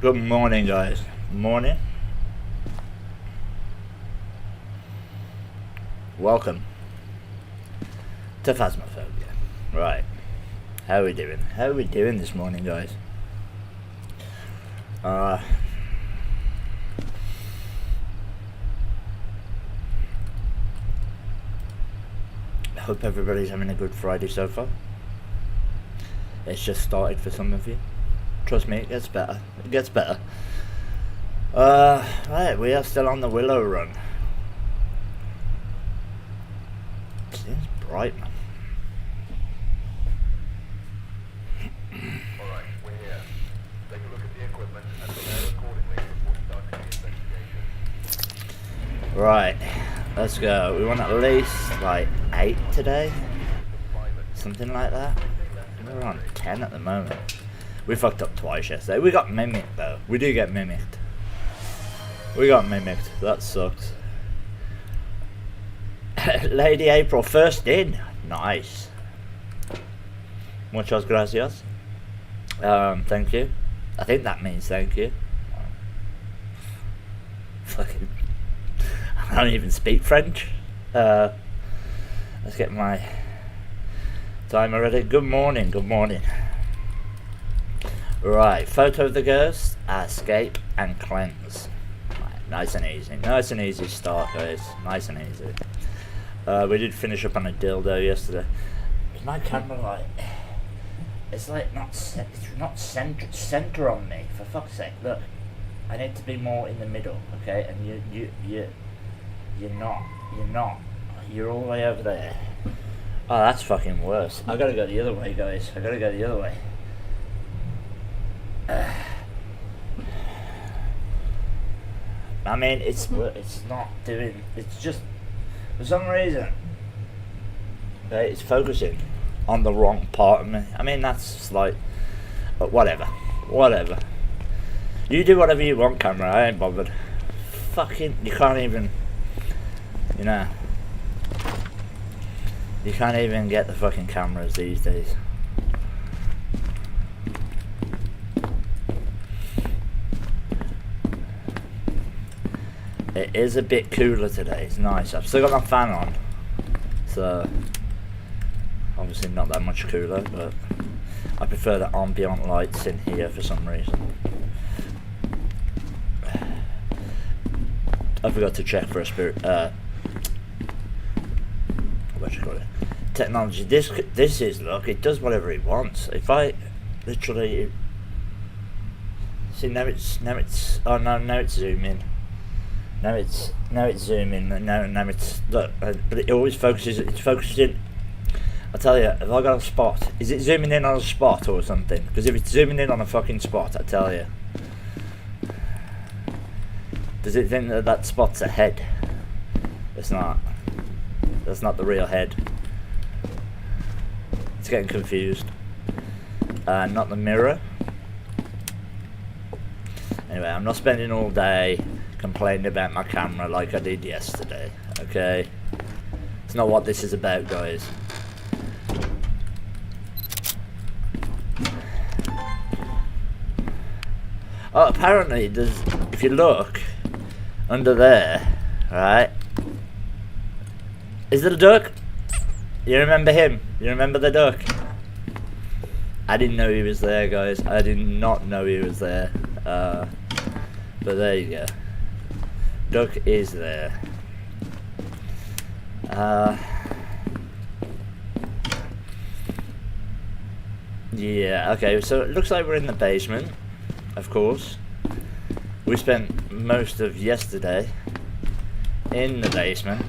Good morning, guys. Morning. Welcome to Phasmophobia. Right. How are we doing? How are we doing this morning, guys? I hope everybody's having a good Friday so far. It's just started for some of you. Trust me, it gets better. It gets better. Right, we are still on the Willow run. Seems bright, man. Alright, we're here. Take a look at the equipment and prepare accordingly before starting the investigation. Right, let's go. We want at least like 8 today. Something like that. We're on 10 at the moment. We fucked up twice yesterday. We got mimicked though. We do get mimicked. We got mimicked. That sucks. Lady April, first in. Nice. Muchas gracias. Thank you. I think that means thank you. Fucking. I don't even speak French. Let's get my timer ready. Good morning. Good morning. Right, photo of the ghost, escape and cleanse. Right, nice and easy. Nice and easy start, guys. Nice and easy. We did finish up on a dildo yesterday. My camera like it's like not center on me, for fuck's sake. Look, I need to be more in the middle, okay? And you're not. You're all the way over there. Oh, that's fucking worse. I gotta go the other way, guys. I gotta go the other way. I mean, it's not doing. It's just for some reason. Okay, it's focusing on the wrong part of me. I mean, that's like, but whatever. You do whatever you want, camera. I ain't bothered. Fucking, you can't even. You know. You can't even get the fucking cameras these days. It is a bit cooler today, it's nice. I've still got my fan on, so obviously not that much cooler, but I prefer the ambient lights in here for some reason. I forgot to check for a spirit. What you call it? Technology. This is, look, it does whatever it wants. If I literally see, now it's oh no, now it's zooming. Now it's zooming. Now it's, look, but it always focuses. It's focusing. I tell you, if I got a spot, is it zooming in on a spot or something? Because if it's zooming in on a fucking spot, I tell you, does it think that that spot's a head? It's not. That's not the real head. It's getting confused. Not the mirror. Anyway, I'm not spending all day complaining about my camera like I did yesterday. Okay, it's not what this is about, guys. Oh, apparently there's, if you look under there, right, is there a duck? You remember him? You remember the duck? I didn't know he was there, guys. I did not know he was there. But there you go. Duck is there. Yeah, okay, so it looks like we're in the basement, of course. We spent most of yesterday in the basement.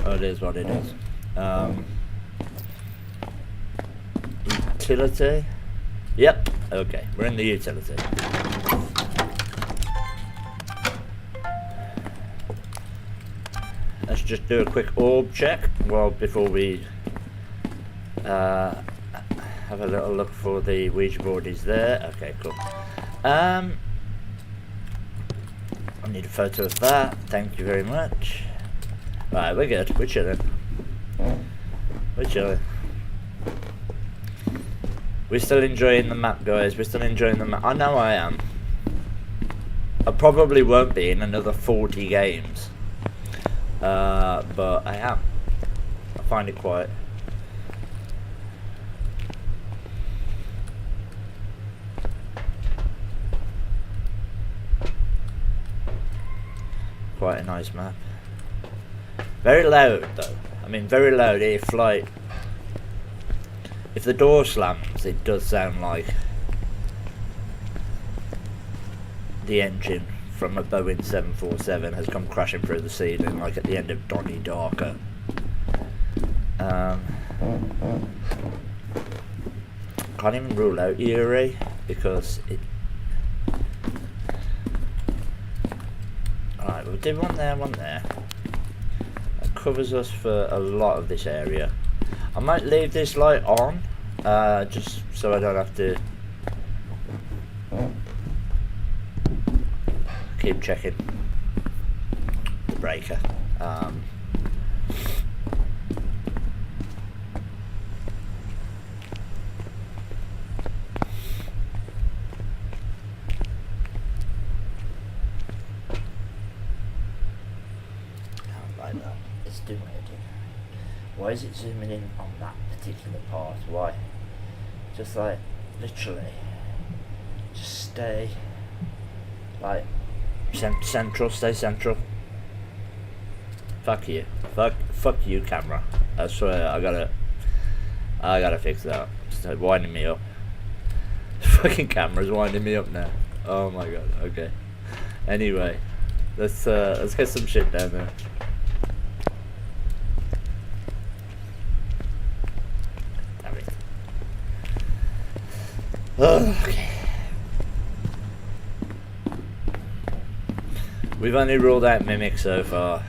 Oh, it is what it is. Utility? Yep, okay, we're in the utility. Let's just do a quick orb check, well, before we have a little look for the Ouija board. Is there? Okay, cool. I need a photo of that, thank you very much. Right, we're good, we're chilling. We're chilling. We're still enjoying the map, guys, we're still enjoying the map. I know I am. I probably won't be in another 40 games. But I am. I find it quite a nice map. Very loud though. I mean, very loud. If like, if the door slams, it does sound like the engine from a Boeing 747 has come crashing through the ceiling, like at the end of Donnie Darko. Can't even rule out Eerie because it. Alright, we did one there, one there. That covers us for a lot of this area. I might leave this light on, just so I don't have to keep checking the breaker. Right now, it's doing what it do. Why is it zooming in on that particular part? Why? Just like, literally, just stay, like, central, stay central. Fuck you. Fuck you, camera. I swear, I gotta fix that. It's winding me up. Fucking camera's winding me up now. Oh my god, okay. Anyway, let's get some shit down there. Damn it. Okay. We've only ruled out Mimic so far.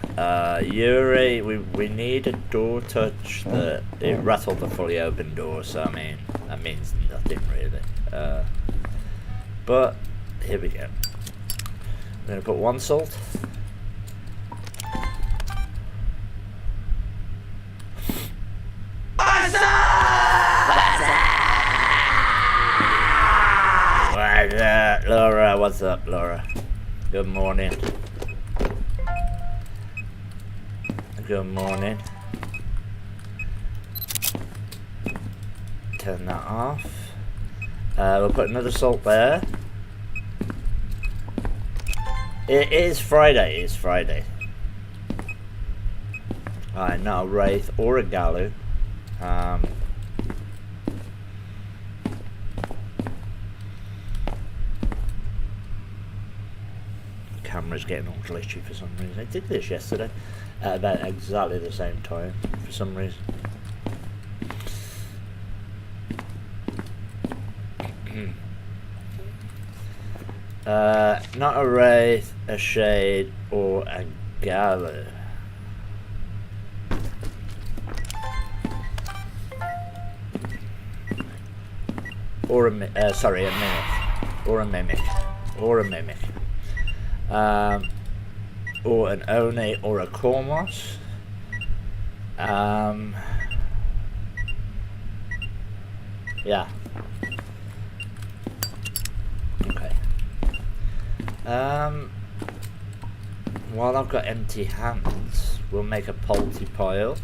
Yuri, we need a door touch that it rattled the fully open door, so I mean, that means nothing really. But, here we go. I'm going to put one salt. Laura, what's up, Laura? Good morning. Good morning. turn that off. We'll put another salt there. It is Friday. It's Friday. Alright, not a wraith or a gallo. Camera's getting all glitchy for some reason. I did this yesterday at about exactly the same time for some reason. Not a wraith, a shade, or a gallo. Or a mimic, or a mimic, or a mimic, or an One or a Kormos. Yeah. Okay. While I've got empty hands, we'll make a polty pile.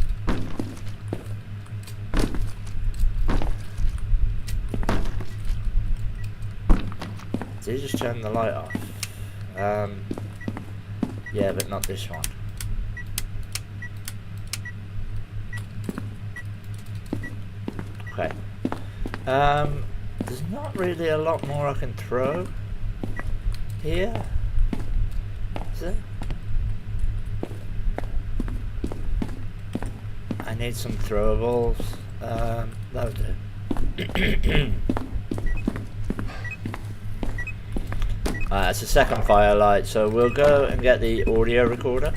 Did you just turn the light off? Yeah, but not this one. Okay. There's not really a lot more I can throw here. Is there? I need some throwables. That'll do. It's a second firelight, so we'll go and get the audio recorder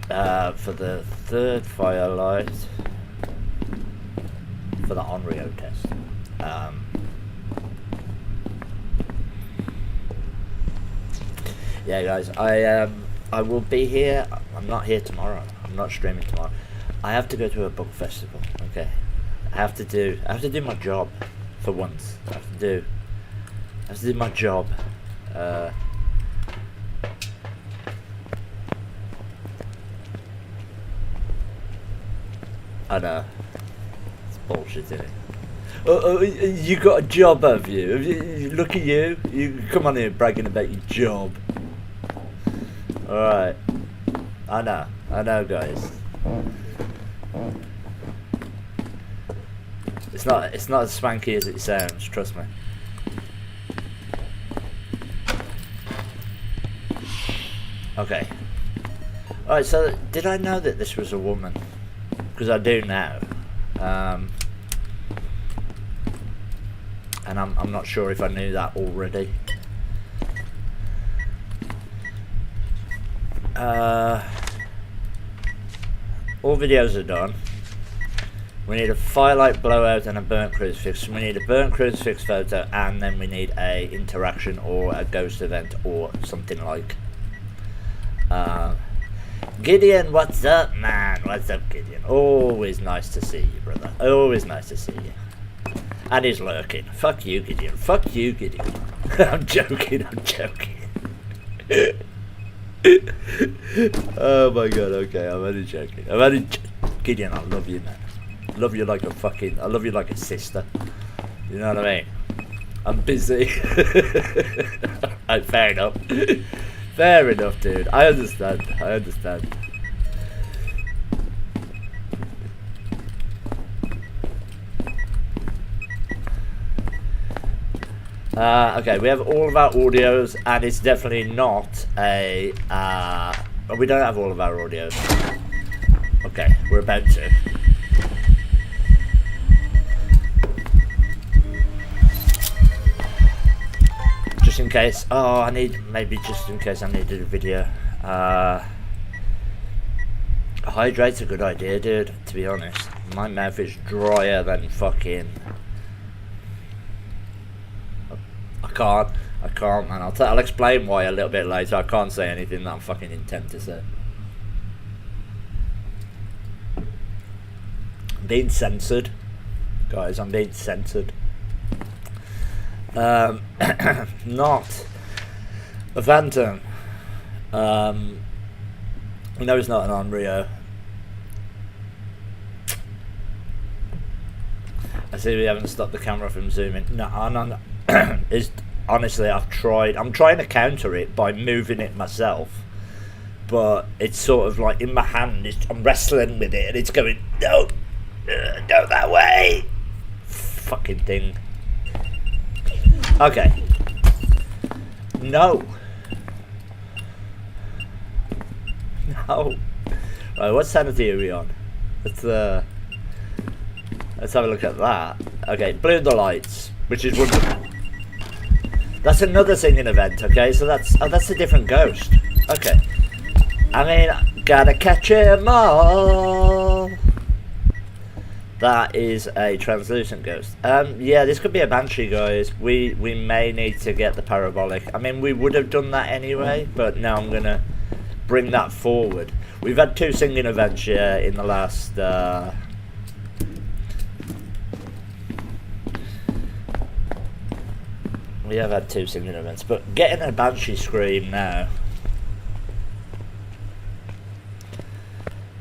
for the third firelight for the Onryo test. Yeah, guys, I will be here. I'm not here tomorrow. I'm not streaming tomorrow. I have to go to a book festival. Okay, I have to do my job for once. I have to do my job. I know. It's bullshit, isn't it? Oh, you got a job, have you? Look at you. You come on here bragging about your job. Alright. I know, guys. It's not as swanky as it sounds, trust me. Okay. Alright, so did I know that this was a woman? Because I do now. And I'm not sure if I knew that already. All videos are done. We need a firelight blowout and a burnt crucifix. We need a burnt crucifix photo, and then we need a interaction or a ghost event or something like. Gideon, what's up, man? What's up, Gideon? Always nice to see you, brother. Always nice to see you. And he's lurking. Fuck you, Gideon. Fuck you, Gideon. I'm joking. Oh my god, okay, I'm only joking. Gideon, I love you, man. I love you like a sister. You know what I mean? I'm busy. Fair enough. Fair enough, dude. I understand. Okay, we have all of our audios, and it's definitely not a, we don't have all of our audios. Okay, we're about to. Just in case, just in case I needed a video. Hydrate's a good idea, dude, to be honest. My mouth is drier than fucking... I can't, man. I'll explain why a little bit later. I can't say anything that I'm fucking intent to say. I'm being censored, guys. I'm being censored. Not a phantom. No, it's not an Onryo. I see we haven't stopped the camera from zooming. No. It's, honestly, I'm trying to counter it by moving it myself. But it's sort of like in my hand, I'm wrestling with it and it's going, no, go that way. Fucking thing. Okay. No. No. Right, what sanity are we on? Let's have a look at that. Okay, blew the lights, which is wonderful. That's another singing event, okay? So that's a different ghost. Okay. I mean, gotta catch 'em all. That is a translucent ghost. Yeah, this could be a banshee, guys. We may need to get the parabolic. I mean, we would have done that anyway, but now I'm gonna bring that forward. We've had 2 singing events, yeah, in the last. We have had 2 singing events, but getting a banshee scream now.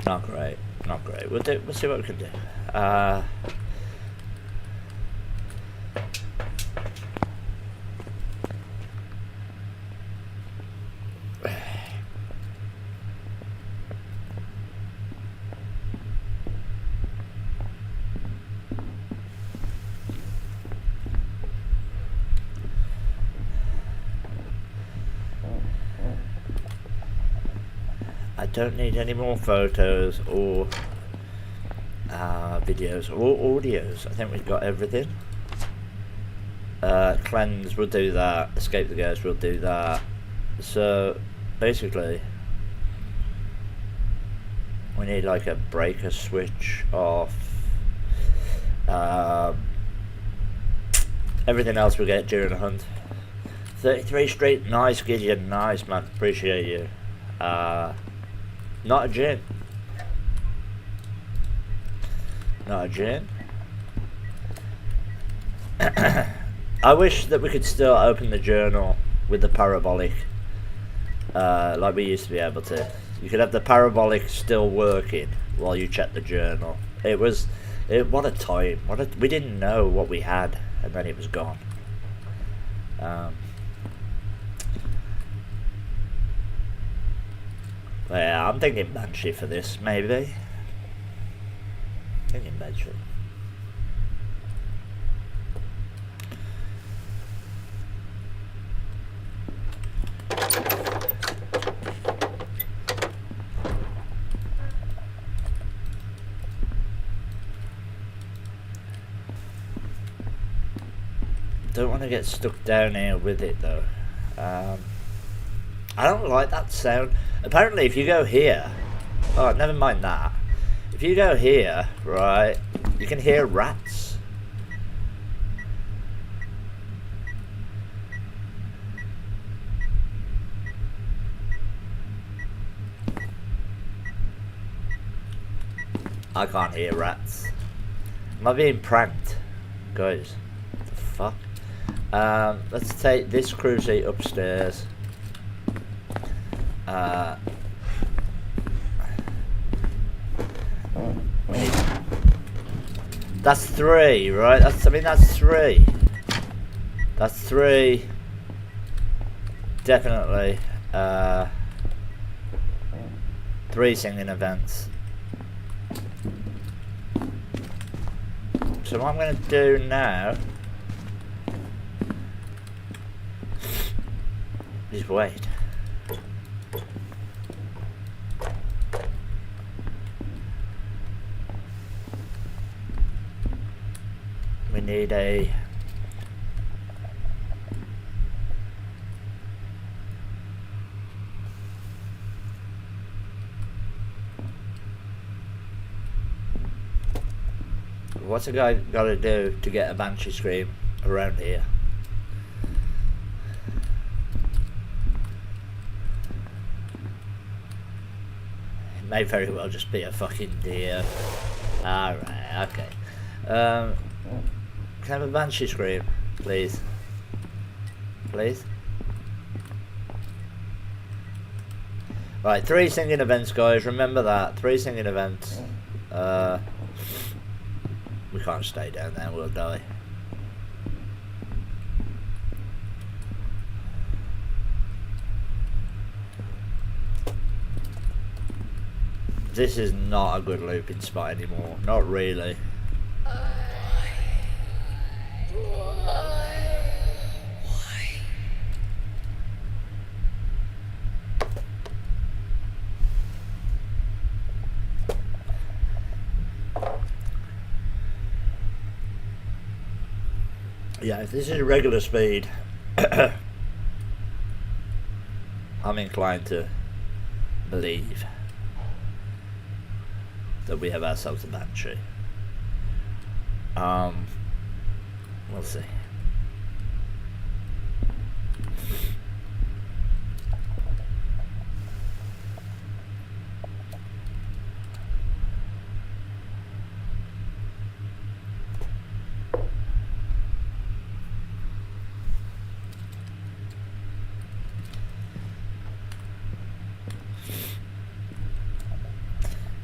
Not great. Not great. We'll see what we can do. I don't need any more photos or videos or audios. I think we've got everything. Cleanse, we'll do that. Escape the ghost, we'll do that. So basically we need like a breaker switch off. Everything else we'll get during the hunt. 33 Street, nice Gideon, nice man, appreciate you. Not a gin. Not a gin. I wish that we could still open the journal with the parabolic, like we used to be able to. You could have the parabolic still working while you check the journal. What a time. We didn't know what we had, and then it was gone. Yeah, I'm thinking banshee for this, maybe. Thinking banshee. Don't want to get stuck down here with it though. I don't like that sound. Apparently if you go here, oh never mind that. If you go here, right, you can hear rats. I can't hear rats. Am I being pranked? Guys, what the fuck? Let's take this crew seat upstairs. That's 3, right? That's 3. That's 3. Definitely. 3 singing events. So what I'm going to do now is wait. We need a what's a guy got to do to get a banshee scream around here? It may very well just be a fucking deer. Alright, okay. Can I have a banshee scream, please? Please? Right, 3 singing events, guys. Remember that. 3 singing events. We can't stay down there, we'll die. This is not a good looping spot anymore. Not really. Yeah, if this is regular speed, I'm inclined to believe that we have ourselves a Banshee. We'll see.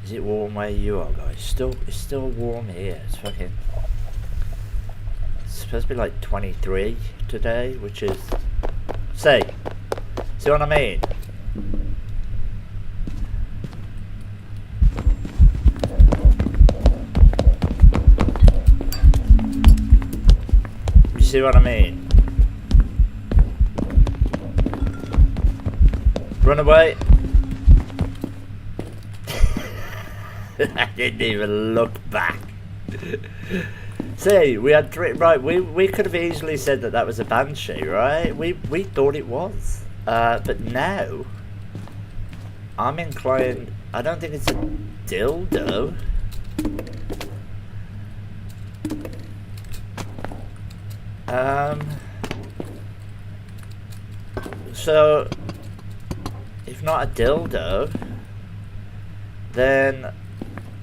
Is it warm where you are, guys? It's still warm here. It's fucking. It's supposed to be like 23 today, which is. See what I mean? You see what I mean? Run away. I didn't even look back. See, we had three. Right, we could have easily said that was a Banshee, right? We thought it was, but now I'm inclined. I don't think it's a dildo. So if not a dildo, then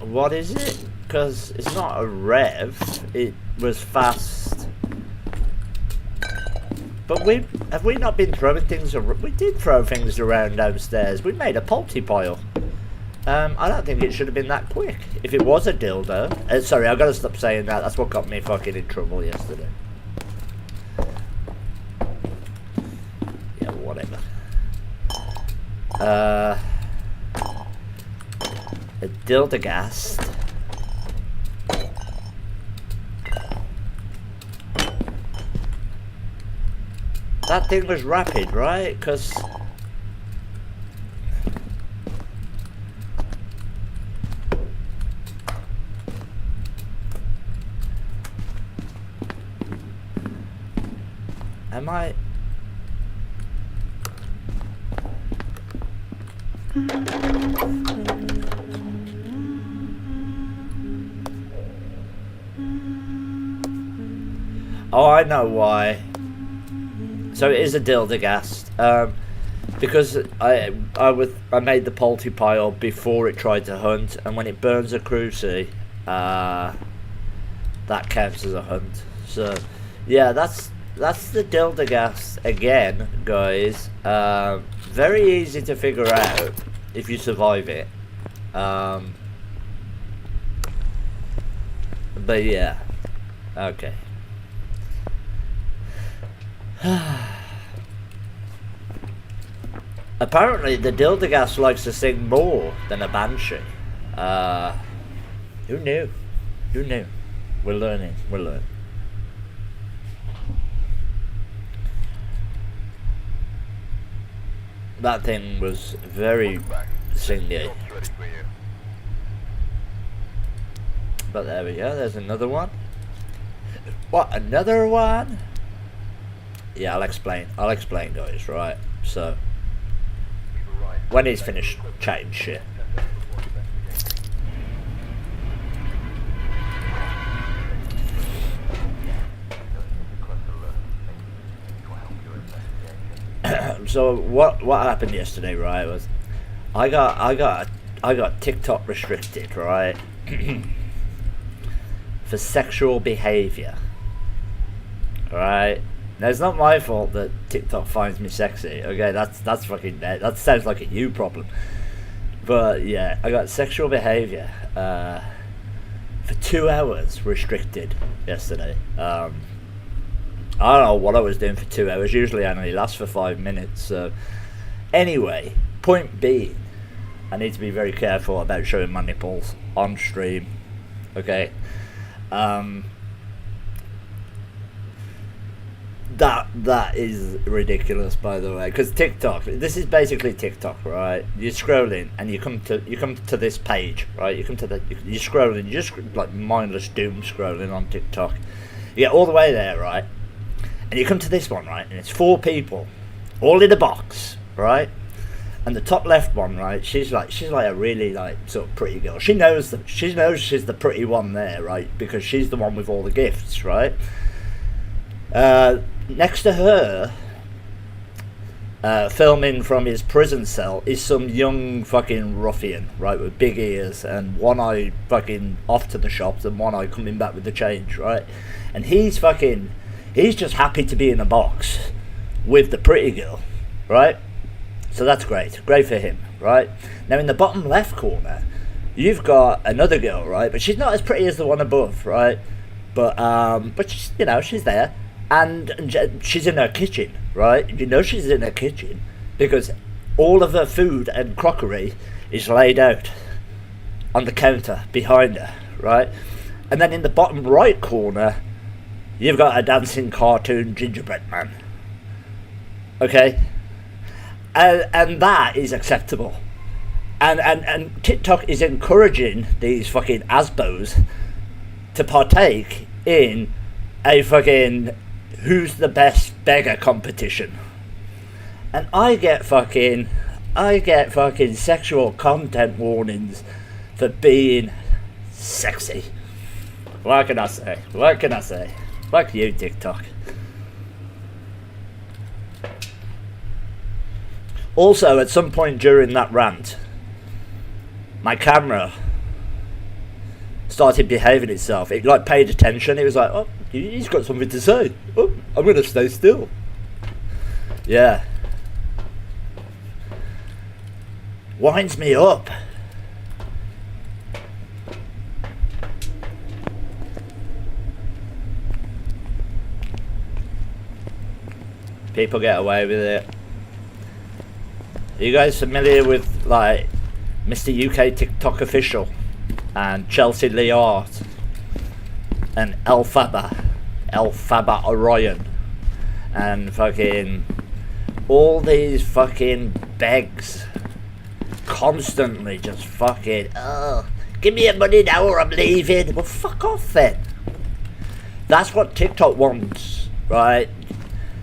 what is it? Because it's not a rev, it was fast. But have we not been throwing things around? We did throw things around downstairs. We made a polty pile. I don't think it should have been that quick. If it was a dildo, sorry, I've got to stop saying that. That's what got me fucking in trouble yesterday. Yeah, whatever. A dildagast. That thing was rapid, right? Because am I? Oh, I know why. So it is a dildagast, because I made the polty pile before it tried to hunt, and when it burns a cruci, that counts as a hunt. So yeah, that's the dildagast again, guys. Very easy to figure out if you survive it. But yeah, okay. Apparently the dildagast likes to sing more than a Banshee. Who knew? Who knew? We're learning. We're learning. That thing was very singy. But there we go, there's another one. What, another one? Yeah, I'll explain, guys, right? So, when he's finished chatting shit. So what happened yesterday, right, was I got TikTok restricted, right? For sexual behavior. Right? Now it's not my fault that TikTok finds me sexy. Okay, that's fucking dead. That sounds like a you problem. But yeah, I got sexual behavior for 2 hours restricted yesterday. I don't know what I was doing for 2 hours. Usually I only last for 5 minutes. So anyway, point being, I need to be very careful about showing my nipples on stream. Okay. That is ridiculous, by the way, because TikTok, this is basically TikTok, right? You're scrolling and you come to this page, right? You're scrolling, you're just like mindless doom scrolling on TikTok. You get all the way there, right? And you come to this one, right? And it's 4 people, all in a box, right? And the top left one, right? She's like a really like sort of pretty girl. She knows she's the pretty one there, right? Because she's the one with all the gifts, right? Next to her, filming from his prison cell, is some young fucking ruffian, right, with big ears and one eye fucking off to the shops and one eye coming back with the change, right? And he's just happy to be in a box with the pretty girl, right? So that's great for him, right? Now in the bottom left corner, you've got another girl, right? But she's not as pretty as the one above, right? But she's, she's there. And she's in her kitchen, right? You know she's in her kitchen because all of her food and crockery is laid out on the counter behind her, right? And then in the bottom right corner, you've got a dancing cartoon gingerbread man. Okay? And that is acceptable. And TikTok is encouraging these fucking ASBOs to partake in a fucking who's the best beggar competition. And I get fucking sexual content warnings for being sexy. What can I say? Fuck you, TikTok. Also, at some point during that rant, my camera started behaving itself. It like paid attention. It was like, oh, he's got something to say. Oh, I'm gonna stay still. Yeah. Winds me up. People get away with it. Are you guys familiar with like Mr. UK TikTok official and Chelsea Liard and Elphaba Orion and fucking all these fucking begs constantly just fucking, oh, give me your money now or I'm leaving. Well, fuck off then. That's what TikTok wants, right?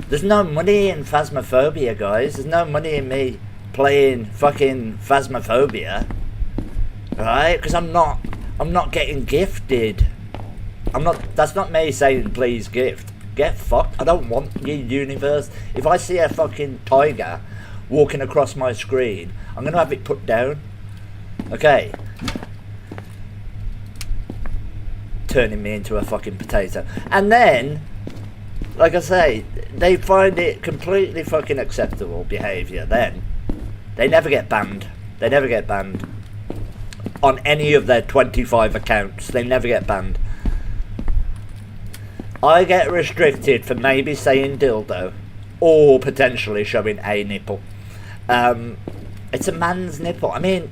There's no money in Phasmophobia, guys. There's no money in me playing fucking Phasmophobia, right? Because I'm not getting gifted. That's not me saying please gift. Get fucked. I don't want your universe. If I see a fucking tiger walking across my screen, I'm gonna have it put down. Okay. Turning me into a fucking potato. And then, like I say, they find it completely fucking acceptable behaviour. Then they never get banned. They never get banned. On any of their 25 accounts, they never get banned. I get restricted for maybe saying dildo or potentially showing a nipple. It's a man's nipple. I mean,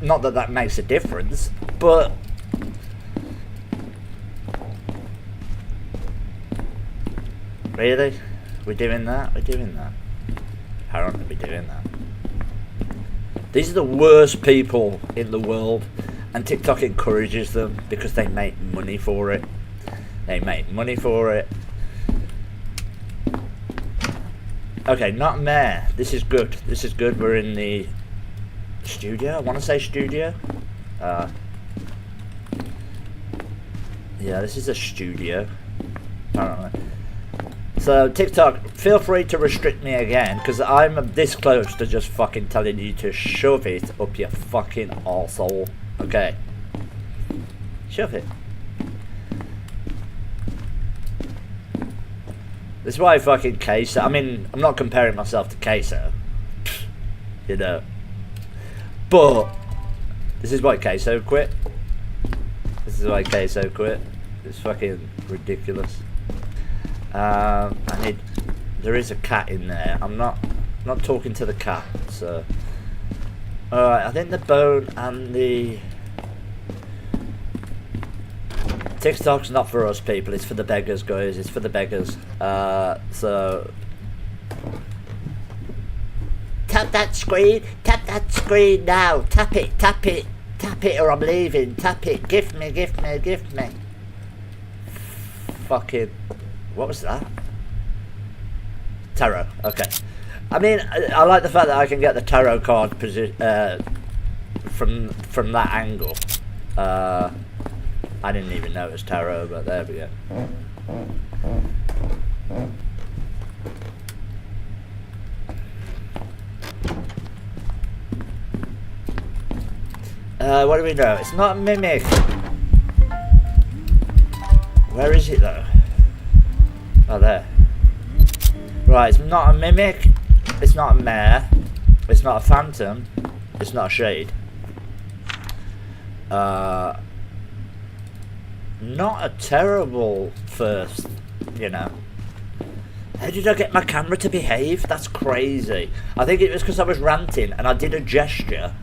not that that makes a difference, but really? We're doing that? We're doing that? How are we doing that? These are the worst people in the world, and TikTok encourages them because they make money for it. They make money for it. Okay, not Mare. This is good. This is good. We're in the studio. I want to say studio. Yeah, this is a studio. I don't know. So TikTok, feel free to restrict me again, because I'm this close to just fucking telling you to shove it up your fucking arsehole. Okay. Shove it. This is why fucking Queso, I mean, I'm not comparing myself to Queso, you know, but this is why Queso quit. This is why Queso quit. It's fucking ridiculous. There is a cat in there. I'm not talking to the cat, so. Alright, I think the bone and the TikTok's not for us people, it's for the beggars, guys. It's for the beggars. So tap that screen now. Tap it, or I'm leaving. Tap it, gift me. Fucking, what was that? Tarot, okay. I mean, I like the fact that I can get the tarot card from that angle. I didn't even know it was tarot, but there we go. What do we know? It's not a mimic. Where is it though? Oh, there. Right, it's not a mimic. It's not a mare. It's not a phantom. It's not a shade. Not a terrible first, you know. How did I get my camera to behave? That's crazy. I think it was because I was ranting and I did a gesture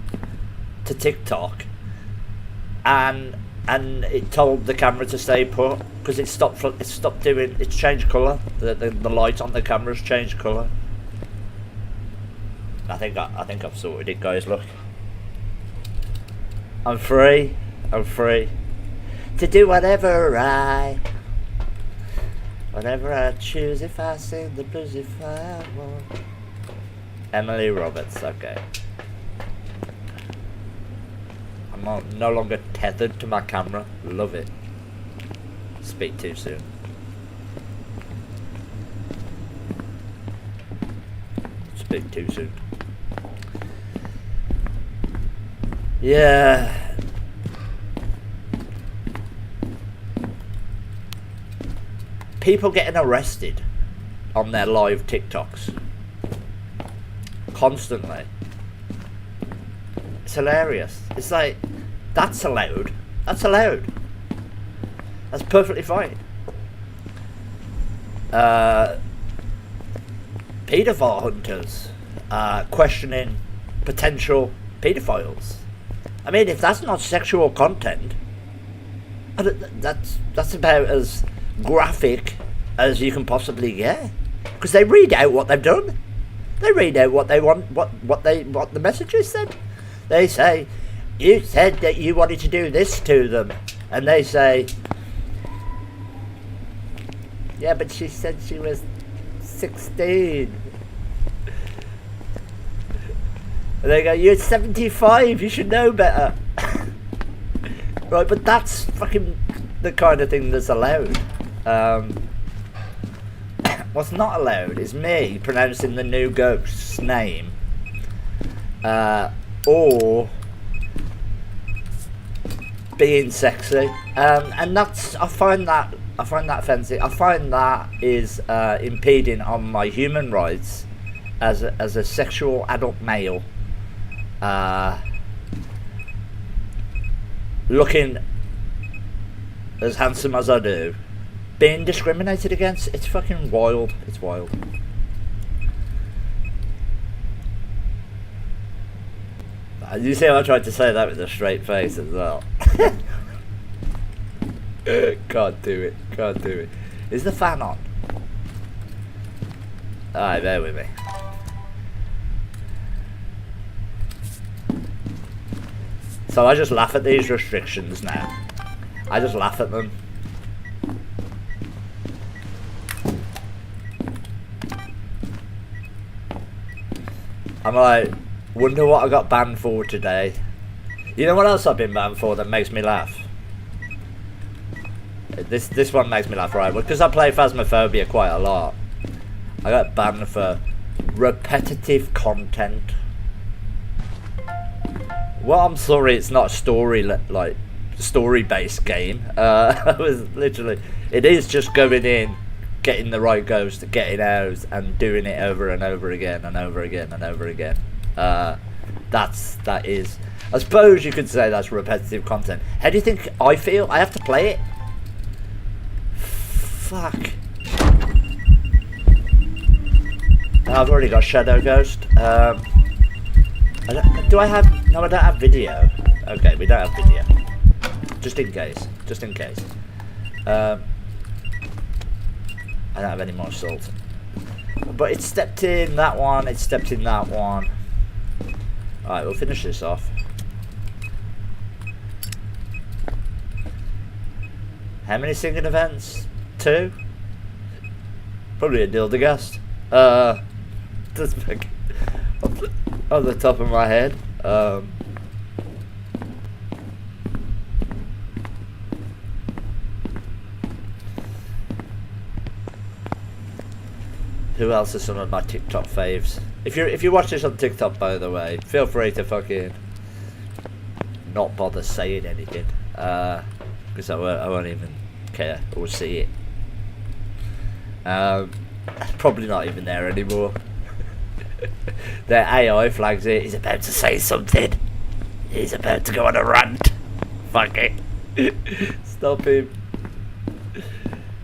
to TikTok, and it told the camera to stay put because it stopped doing. It's changed colour. The light on the camera's changed colour. I think I've sorted it, guys. Look, I'm free to do whatever I choose. If I sing the blues, if I want. Emily Roberts. Okay. I'm no longer tethered to my camera. Love it. Speak too soon. Speak too soon. Yeah. People getting arrested on their live TikToks. Constantly. It's hilarious. It's like, that's allowed. That's allowed. That's perfectly fine. Paedophile hunters questioning potential paedophiles. I mean, if that's not sexual content, that's about as graphic as you can possibly get. Because they read out what they've done. They read out what they want, what the messages said. They say, you said that you wanted to do this to them. And they say, yeah, but she said she was 16. And they go, you're 75, you should know better. Right, but that's fucking the kind of thing that's allowed. What's not allowed is me pronouncing the new ghost's name. Or being sexy, and that's I find that offensive. I find that is impeding on my human rights as a sexual adult male, looking as handsome as I do, being discriminated against. It's fucking wild. It's wild. You see how I tried to say that with a straight face as well. Can't do it. Can't do it. Is the fan on? Alright, bear with me. So I just laugh at these restrictions now. I just laugh at them. I'm like, wonder what I got banned for today. You know what else I've been banned for that makes me laugh? This one makes me laugh, right? Because I play Phasmophobia quite a lot. I got banned for repetitive content. Well, I'm sorry, it's not a story-based game. I was literally, it is just going in, getting the right ghost, getting out, and doing it over and over again and over again and over again. That is, I suppose you could say that's repetitive content. How do you think I feel? I have to play it? Fuck. I've already got Shadow Ghost. Do I have... No, I don't have video. Okay, we don't have video. Just in case. Just in case. I don't have any more salt. But it stepped in that one, it stepped in that one. Alright, we'll finish this off. How many singing events? 2? Probably a Dildergast. Just like off the top of my head. Who else are some of my TikTok faves? If you watch this on TikTok, by the way, feel free to fucking not bother saying anything, because I won't even care or see it. Probably not even there anymore. Their AI flags it. He's about to say something. He's about to go on a rant. Fuck it. Stop him.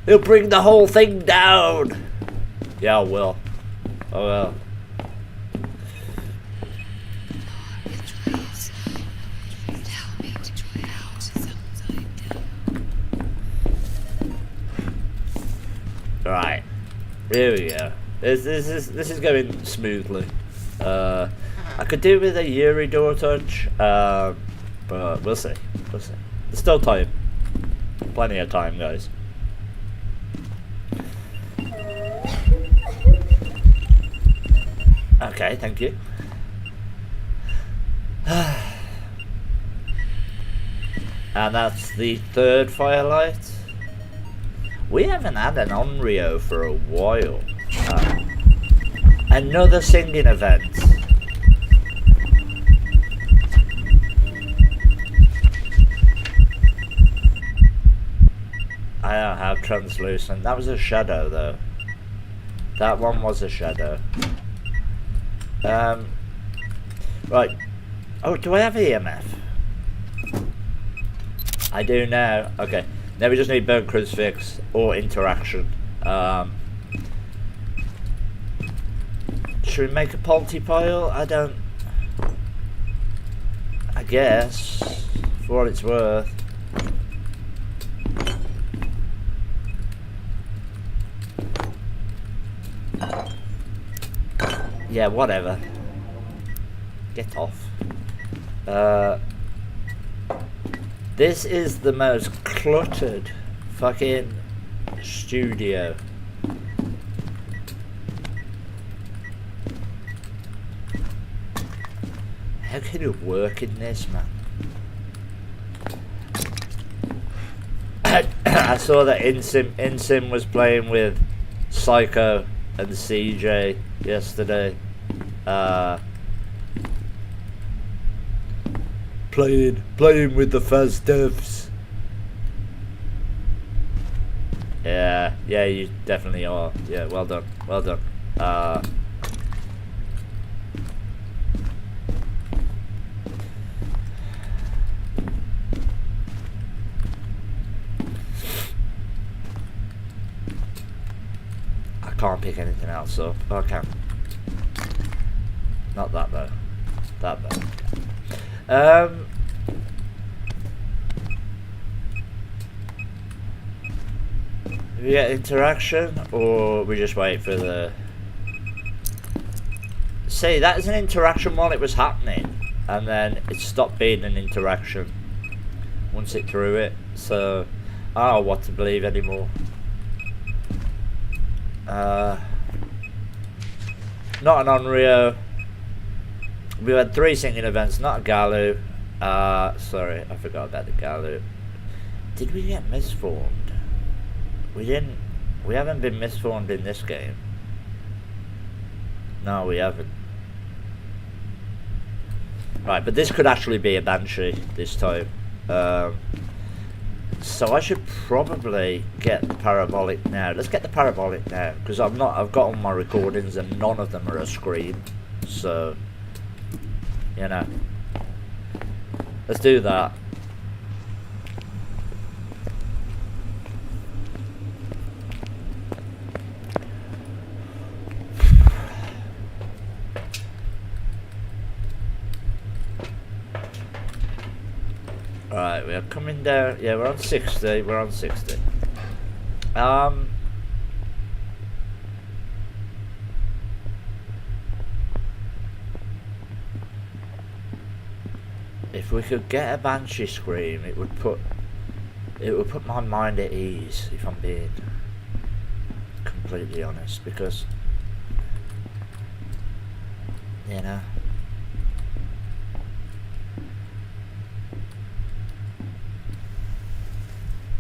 He'll bring the whole thing down. Yeah, I will. I will. Right. Here we go. This is going smoothly. I could do with a Yuri door touch, but we'll see. We'll see. There's still time. Plenty of time, guys. Okay, thank you. And that's the 3rd firelight. We haven't had an Onryo for a while. Another singing event. I don't have translucent. That was a shadow though. That one was a shadow. Right. Oh, do I have EMF? I do now. Okay. Now we just need burnt crucifix or interaction. Should we make a polty pile? I guess. For what it's worth. Yeah, whatever. Get off. This is the most cluttered fucking studio. How can you work in this, man? I saw that Insim was playing with Psycho and CJ yesterday. Playing with the Phas devs. Yeah, you definitely are. Yeah, well done, well done. I can't pick anything else up. Oh, I can. Not that though. That though. We get interaction, or we just wait for the... See, that is an interaction while it was happening, and then it stopped being an interaction once it threw it, so I don't know what to believe anymore. Not an Onryo. We had 3 singing events, not a Galu. Sorry, I forgot about the Galu. Did we get misformed? We didn't. We haven't been misformed in this game. No, we haven't. Right, but this could actually be a Banshee this time. So I should probably get the parabolic now. Let's get the parabolic now, because I've got all my recordings and none of them are a screen. So, you know. Let's do that. Right, we are coming down. Yeah, we're on 60. We're on 60. If we could get a banshee scream, it would put my mind at ease, if I'm being completely honest, because you know.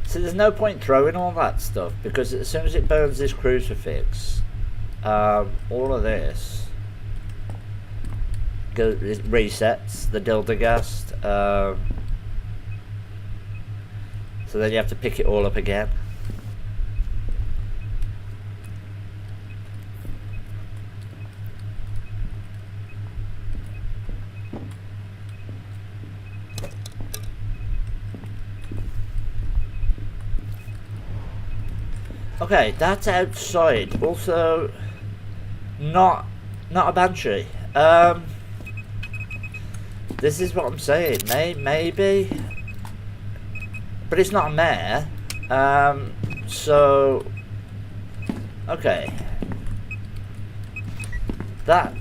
So there's no point throwing all that stuff, because as soon as it burns this crucifix, all of this it resets the Dildergast, so then you have to pick it all up again. Okay, that's outside. Also, not a banshee. This is what I'm saying. Maybe, but it's not a mare. So, okay. That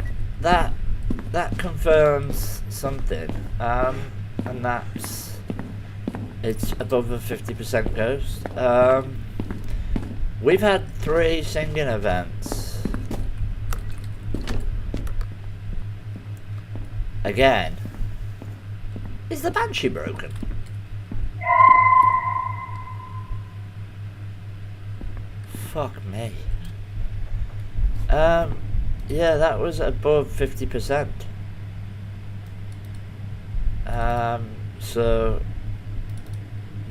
confirms something. And that's it's above a 50% ghost. We've had 3 singing events. Again. Is the banshee broken? Fuck me. Yeah, that was above 50%. So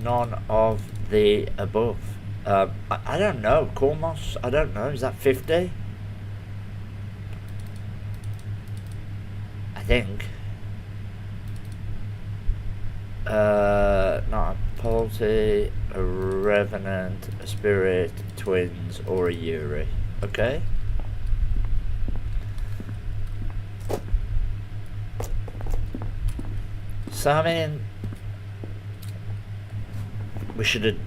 none of the above. I don't know. Cormos, I don't know. Is that 50? I think. Not a Polty, a Revenant, a Spirit, Twins, or a Yuri. Okay. So I mean, we should have.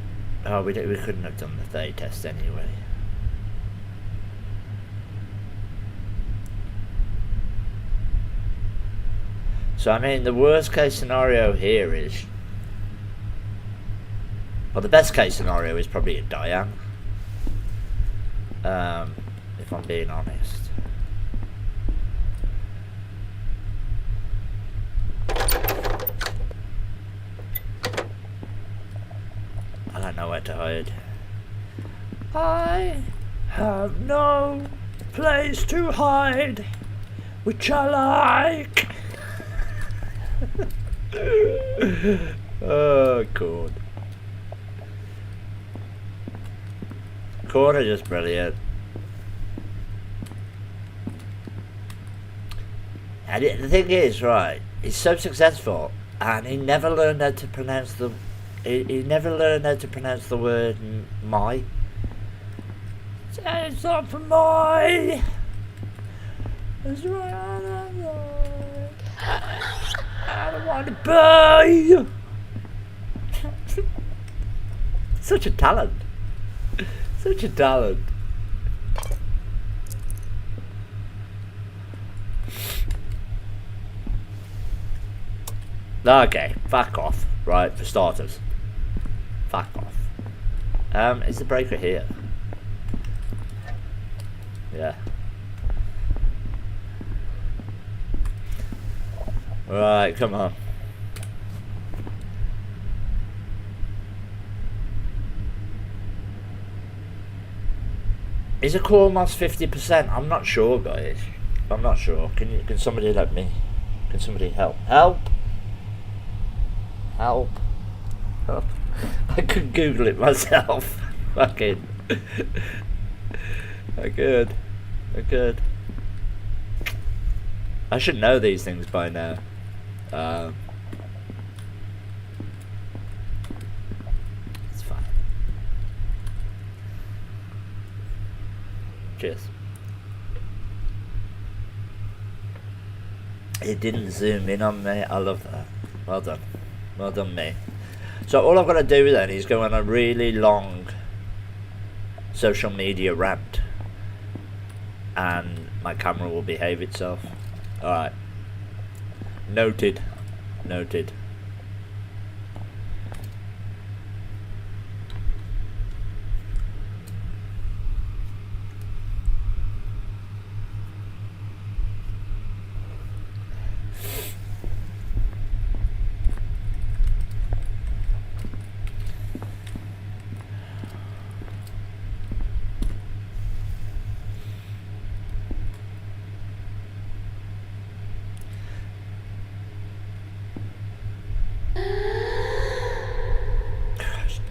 Oh, we couldn't have done the Thay test anyway. So I mean, the worst case scenario here is, well, the best case scenario is probably a Diane. If I'm being honest. I don't know where to hide. I have no place to hide, which I like. Oh, God. Corner just brilliant. And the thing is, right, he's so successful, and he never learned how to pronounce the. He never learned how to pronounce the word "my." It's not for my. It's right. I don't want to be. Such a talent. Such a talent. Okay, fuck off. Right, for starters. Fuck off. Is the breaker here? Yeah. Right, come on. Is a core moss 50%? I'm not sure, guys. I'm not sure. Can somebody help me? Can somebody help? Help! Help! Help! I could Google it myself. Fucking. I could. I should know these things by now. Cheers. It didn't zoom in on me. I love that. Well done. Well done, me. So all I've got to do then is go on a really long social media rant, and my camera will behave itself. Alright. Noted. Noted.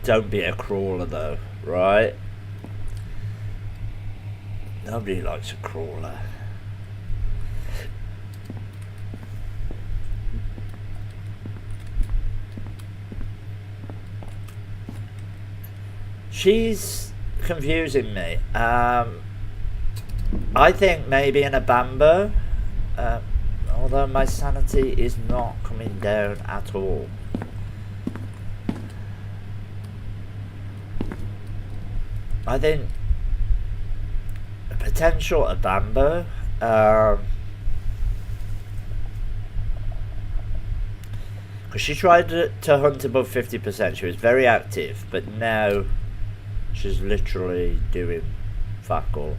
Don't be a crawler though, right? Nobody likes a crawler. She's confusing me. I think maybe in a bamboo, although my sanity is not coming down at all. I think a potential a bamboo. Because she tried to hunt above 50%. She was very active, but now she's literally doing fuck all.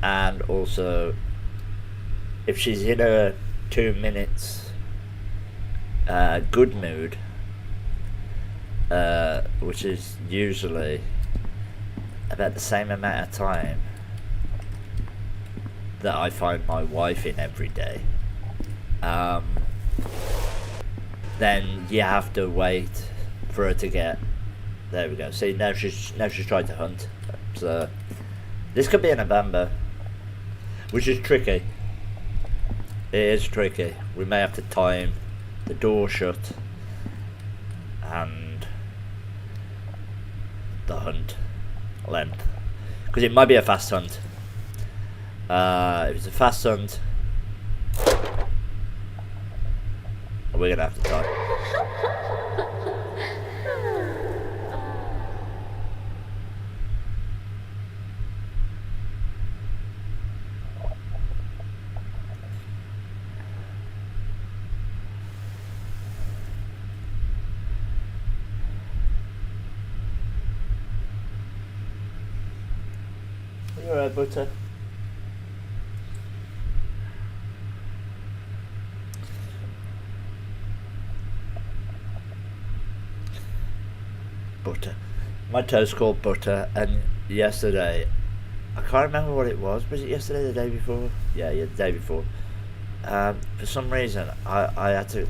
And also, if she's in a 2 minutes good mood, which is usually about the same amount of time that I find my wife in every day, then you have to wait for her to get. There we go. See, now she's trying to hunt. So this could be an abamba, which is tricky. It is tricky. We may have to time the door shut and the hunt length, because it might be a fast hunt. If it's a fast hunt, we're gonna have to time. You alright, butter? Butter. My toast called Butter, and yesterday, I can't remember what it was. Was it yesterday or the day before? Yeah, the day before. For some reason, I had to...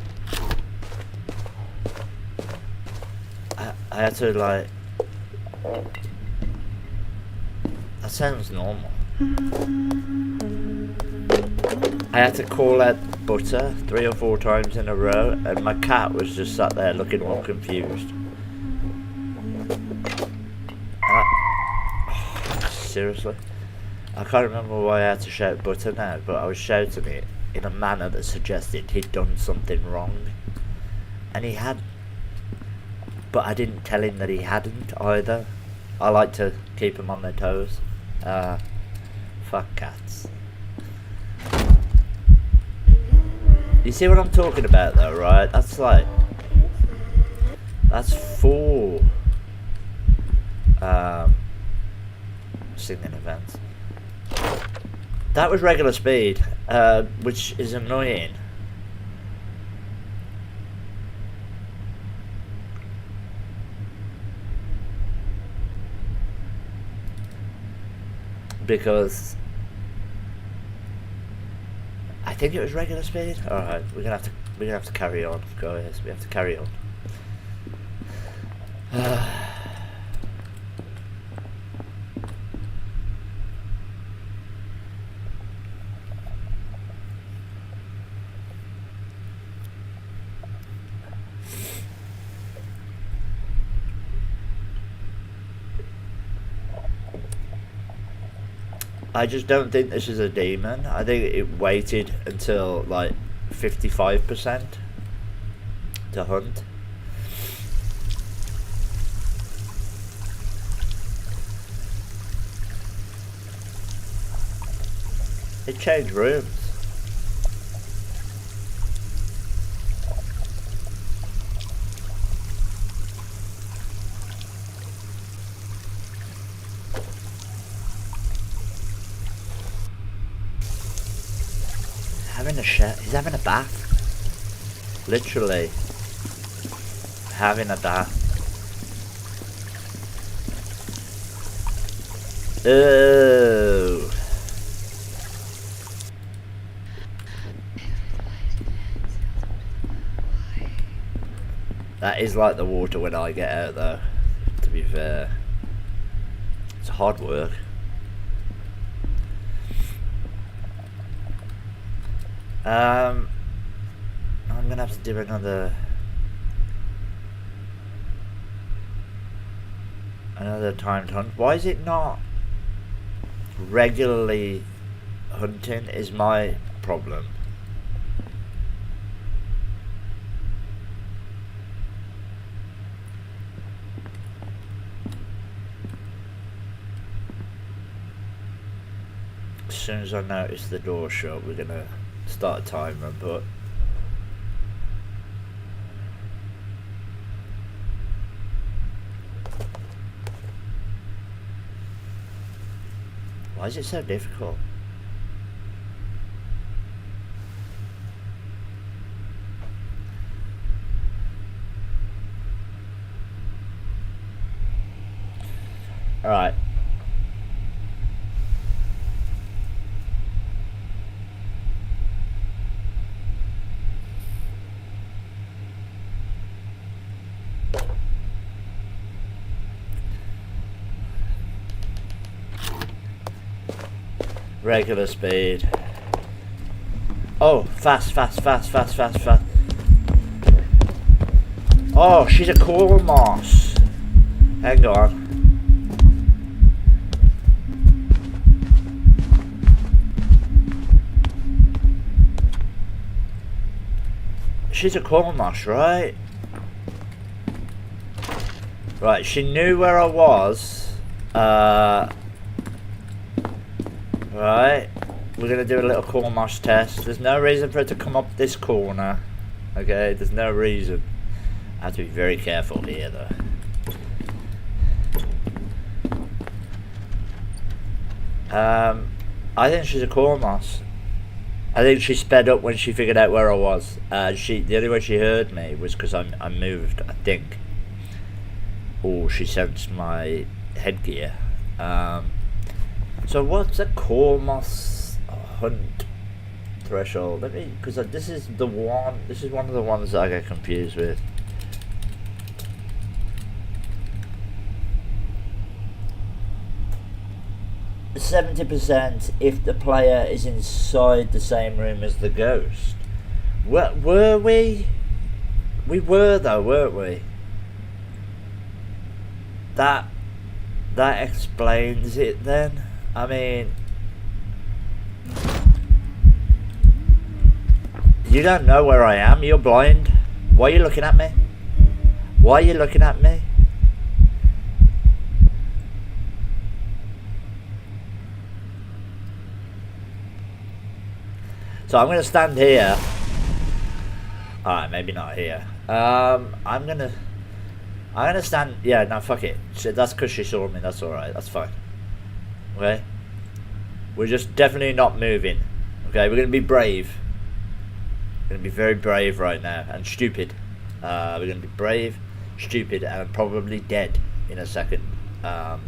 I had to, like... That sounds normal. I had to call out Butter 3 or 4 times in a row, and my cat was just sat there looking all confused. Seriously? I can't remember why I had to shout Butter now, but I was shouting it in a manner that suggested he'd done something wrong. And he had. But I didn't tell him that he hadn't either. I like to keep them on their toes. Fuck cats. You see what I'm talking about though, right? That's like... That's 4... singing events. That was regular speed, which is annoying. Because I think it was regular speed. Alright, we're gonna have to carry on, guys. We have to carry on. I just don't think this is a demon. I think it waited until like 55% to hunt. It changed rooms. Having a shit. He's having a bath. Literally. Having a bath. Oh. That is like the water when I get out though, to be fair. It's hard work. I'm gonna have to do another timed hunt. Why is it not regularly hunting is my problem. As soon as I notice the door shut, we're gonna start a timer, but why is it so difficult? All right. Regular speed. Oh, fast. Oh, she's a coral moss. Hang on. She's a coral moss, right? Right, she knew where I was. Right, we're going to do a little coral moss test. There's no reason for it to come up this corner. Okay, there's no reason. I have to be very careful here though. I think she's a coral moss. I think she sped up when she figured out where I was. The only way she heard me was because I moved, I think. Or she sensed my headgear. So what's a coral moss hunt threshold? Let me, because this is one of the ones that I get confused with. %70% if the player is inside the same room as the ghost. Were we? We were though, weren't we? That explains it then. I mean, you don't know where I am. You're blind. Why are you looking at me? Why are you looking at me? So I'm going to stand here. Alright, maybe not here. I'm gonna stand. Yeah, no, fuck it. That's because she saw me. That's alright. That's fine. Okay? We're just definitely not moving. Okay? We're going to be brave. We're going to be very brave right now. And stupid. We're going to be brave, stupid, and probably dead in a second. But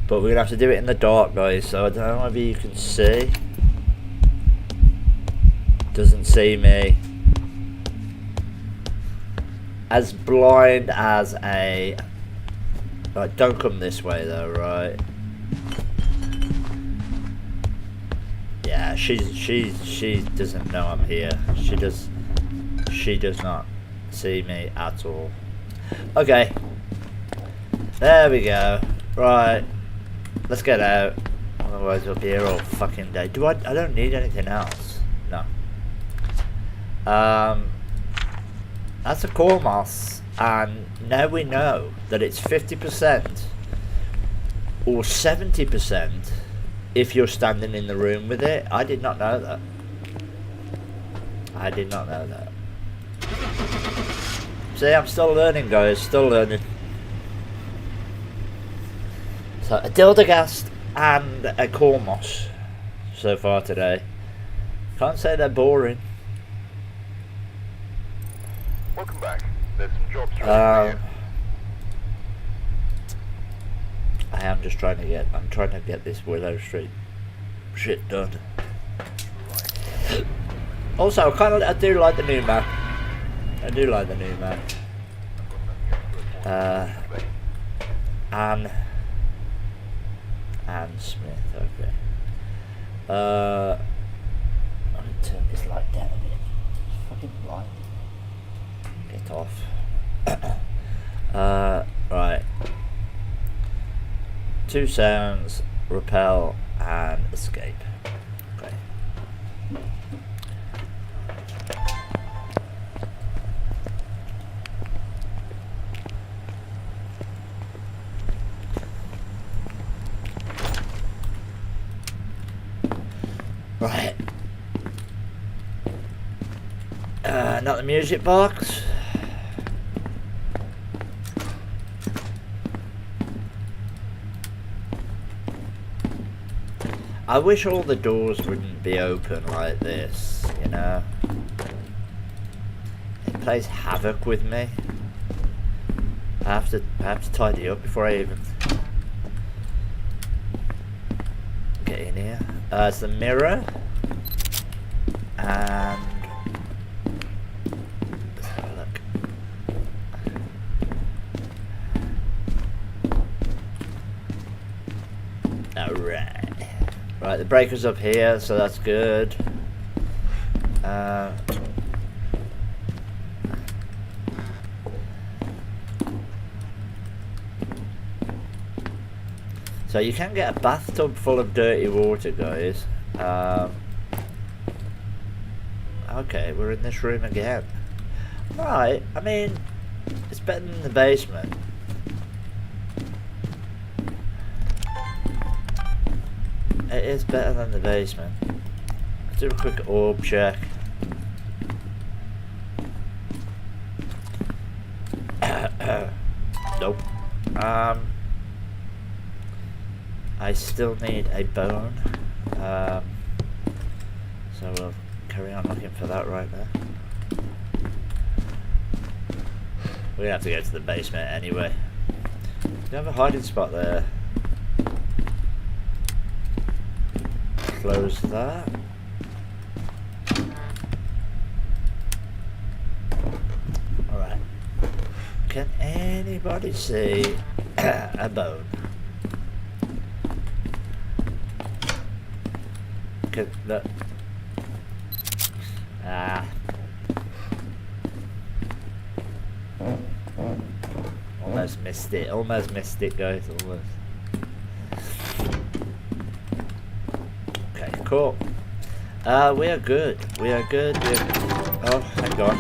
we're going to have to do it in the dark, guys. So I don't know if you can see. Doesn't see me. As blind as a... Right, don't come this way though, right? Yeah, she doesn't know I'm here. She does not. see me at all. Okay. There we go. Right. Let's get out. Otherwise we'll be here all fucking day. I don't need anything else. No. That's a core moss, and now we know that it's 50% or 70% if you're standing in the room with it. I did not know that. I did not know that. See, I'm still learning, guys, still learning. So, a Dildagast and a core moss so far today. Can't say they're boring. Welcome back. There's some jobs ready for you. I am just trying to get this Willow Street shit done. Also, I do like the new map. I do like the new map. Anne Smith, okay. Let me turn this light down a bit. It's fucking blind. Get off. Right. 2 sounds, repel and escape. Okay. Right. Not the music box. I wish all the doors wouldn't be open like this, you know. It plays havoc with me. I have to tidy up before I even get in here. It's the mirror and let's have a look. Alright. Right, the breaker's up here, so that's good. So you can get a bathtub full of dirty water, guys. Okay, we're in this room again. Right, I mean, it's better than the basement. It is better than the basement. Let's do a quick orb check. Nope. I still need a bone. So we'll carry on looking for that right there. We're gonna have to go to the basement anyway. We have a hiding spot there. Close that. Alright. Can anybody see a bone? Can look. Almost missed it. Almost missed it, guys. Almost. Okay, cool. We are good. We are good. Oh, hang on.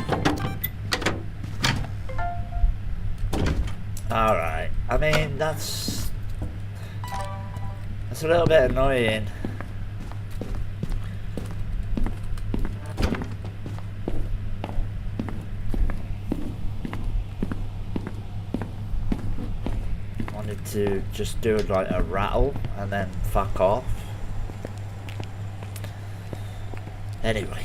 Alright. I mean, that's a little bit annoying. Wanted to just do like a rattle and then fuck off. Anyway.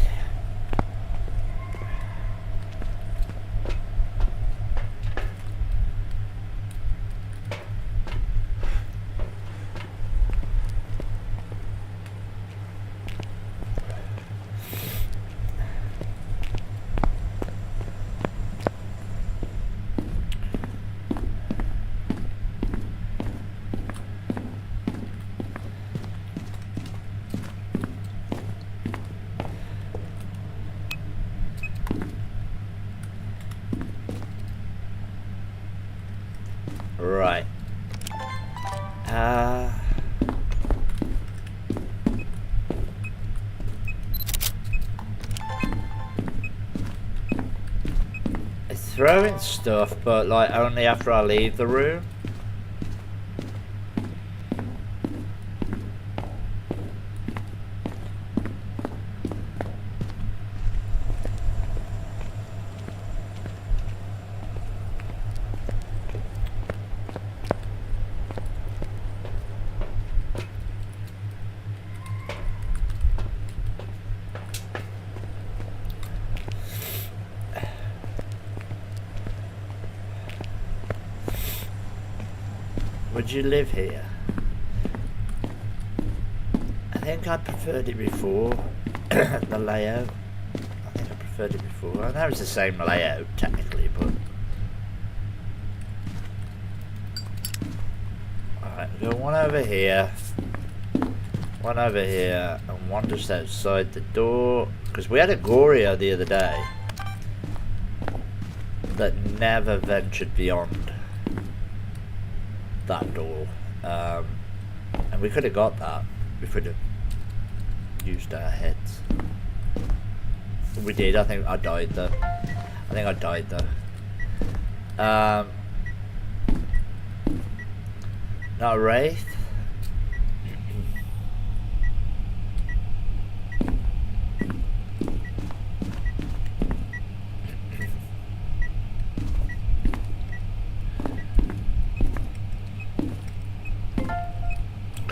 Right. It's throwing stuff, but like only after I leave the room. Would you live here? I think I preferred it before. The layout. I think I preferred it before. I know it's the same layout technically, but alright, we've got one over here, and one just outside the door. Because we had a Gorio the other day that never ventured beyond that door, and we could have got that. We could have used our heads. We did. I think I died though. Not a wraith.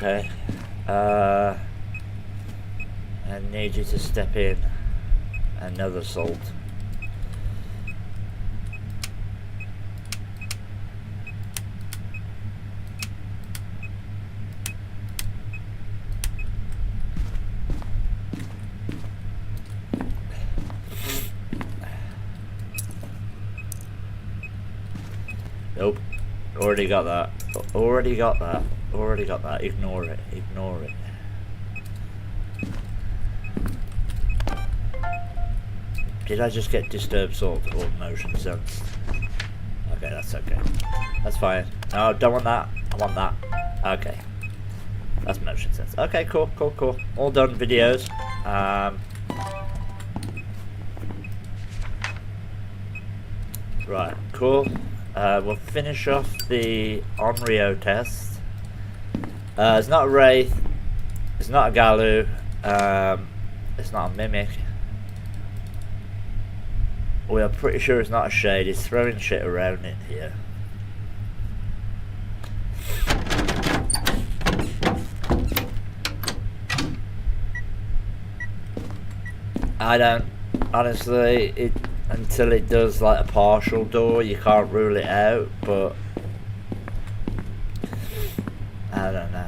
Okay, I need you to step in. Another salt. Nope, already got that. Ignore it. Did I just get disturbed salt or motion sense? Okay, that's okay. That's fine. No, don't want that. I want that. Okay. That's motion sense. Okay, cool. All done videos. Right, cool. We'll finish off the Onryo test. It's not a Wraith. It's not a Galu. It's not a Mimic. We are pretty sure it's not a Shade. It's throwing shit around in here. I don't, honestly, until it does like a partial door, you can't rule it out, but I don't know.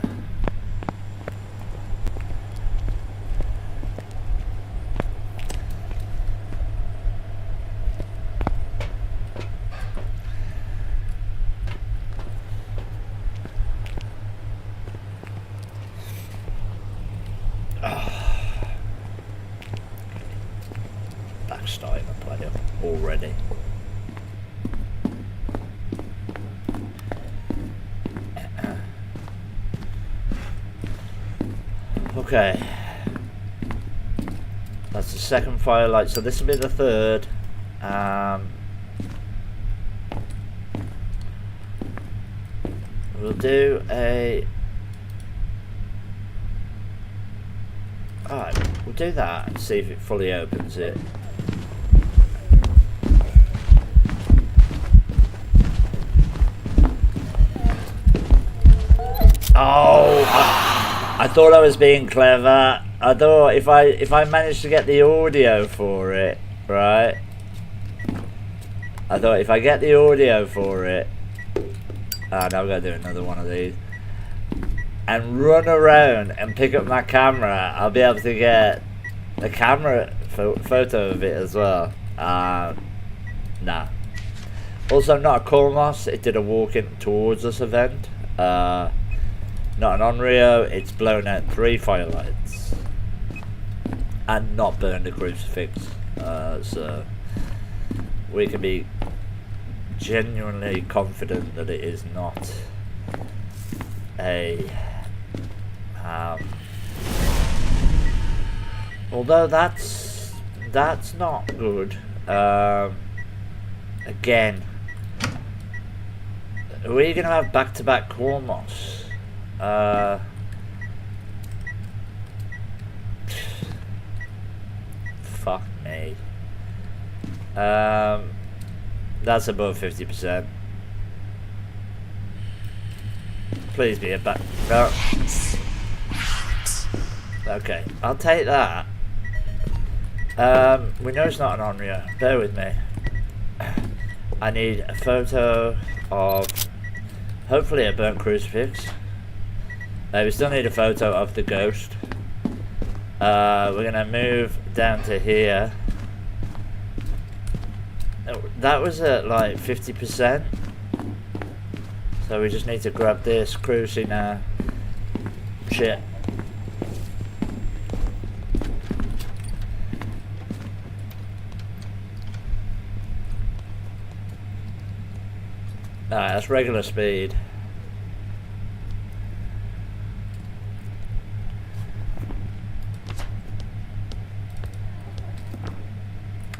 Starting to play it already. Okay, that's the second firelight, so this will be the third. We'll do a alright, we'll do that and see if it fully opens it. Oh, I thought I was being clever. I thought if I managed to get the audio for it, right? I thought if I get the audio for it, now I've got to do another one of these, and run around and pick up my camera, I'll be able to get the camera photo of it as well. Nah. Also, not a Colmos. It did a walk-in towards us event. Not an Onryo, it's blown out 3 firelights and not burned a crucifix, so we can be genuinely confident that it is not a although that's not good. Again, are we gonna have back-to-back Cormos? Fuck me. That's above 50%. Please be a back. No. Okay, I'll take that. We know it's not an Onryo. Bear with me. I need a photo of hopefully a burnt crucifix. We still need a photo of the ghost. We're gonna move down to here. That was at like 50%. So we just need to grab this cruci now. Shit. Alright, that's regular speed.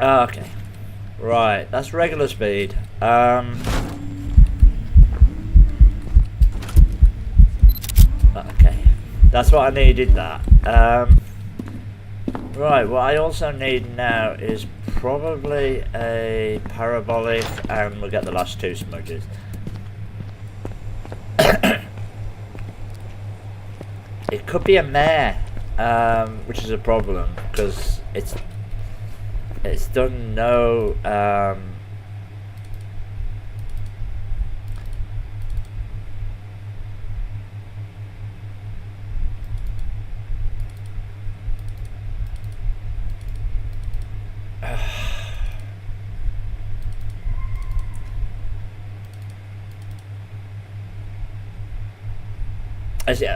Okay. Right, that's regular speed. Okay. That's what I needed, that. Right, what I also need now is probably a parabolic, and we'll get the last two smudges. It could be a Mare, which is a problem, because it's done no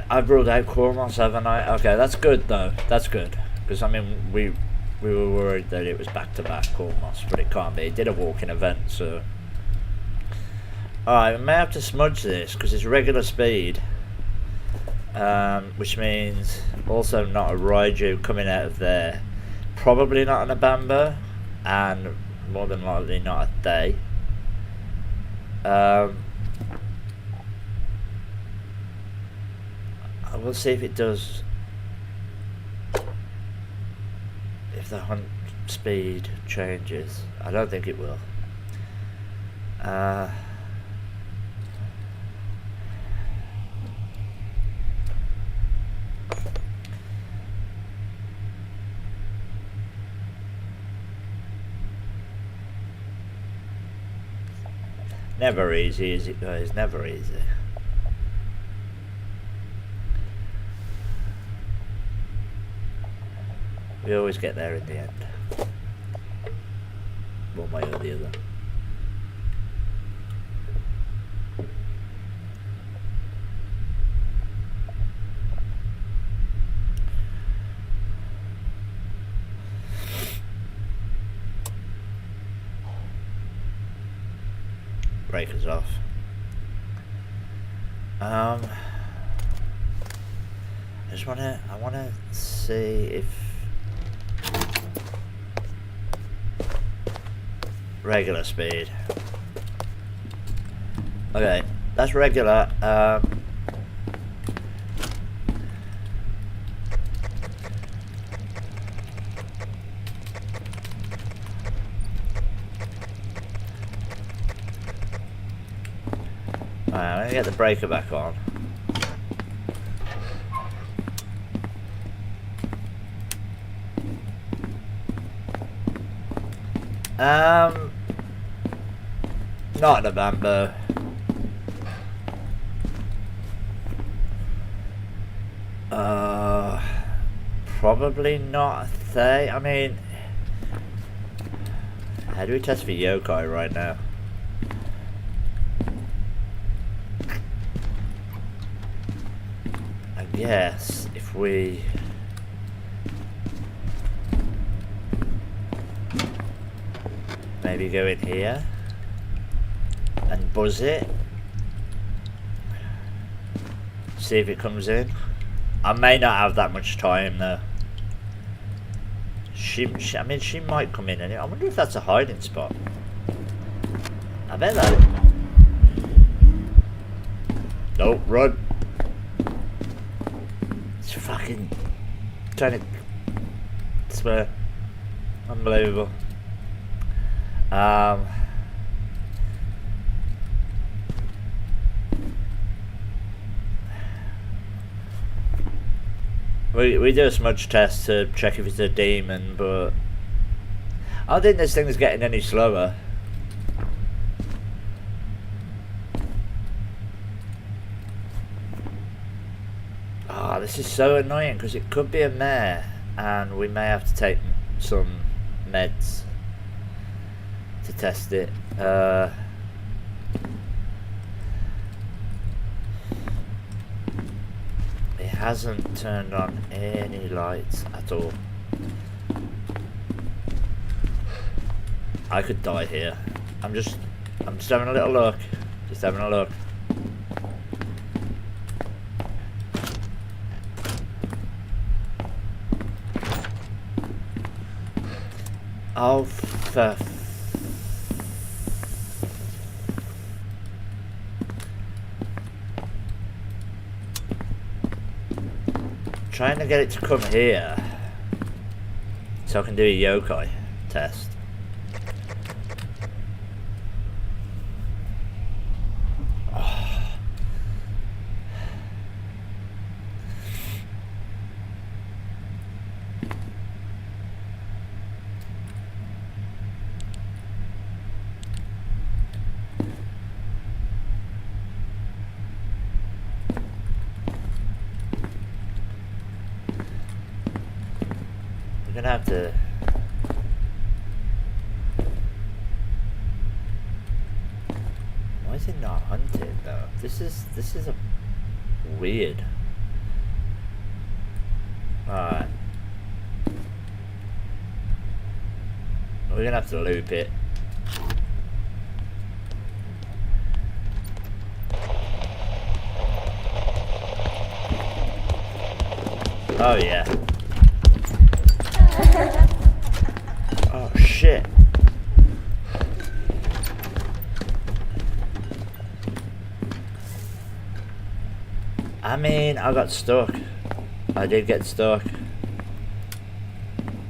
I've ruled out Cormos, haven't I? Okay, that's good though. That's good, because I mean we were worried that it was back-to-back Cormos, but it can't be. It did a walking event, so alright, we may have to smudge this because it's regular speed, which means also not a Raiju coming out of there, probably not an Abamba, and more than likely not a Day. We'll see if it does, if the hunt speed changes. I don't think it will. Never easy, is it guys? Never easy. We always get there in the end, one way or the other. Breakers off. I wanna see if regular speed. Okay, that's regular. I'm gonna get the breaker back on. Not a bamboo. Probably not a Thay. I mean, how do we test for yokai right now? I guess if we maybe go in here. and buzz it. See if it comes in. I may not have that much time though. I mean, she might come in anyway. I wonder if that's a hiding spot. I bet that. Don't run. It's fucking trying to swear. Unbelievable. We do a smudge test to check if it's a demon, but I don't think this thing is getting any slower. Ah, this is so annoying because it could be a mare, and we may have to take some meds to test it. It hasn't turned on any lights at all. I could die here. I'm just having a little look. Just having a look. Oh, for trying to get it to come here so I can do a yokai test. Oh. Gonna have to. Why is it not hunted though? This is a weird. Alright. We're gonna have to loop it. Oh yeah. Oh shit. I mean, I got stuck. I did get stuck.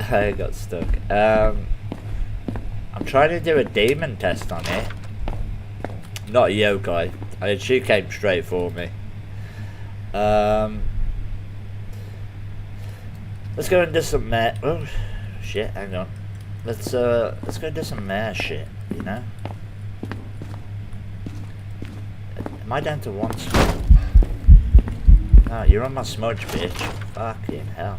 I got stuck. I'm trying to do a demon test on it. Not a yokai. I mean, she came straight for me. Let's go and do some mare. Oh shit! Hang on. Let's go do some mare shit. You know. Am I down to one smudge? Oh, you're on my smudge, bitch. Fucking hell.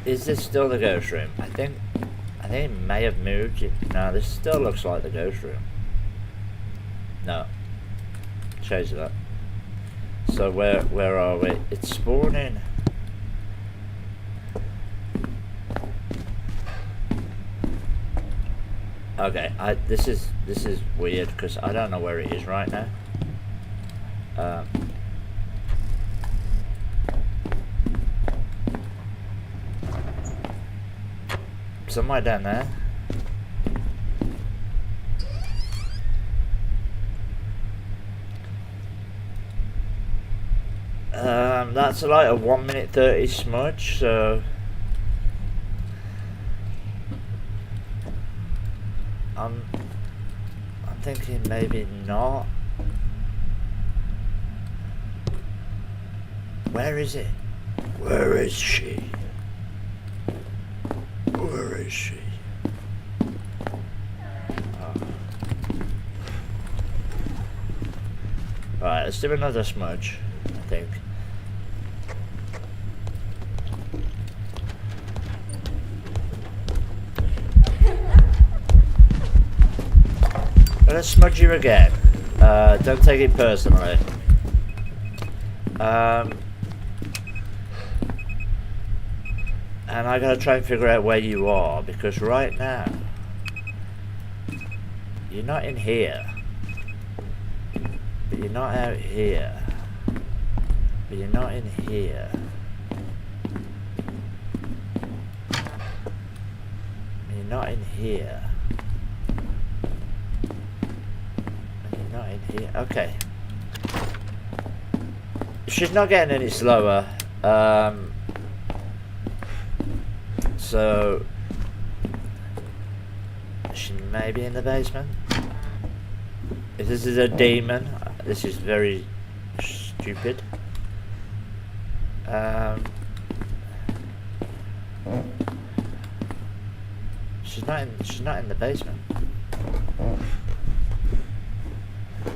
Is this still the ghost room? I think it may have moved. No, this still looks like the ghost room. No. Change that. So where are we? It's spawning. Okay, this is weird because I don't know where it is right now. Somewhere down there. That's like a 1:30 smudge, so I'm thinking maybe not. Where is it? Where is she? Where is she? Oh. Right, let's do another smudge, I think. Let's smudge you again. Don't take it personally. And I gotta try and figure out where you are, because right now you're not in here, but you're not out here, but you're not in here. You're not in here. And you're not in here. Okay. She's not getting any slower. So she may be in the basement. If this is a demon, this is very stupid. She's not in the basement.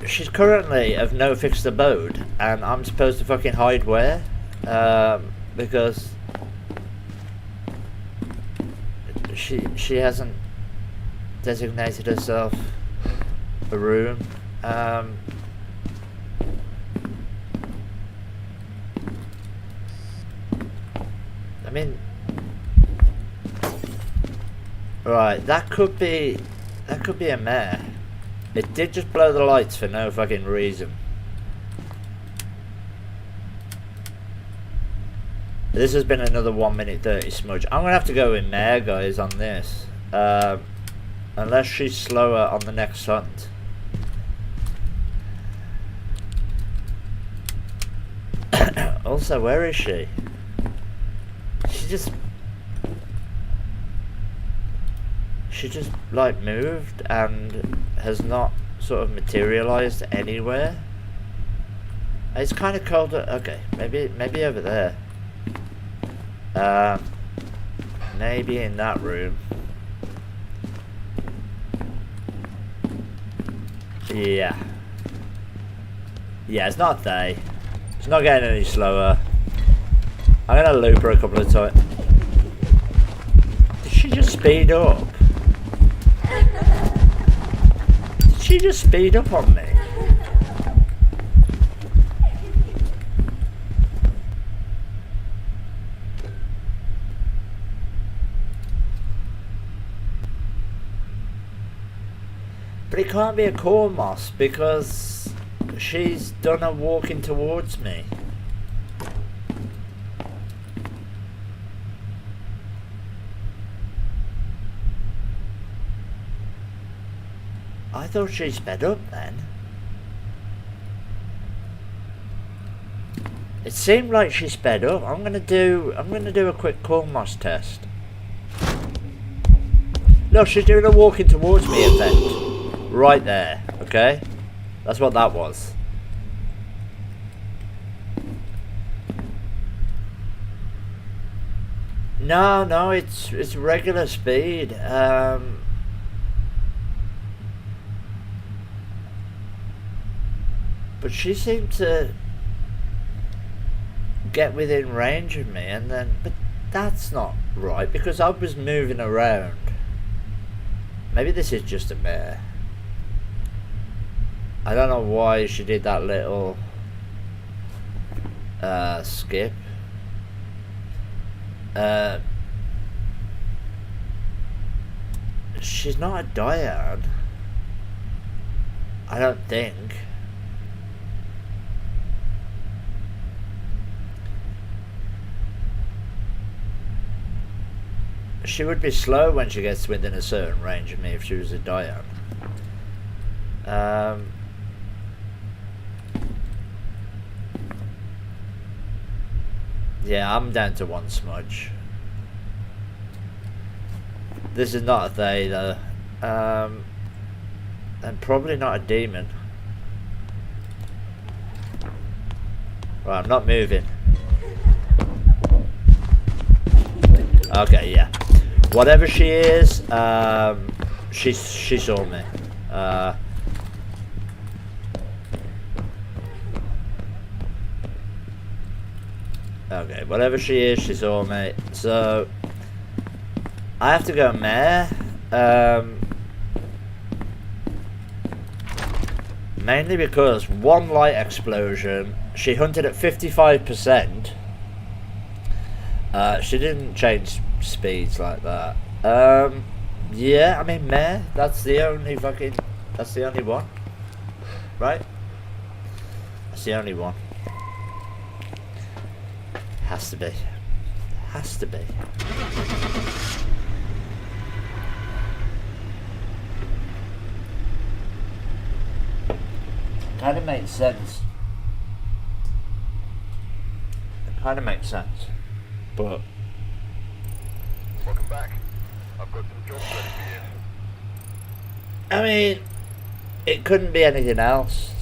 She's currently of no fixed abode, and I'm supposed to fucking hide where? Because she hasn't designated herself a room. I mean, right, that could be a mare. It did just blow the lights for no fucking reason. This has been another 1 minute 30 smudge. I'm gonna have to go with Mare, guys, on this. Unless she's slower on the next hunt. Also, where is she? She just like moved and has not sort of materialized anywhere. It's kind of cold. Okay, maybe over there. Maybe in that room. Yeah. Yeah, it's not they. It's not getting any slower. I'm gonna loop her a couple of times. Did she just speed up? Did she just speed up on me? But it can't be a core moss because she's done a walking towards me. I thought she sped up then. It seemed like she sped up. I'm gonna do a quick core moss test. Look, she's doing a walking towards me effect. Right there, okay? That's what that was. No, it's regular speed. But she seemed to get within range of me, and then, but that's not right because I was moving around. Maybe this is just a mare. I don't know why she did that little skip. She's not a Diane. I don't think. She would be slow when she gets within a certain range of me if she was a Diane. Yeah, I'm down to one smudge. This is not a they though. And probably not a demon. Right, I'm not moving. Okay, yeah. Whatever she is, she saw me. Okay, whatever she is, she saw me. So I have to go Mare. Mainly because one light explosion. She hunted at 55%. She didn't change speeds like that. Yeah, I mean, Mare, that's the only one, right? That's the only one. Has to be. Has to be. Kind of makes sense. It kind of makes sense, but. Welcome back. I've got some jobs ready for you. I mean, it couldn't be anything else.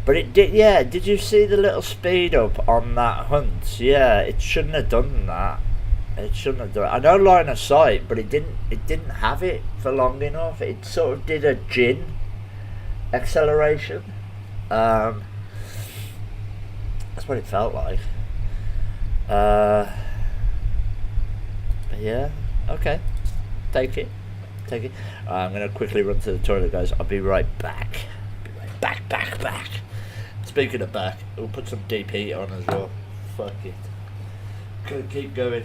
But it did, yeah. Did you see the little speed up on that hunt? Yeah, it shouldn't have done that. It shouldn't have done it. I know line of sight, but it didn't have it for long enough. It sort of did a gin acceleration. That's what it felt like. But yeah, okay. Take it. I'm gonna quickly run to the toilet, guys. I'll be right back. Back. Speaking of back, we'll put some DP on as well. Fuck it. Gotta keep going.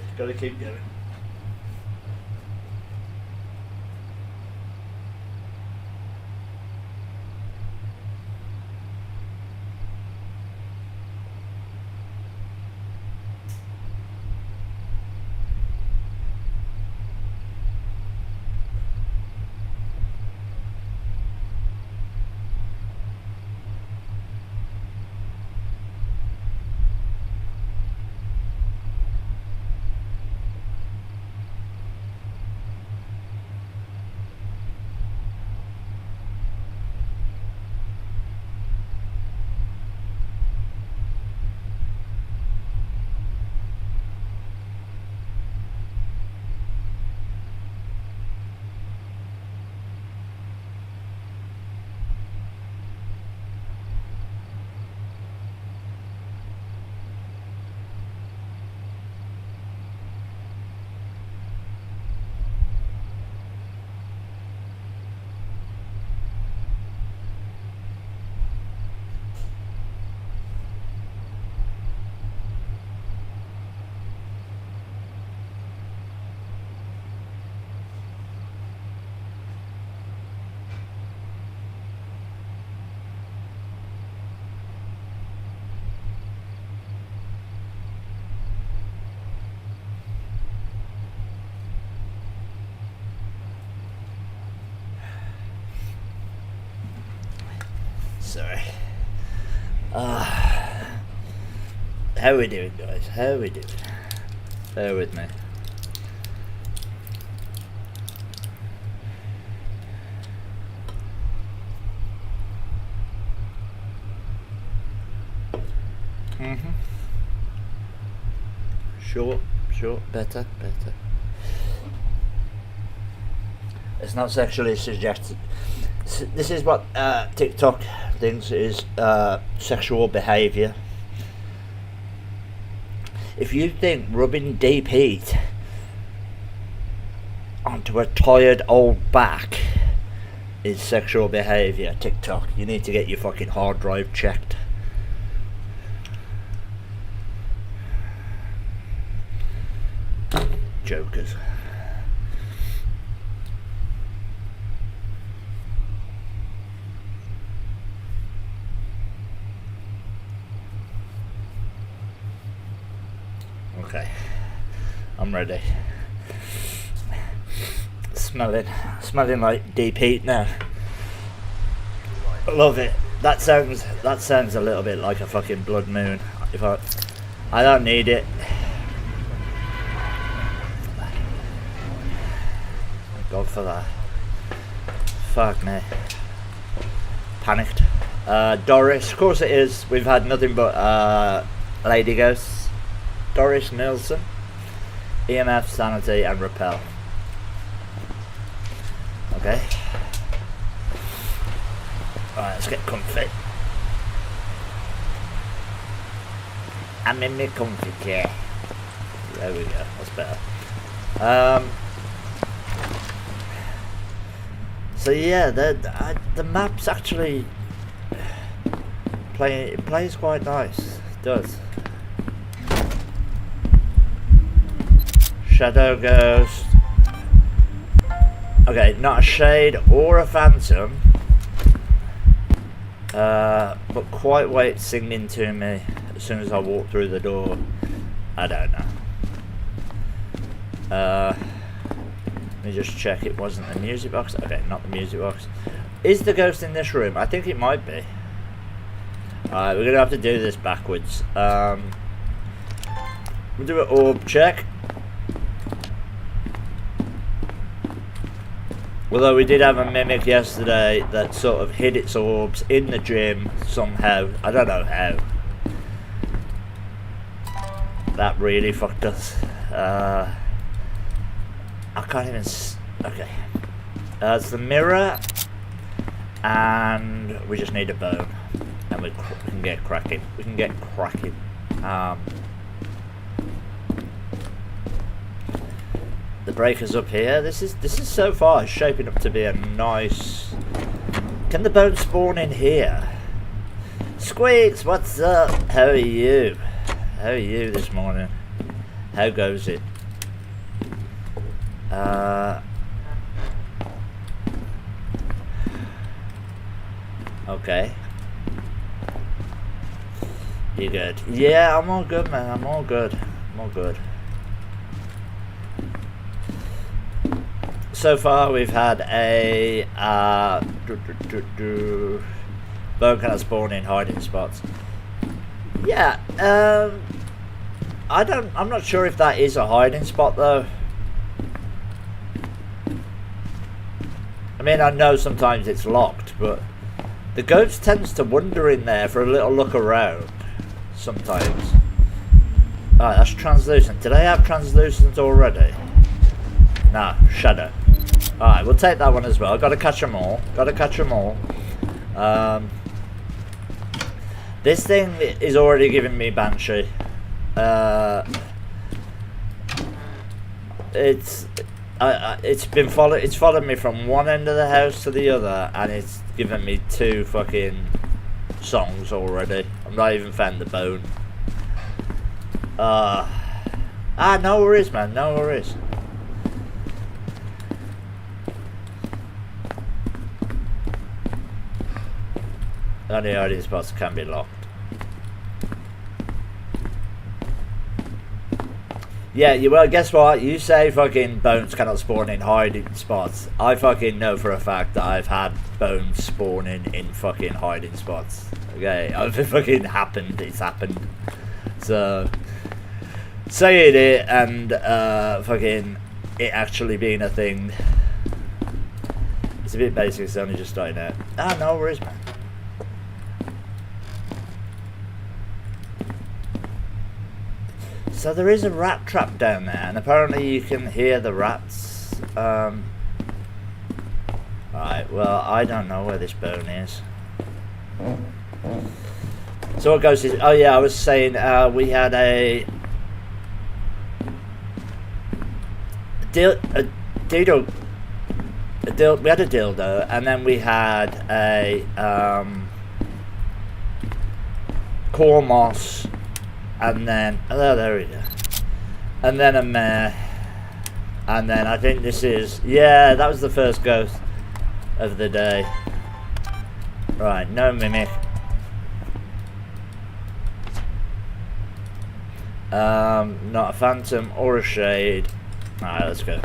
Sorry. How are we doing, guys? Bear with me. Sure, better. It's not sexually suggested. This is what TikTok thinks is sexual behaviour. If you think rubbing deep heat onto a tired old back is sexual behaviour, TikTok, you need to get your fucking hard drive checked. Jokers. Okay, I'm ready. Smelling like deep heat now. I love it. That sounds a little bit like a fucking blood moon. If I don't need it. Thank God for that. Fuck me. Panicked. Doris, of course it is. We've had nothing but lady ghosts. Doris Nielsen, EMF, Sanity, and Repel. Okay. Alright, let's get comfy. I'm in my comfy chair. There we go, that's better. So yeah, the map's actually it plays quite nice. It does. Shadow Ghost. Okay, not a shade or a phantom. But quite wait singing to me as soon as I walk through the door. I don't know. Let me just check it wasn't the music box. Okay, not the music box. Is the ghost in this room? I think it might be. Alright, we're gonna have to do this backwards. We'll do an orb check. Although we did have a mimic yesterday that sort of hid its orbs in the gym somehow. I don't know how. That really fucked us. I can't even... Okay. It's the mirror. And we just need a bone. And we can get cracking. We can get cracking. The breaker's up here. This is so far shaping up to be a nice... Can the bone spawn in here? Squeaks, what's up? How are you? How are you this morning? How goes it? Okay. You good? Yeah, I'm all good, man. I'm all good. I'm all good. So far, we've had a bone cannot spawn in hiding spots. Yeah, I'm not sure if that is a hiding spot though. I mean, I know sometimes it's locked, but the ghost tends to wander in there for a little look around sometimes. Alright, that's translucent. Did I have translucent already? Nah, shadow. Alright, we'll take that one as well. Gotta catch them all. Gotta catch them all. This thing is already giving me Banshee. It's followed me from one end of the house to the other, and it's given me 2 fucking songs already. I'm not even found the bone. No worries, man. No worries. Only hiding spots can be locked. Yeah, well, guess what? You say fucking bones cannot spawn in hiding spots. I fucking know for a fact that I've had bones spawning in fucking hiding spots. Okay, if it fucking happened, it's happened. So, saying it and fucking it actually being a thing, it's a bit basic. It's only just starting out. No worries, man. So there is a rat trap down there, and apparently you can hear the rats. Right, well, I don't know where this bone is. So what goes is, oh yeah, I was saying we had a dildo, we had a dildo, and then we had a Cormos. And then, oh, there we go. And then a Mare. And then I think this is, yeah, that was the first ghost of the day. Right, no mimic. Not a phantom or a shade. Alright, let's go.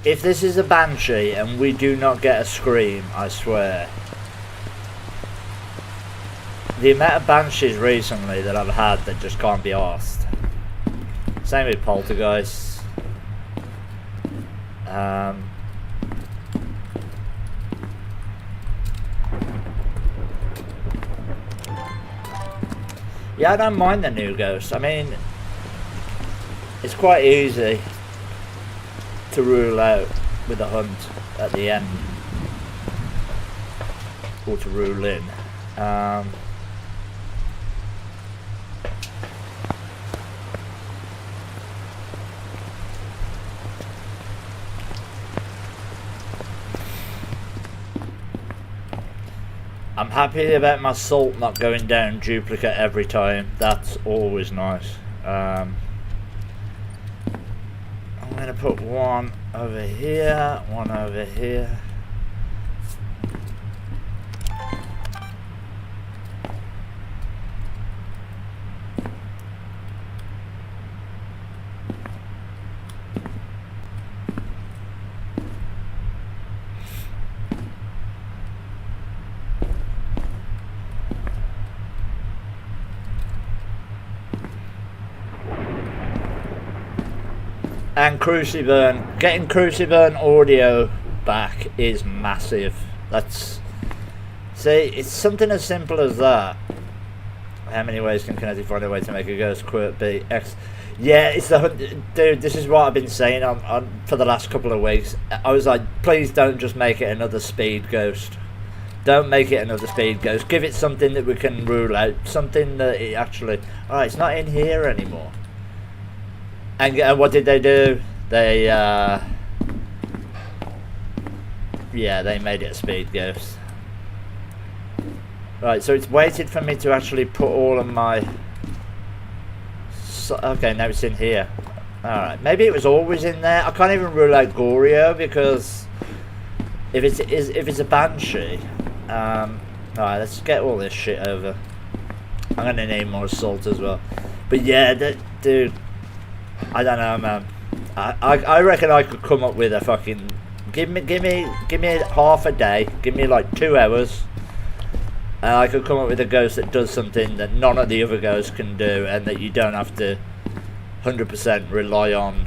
If this is a Banshee and we do not get a scream, I swear. The amount of Banshees recently that I've had that just can't be arsed. Same with Poltergeists. Yeah, I don't mind the new ghost. I mean, it's quite easy to rule out with a hunt at the end, or to rule in. I'm happy about my salt not going down duplicate every time. That's always nice. I'm going to put one over here, one over here. And Cruciburn, getting Cruciburn audio back is massive. That's, see, it's something as simple as that. How many ways can Kinetic find a way to make a ghost quirk be X? Yeah, it's the, dude, this is what I've been saying on for the last couple of weeks. I was like, please don't just make it another speed ghost. Don't make it another speed ghost. Give it something that we can rule out. Something that it actually, alright, it's not in here anymore. And what did they do? They, yeah, they made it a speed ghost. Right, so it's waited for me to actually put all of my... okay, now it's in here. Alright, maybe it was always in there. I can't even rule out Goryo because if it's a Banshee... alright, let's get all this shit over. I'm gonna need more salt as well. But yeah, dude... I don't know, man. I reckon I could come up with a fucking give me half a day, give me like 2 hours, and I could come up with a ghost that does something that none of the other ghosts can do, and that you don't have to 100% rely on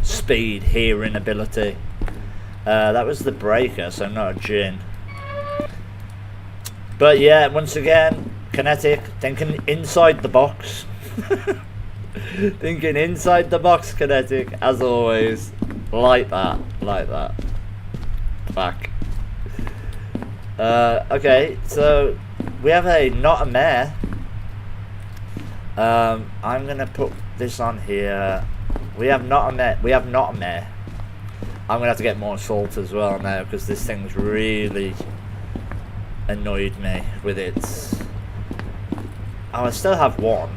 speed, hearing ability. That was the breaker, so not a gin. But yeah, once again, Kinetic thinking inside the box. Thinking inside the box, Kinetic, as always. Like that, like that. Back. Okay, so we have a not a mare. I'm gonna put this on here. We have not a mare. We have not a mare. I'm gonna have to get more salt as well now because this thing's really annoyed me with its. Oh, I still have one.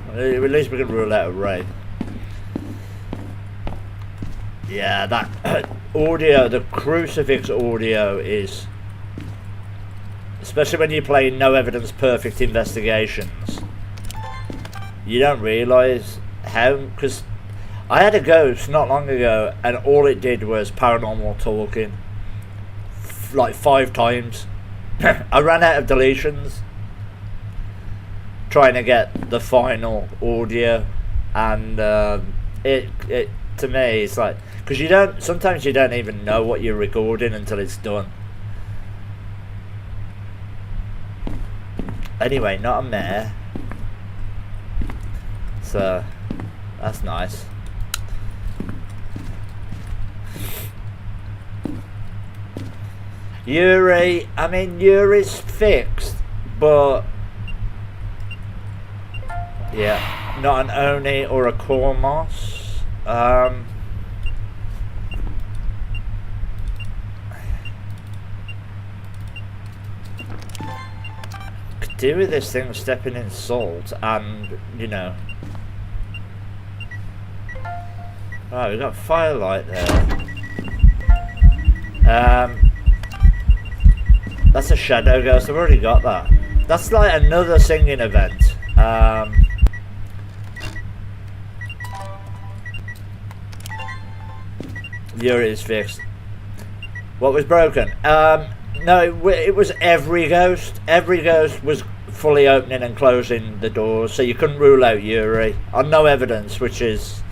At least we can rule out a raid. Yeah, that audio, the Crucifix audio is, especially when you're playing no evidence perfect investigations, you don't realise how, because I had a ghost not long ago and all it did was paranormal talking like 5 times. I ran out of deletions trying to get the final audio, and it to me it's like, because you don't, sometimes you don't even know what you're recording until it's done. Anyway, not a mare, so that's nice. Yuri, I mean Yuri's fixed, but yeah, not an Oni or a Kormos. Could do with this thing stepping in salt and, you know. Right, we've got firelight there. That's a shadow ghost, I've already got that. That's like another singing event. Yuri is fixed. What was broken? No, it was every ghost. Every ghost was fully opening and closing the doors, so you couldn't rule out Yuri on no evidence, which is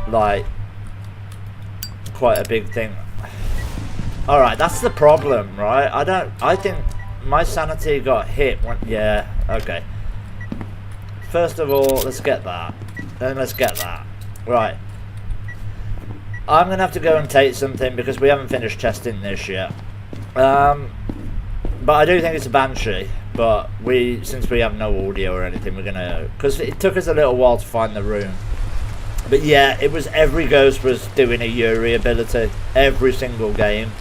like quite a big thing. Alright, that's the problem, right? I think my sanity got hit when, yeah, okay. First of all, let's get that. Then let's get that. Right. I'm going to have to go and take something because we haven't finished testing this yet. But I do think it's a Banshee. But since we have no audio or anything, we're going to, because it took us a little while to find the room. But yeah, it was every ghost was doing a Yuri ability. Every single game.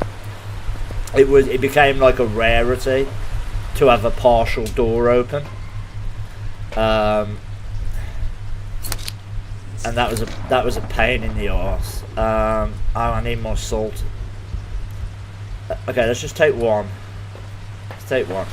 it became like a rarity to have a partial door open. And that was a pain in the arse. Oh, I need more salt. Okay, let's just take one. Let's take one.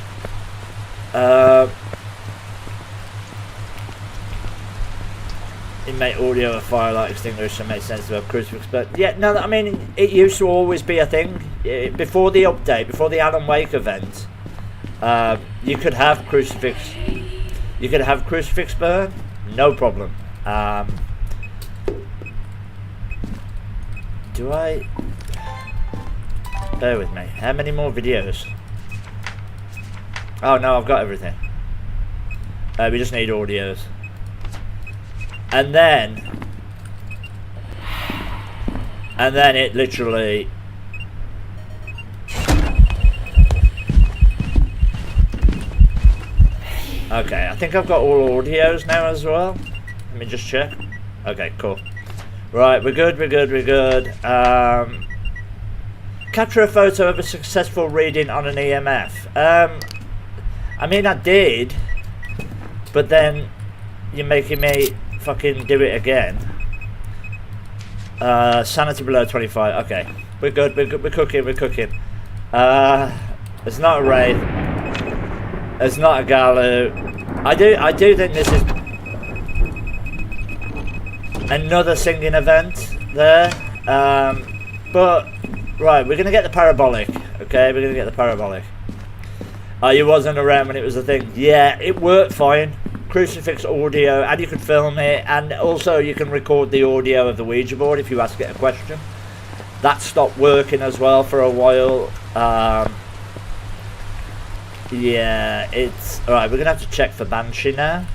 Inmate audio of firelight extinguisher makes sense to have crucifix, but yeah, no, I mean, it used to always be a thing. Before the update, before the Alan Wake event, you could have crucifix. You could have crucifix burn, no problem. Do I? Bear with me. How many more videos? Oh no, I've got everything. We just need audios. And then it literally okay, I think I've got all audios now as well. Let me just check. Okay, cool. Right, we're good. Capture a photo of a successful reading on an EMF. I mean, I did, but then you're making me fucking do it again. Sanity below 25. Okay, we're good. We're cooking. It's not a raid. It's not a Galu. I do think this is another singing event there. But right, we're gonna get the parabolic. Okay, we're gonna get the parabolic. You wasn't around when it was a thing. Yeah, it worked fine. Crucifix audio, and you can film it, and also you can record the audio of the Ouija board if you ask it a question. That stopped working as well for a while. Yeah, it's alright. We're gonna have to check for Banshee now.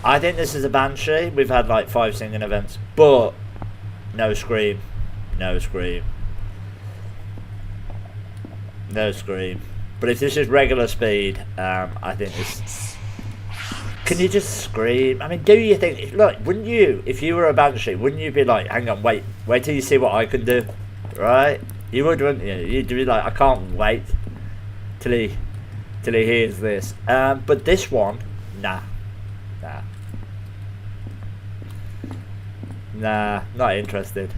I think this is a Banshee. We've had like 5 singing events, but no scream. But if this is regular speed, I think this. Can you just scream? I mean, do you think? Look, wouldn't you, if you were a Banshee, wouldn't you be like, hang on, wait till you see what I can do, right? You would, wouldn't you? You'd be like, I can't wait till he hears this. But this one, nah, not interested.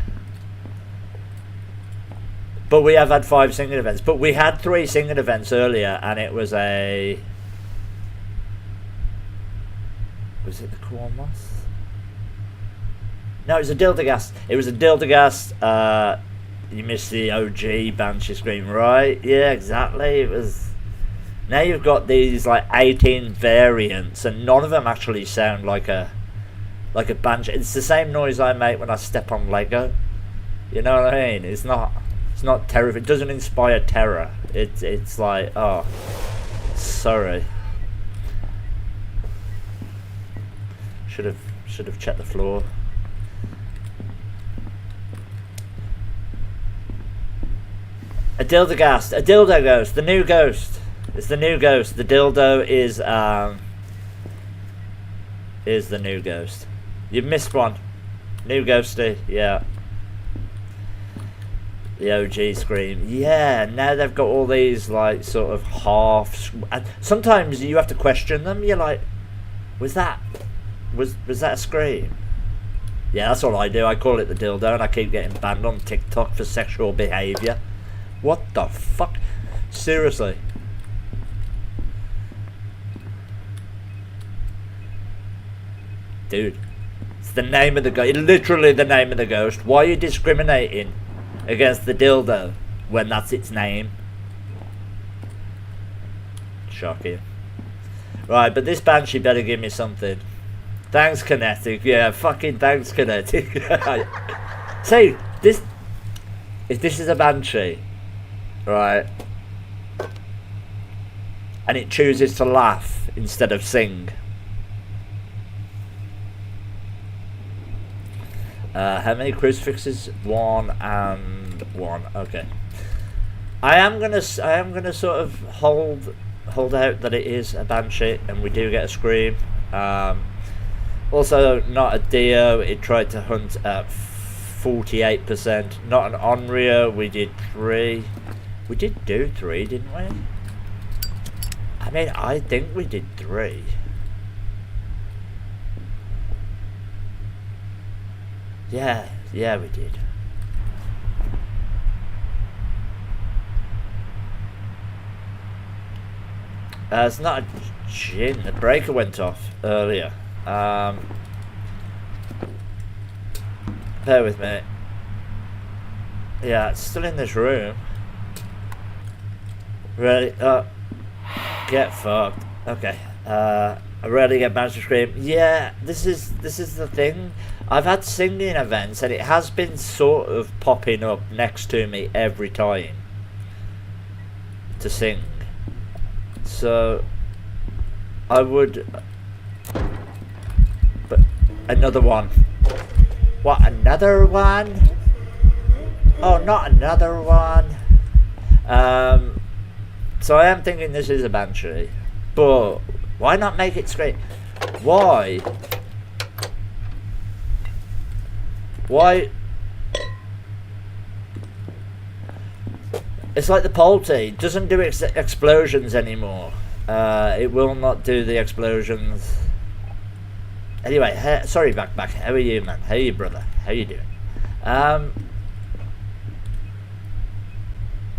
But we have had 5 singing events. But we had 3 singing events earlier, and it was a. Was it the Cormos? No, it was a Dildagast. You missed the OG Banshee scream, right? Yeah, exactly. It was. Now you've got these like 18 variants, and none of them actually sound like a Banshee. It's the same noise I make when I step on Lego. You know what I mean? It's not terrifying. It doesn't inspire terror. It's like, oh, sorry. Should have checked the floor. A dildo ghost, the new ghost. It's the new ghost. The dildo is the new ghost. You've missed one. New ghosty, yeah. The OG scream. Yeah, now they've got all these like sort of half. And sometimes you have to question them. You're like, was that a scream? Yeah, that's all I do. I call it the dildo, and I keep getting banned on TikTok for sexual behaviour. What the fuck? Seriously. Dude, it's the name of the ghost. Literally the name of the ghost. Why are you discriminating against the dildo when that's its name? Shocking. Right, but this Banshee better give me something. Thanks, Kinetic. Yeah, fucking thanks, Kinetic. See, if this is a Banshee, right, and it chooses to laugh instead of sing. How many crucifixes? 1 and 1. Okay. I am gonna sort of hold out that it is a Banshee, and we do get a scream. Also, not a Dio. It tried to hunt at 48%. Not an Onryo, we did 3. We did do 3, didn't we? I mean, I think we did 3. Yeah, we did. It's not a gin. The breaker went off earlier. Bear with me. Yeah, it's still in this room. Really? Get fucked. Okay. I rarely get Banshee Scream. Yeah, this is the thing. I've had singing events and it has been sort of popping up next to me every time to sing. So I would, but another one. What, another one? Oh, not another one. So I am thinking this is a Banshee, but why not make it scream? Why? It's like the Polty. It doesn't do explosions anymore. It will not do the explosions. Anyway, sorry, back. How are you, man? How are you, brother? How you doing?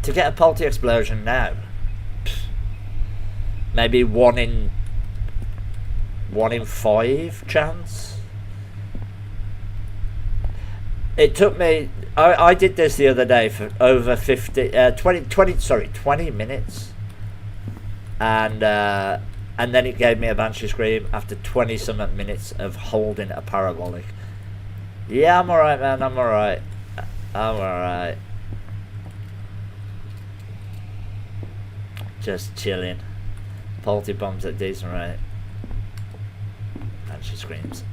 To get a Polty explosion now, maybe 1 in 5 chance. It took me. I did this the other day for over 20 minutes, and then it gave me a Banshee Scream after 20-something minutes of holding a parabolic. Yeah, I'm alright, man. I'm alright. Just chilling. Polty bombs at decent rate. Banshee Screams.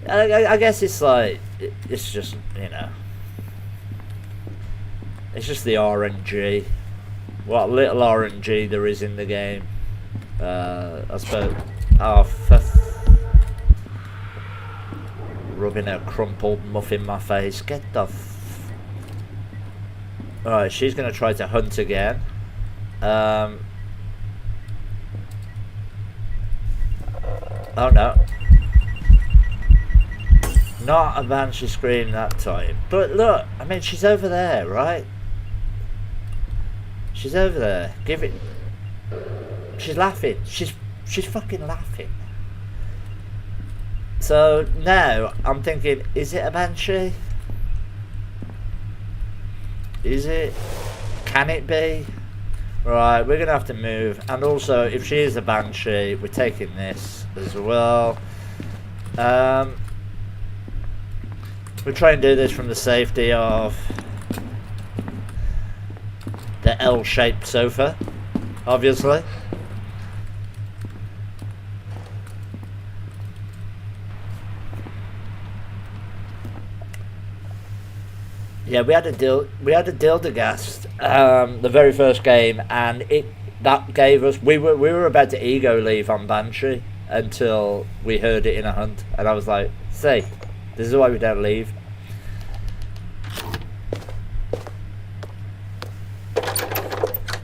I guess it's like, it's just, you know, it's just the RNG. What little RNG there is in the game. I suppose. Oh, rubbing a crumpled muff in my face. Get the Alright, she's going to try to hunt again. Oh no. Not a Banshee Scream that time. But look, I mean, she's over there, right? She's over there. Give it. She's laughing. She's fucking laughing. So now I'm thinking, is it a Banshee? Is it? Can it be? Right, we're gonna have to move. And also, if she is a Banshee, we're taking this as well. We'll try and do this from the safety of the L-shaped sofa, obviously. Yeah, we had a Dildergast the very first game, and that gave us we were about to ego leave on Banshee until we heard it in a hunt, and I was like, see, this is why we don't leave.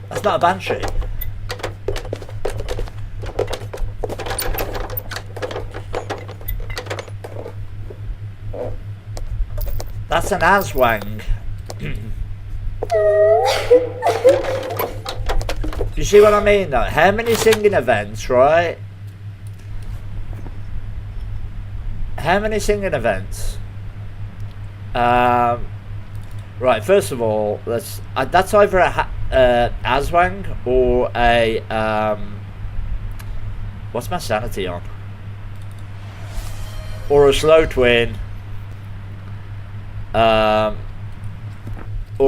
That's not a Banshee. That's an Aswang. You see what I mean though? How many singing events, right? How many singing events? Right, first of all, that's either a Aswang or a what's my sanity on? Or a slow twin. Or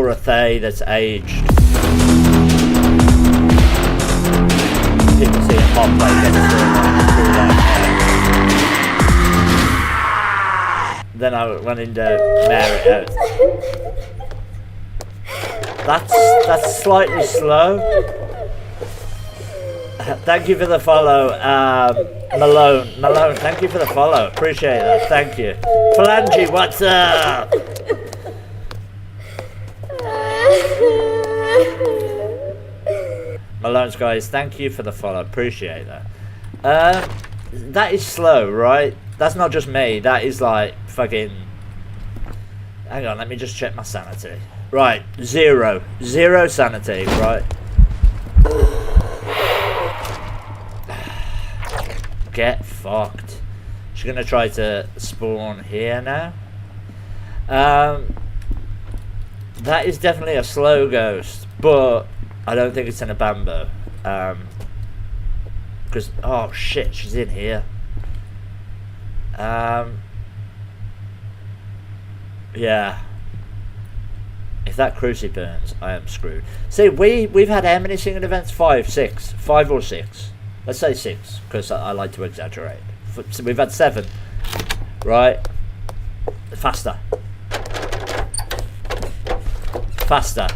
a Thay that's aged. Didn't see a pop play get through that. Then I went into Mare. That's slightly slow. Thank you for the follow, Malone. Malone, thank you for the follow. Appreciate that. Thank you. Phalange, what's up? Malone's guys, thank you for the follow. Appreciate that. That is slow, right? That's not just me. That is like fucking. Hang on, let me just check my sanity. Right, 0 sanity, right? Get fucked. She's gonna try to spawn here now. That is definitely a slow ghost, but I don't think it's in a bamboo. Because oh shit, she's in here. Yeah. If that cruci burns, I am screwed. See, we've had how many singing events? 5 or 6. Let's say 6, because I like to exaggerate. So we've had 7, right? Faster. Faster.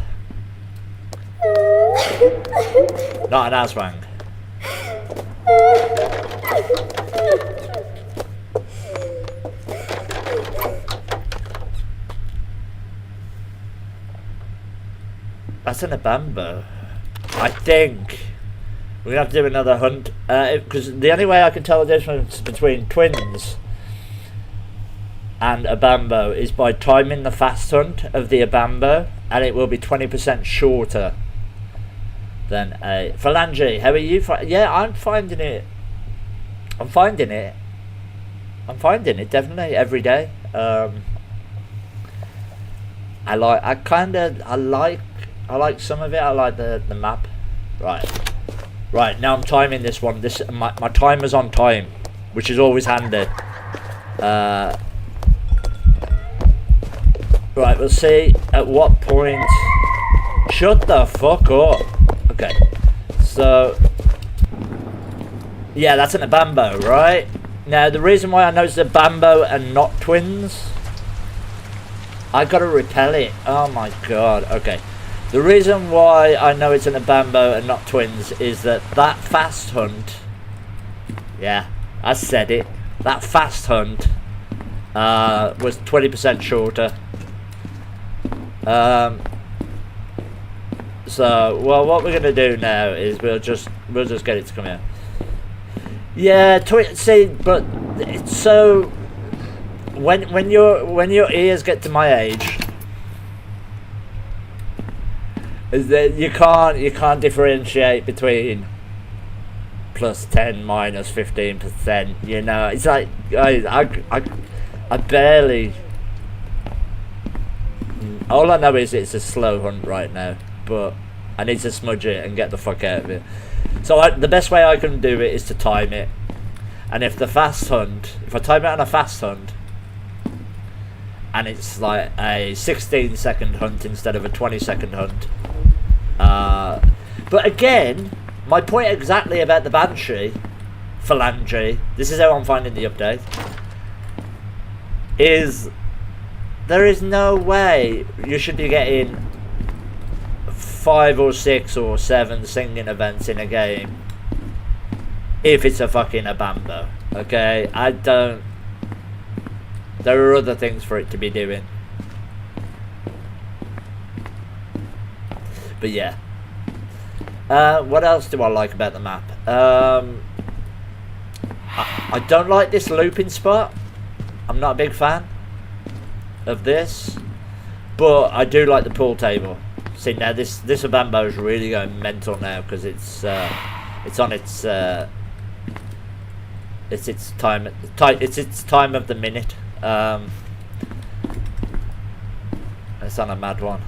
Not an Aswang. That's in a bamboo. I think we're gonna have to do another hunt because the only way I can tell the difference between twins and a bamboo is by timing the fast hunt of the bamboo, and it will be 20% shorter than a phalange. How are you? Yeah, I'm finding it. I'm finding it definitely every day. I like some of it. I like the map. Right, now I'm timing this one. My timer's on time, which is always handy. Right, we'll see at what point. Shut the fuck up. Okay, so yeah, that's in a bamboo, right? Now the reason why I know it's a bamboo and not twins, I gotta repel it. Oh my god. Okay. The reason why I know it's in a bamboo and not twins is that fast hunt, yeah, I said it, that fast hunt was 20% shorter. So, well, what we're gonna do now is we'll just get it to come here. Yeah, see, but it's so when your ears get to my age, is that you can't differentiate between +10 -15%. You know, it's like I barely. All I know is it's a slow hunt right now, but I need to smudge it and get the fuck out of it. So the best way I can do it is to time it, and if I time it on a fast hunt, and it's like a 16-second hunt instead of a 20-second hunt. But again, my point exactly about the Banshee, phalange, this is how I'm finding the update, is there is no way you should be getting 5 or 6 or 7 singing events in a game if it's a fucking a bamboo. Okay, there are other things for it to be doing. But yeah. What else do I like about the map? I don't like this looping spot. I'm not a big fan of this, but I do like the pool table. See, now this bamboo is really going mental now because it's on its time of the minute. It's on a mad one.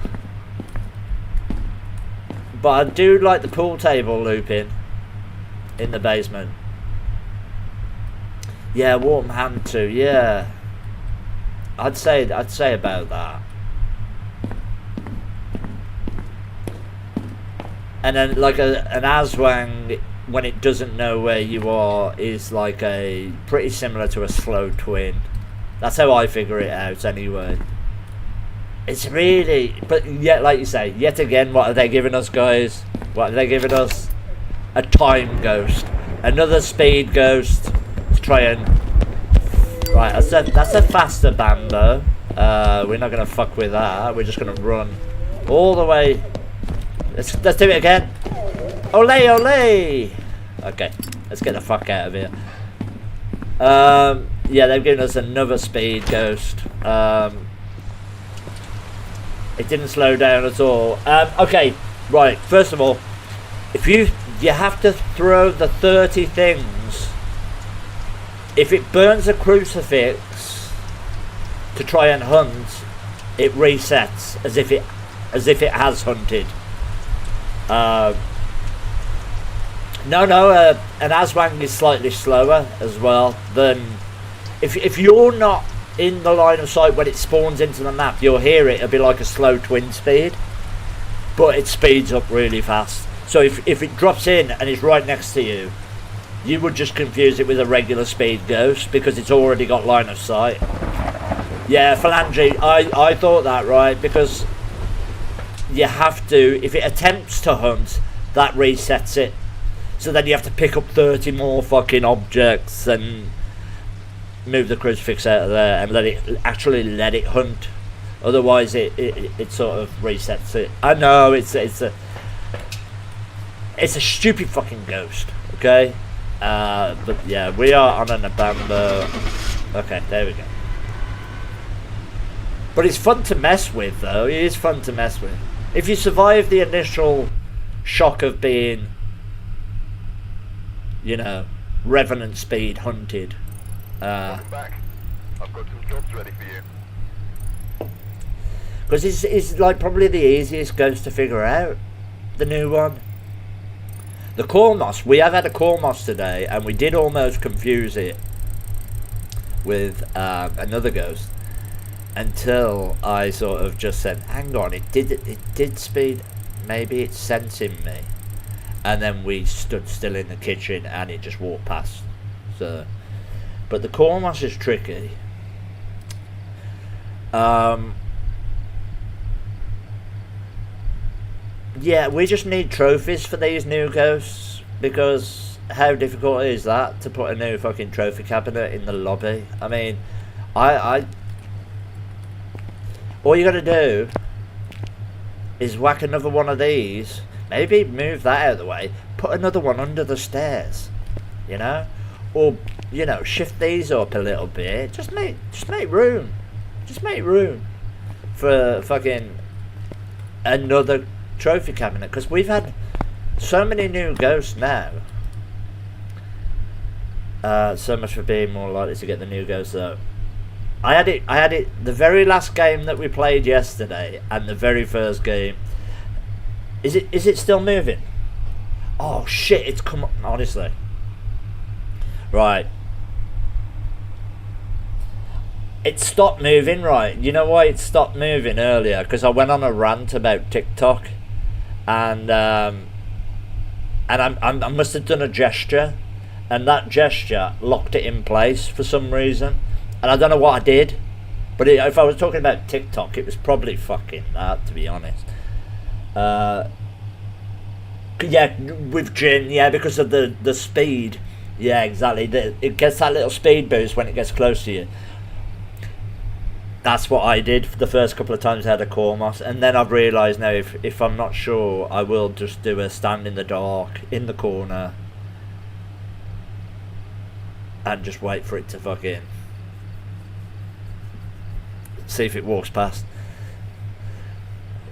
But I do like the pool table looping in the basement. Yeah, warm hand too. Yeah, I'd say about that. And then like an Aswang, when it doesn't know where you are, is like a pretty similar to a slow twin. That's how I figure it out anyway. It's really, but yet, like you say, yet again, what are they giving us, guys? What are they giving us? a time ghost, another speed ghost to try and... Right, that's a faster bambo. We're not going to fuck with that. We're just going to run all the way. Let's do it again. Ole, ole! Okay, let's get the fuck out of here. Yeah, they've given us another speed ghost. It didn't slow down at all. Okay, right, first of all, if you have to throw the 30 things. If it burns a crucifix to try and hunt, it resets as if it has hunted. An Aswang is slightly slower as well than if you're not in the line of sight when it spawns into the map. You'll hear it. It'll be like a slow twin speed, but it speeds up really fast. So if it drops in and it's right next to you, you would just confuse it with a regular speed ghost because it's already got line of sight. Yeah, phalange. I thought that, right, because you have to, if it attempts to hunt, that resets it. So then you have to pick up 30 more fucking objects and move the crucifix out of there and let it hunt. Otherwise it sort of resets it. I know it's a stupid fucking ghost, okay? But yeah, we are on an abandon. Okay, there we go. But it's fun to mess with, though. It is fun to mess with. If you survive the initial shock of being, you know, revenant speed hunted. Welcome back. I've got some jobs ready for you. Because it's like probably the easiest ghost to figure out. The new one. The Cormos. We have had a Cormos today, and we did almost confuse it with another ghost. Until I sort of just said, hang on, it did speed, maybe it's sensing me. And then we stood still in the kitchen and it just walked past. So, but the Cormos is tricky. Yeah, we just need trophies for these new ghosts, because how difficult is that to put a new fucking trophy cabinet in the lobby? I mean, all you gotta do is whack another one of these, maybe move that out of the way, put another one under the stairs, you know, or, you know, shift these up a little bit, just make room for fucking another trophy cabinet, because we've had so many new ghosts now. So much for being more likely to get the new ghosts though. I had it the very last game that we played yesterday and the very first game. Is it still moving? Oh shit, it's come up, honestly. Right. It stopped moving, right. You know why it stopped moving earlier? Because I went on a rant about TikTok, and I must have done a gesture, and that gesture locked it in place for some reason. And I don't know what I did, but if I was talking about TikTok, it was probably fucking that, to be honest. Yeah, with Jin, yeah, because of the speed. Yeah, exactly. It gets that little speed boost when it gets close to you. That's what I did for the first couple of times I had a Cormos, and then I've realised now if I'm not sure, I will just do a stand in the dark in the corner and just wait for it to fucking see if it walks past.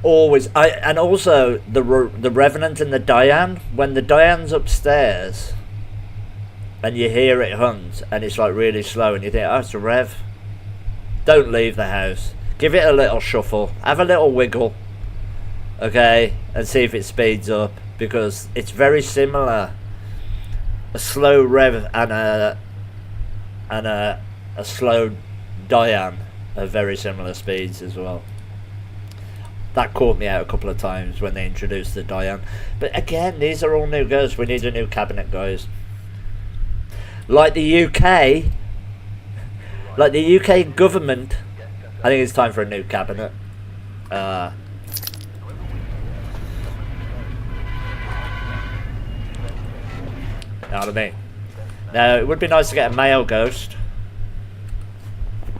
Always. And also the Revenant and the Diane, when the Diane's upstairs and you hear it hunt and it's like really slow and you think, oh, it's a Rev, don't leave the house, give it a little shuffle, have a little wiggle, okay, and see if it speeds up, because it's very similar. A slow Rev and a slow Diane are very similar speeds as well. That caught me out a couple of times when they introduced the Diane. But again, these are all new ghosts. We need a new cabinet, guys. Like the UK government, I think it's time for a new cabinet. know what I mean? Now, it would be nice to get a male ghost.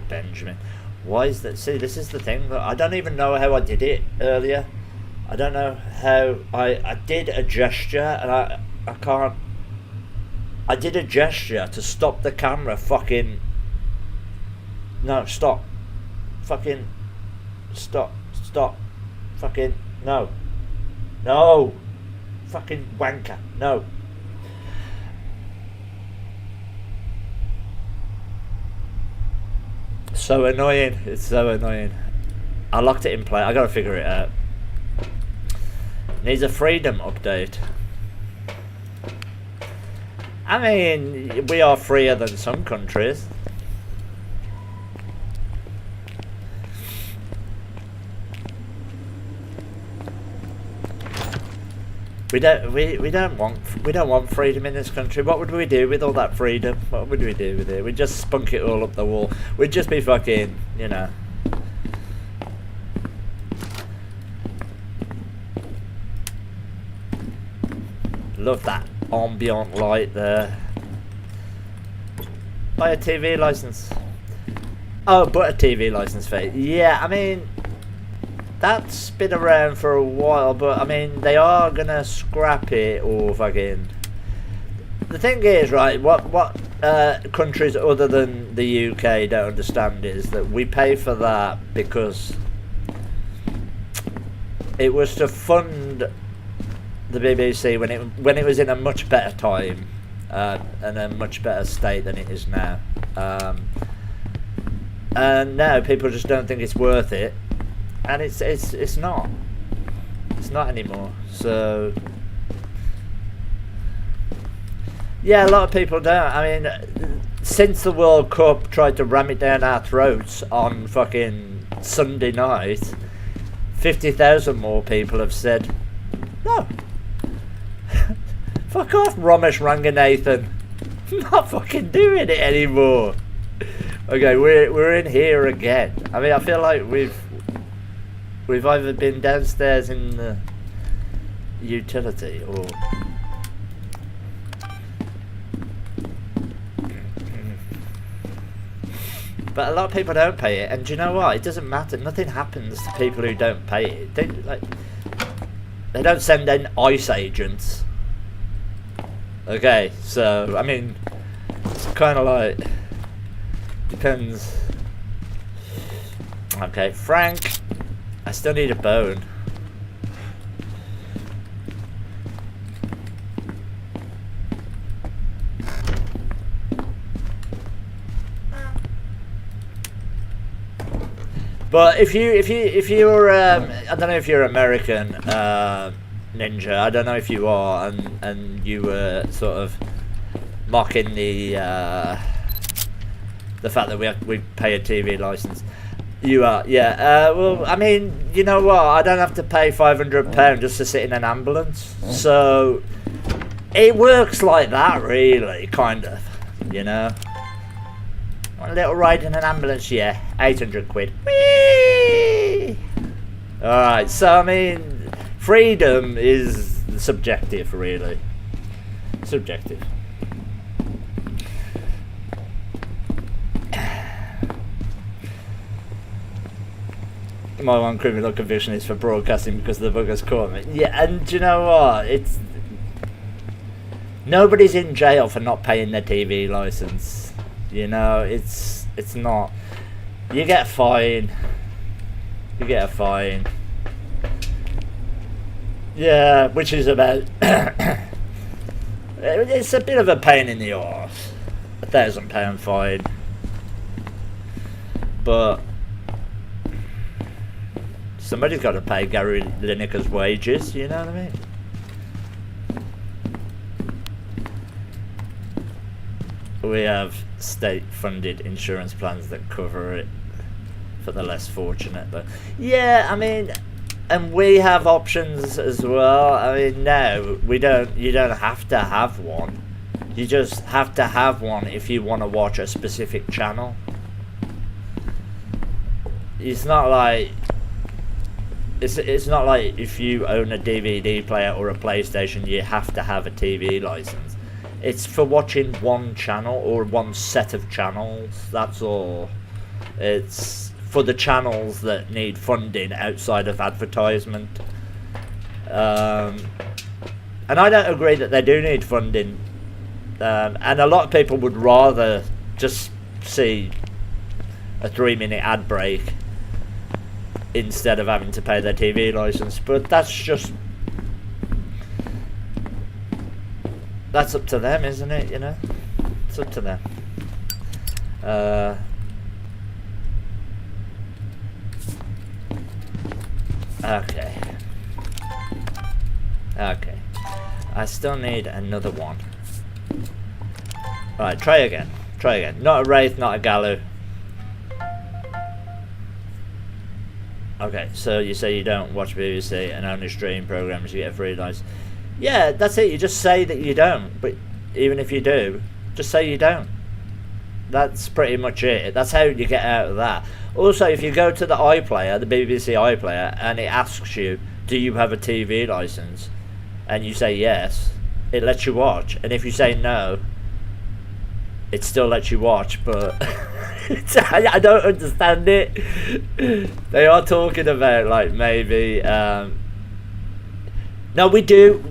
Benjamin. Why is that? See, this is the thing. I don't even know how I did it earlier. I don't know how I did a gesture, and I can't. I did a gesture to stop the camera fucking... No, stop. Fucking... Stop. Fucking... No. No! Fucking wanker. No. So annoying. It's so annoying. I locked it in play. I gotta figure it out. Needs a freedom update. I mean, we are freer than some countries. We don't want freedom in this country. What would we do with all that freedom? What would we do with it? We'd just spunk it all up the wall. We'd just be fucking, you know. Love that ambient light there. Buy a TV license. Oh, but a TV license fee. Yeah, I mean, that's been around for a while, but I mean, they are gonna scrap it or fucking... The thing is, right, what countries other than the UK don't understand is that we pay for that because it was to fund the BBC when it was in a much better time and a much better state than it is now. And now people just don't think it's worth it. And it's not. It's not anymore. So yeah, a lot of people don't. I mean, since the World Cup tried to ram it down our throats on fucking Sunday night, 50,000 more people have said no. Fuck off, Ramesh Ranganathan. I'm not fucking doing it anymore. Okay, we're in here again. I mean, I feel like we've either been downstairs in the utility or... But a lot of people don't pay it, and do you know what? It doesn't matter. Nothing happens to people who don't pay it. They don't send in ICE agents. Okay, so, I mean, it's kind of like... Depends. Okay, Frank... I still need a bone. But if you're I don't know if you're American Ninja. I don't know if you are, and you were sort of mocking the fact that we pay a TV license. You are, yeah. Well, I mean, you know what? I don't have to pay £500 just to sit in an ambulance. So it works like that, really, kind of. You know, a little ride in an ambulance, yeah, 800 quid. Whee! All right. So I mean, freedom is subjective, really. Subjective. My one criminal conviction is for broadcasting because the buggers caught me. Yeah, and do you know what? It's... Nobody's in jail for not paying their TV license. You know, it's not... You get a fine. You get a fine. Yeah, which is about... It's a bit of a pain in the arse. £1,000 fine. But... Somebody's got to pay Gary Lineker's wages, you know what I mean? We have state-funded insurance plans that cover it for the less fortunate, but yeah, I mean, and we have options as well. I mean, no, you don't have to have one. You just have to have one if you want to watch a specific channel. It's not like... It's not like if you own a DVD player or a PlayStation, you have to have a TV license. It's for watching one channel or one set of channels. That's all. It's for the channels that need funding outside of advertisement. And I don't agree that they do need funding. And a lot of people would rather just see a 3-minute ad break instead of having to pay their TV license. But that's up to them, isn't it? You know, it's up to them. Okay. I still need another one. Right, try again. Not a Wraith, not a Gallo. Okay, so you say you don't watch BBC and only stream programs you get a free license. Yeah, that's it. You just say that you don't. But even if you do, just say you don't. That's pretty much it. That's how you get out of that. Also, if you go to the iPlayer, the BBC iPlayer, and it asks you, do you have a TV license? And you say yes, it lets you watch. And if you say no, it still lets you watch, but I don't understand it. They are talking about, like, maybe... No, we do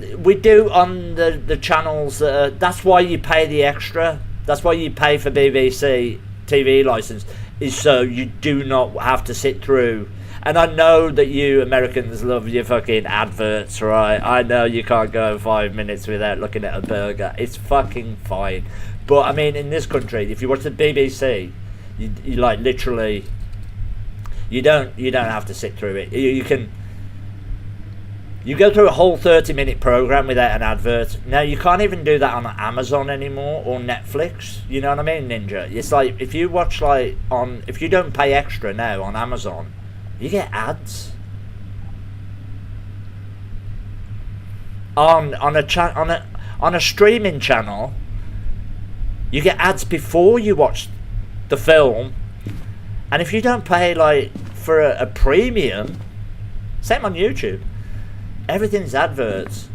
on the channels. That's why you pay the extra. That's why you pay for BBC TV license, is so you do not have to sit through. And I know that you Americans love your fucking adverts, right? I know you can't go 5 minutes without looking at a burger. It's fucking fine. But I mean, in this country, if you watch the BBC, you like literally, you don't have to sit through it. You go through a whole 30-minute program without an advert. Now, you can't even do that on Amazon anymore or Netflix. You know what I mean, Ninja? It's like, if you watch, like, if you don't pay extra now on Amazon, you get ads. On a streaming channel, you get ads before you watch the film. And if you don't pay, like, for a premium, same on YouTube. Everything's adverts.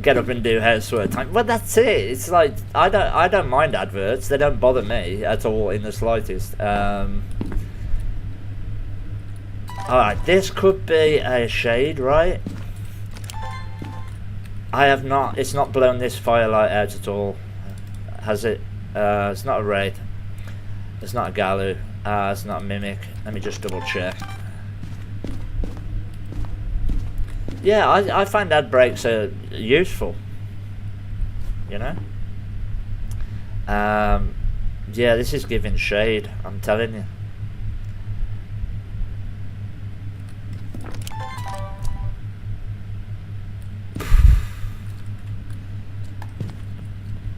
Get up and do housework time. Well, that's it. It's like, I don't mind adverts. They don't bother me at all in the slightest. Alright, this could be a shade, right? It's not blown this firelight out at all. Has it? It's not a Wraith. It's not a Gallo. It's not a Mimic. Let me just double check. Yeah, I find ad breaks are useful. You know? Yeah, this is giving shade, I'm telling you.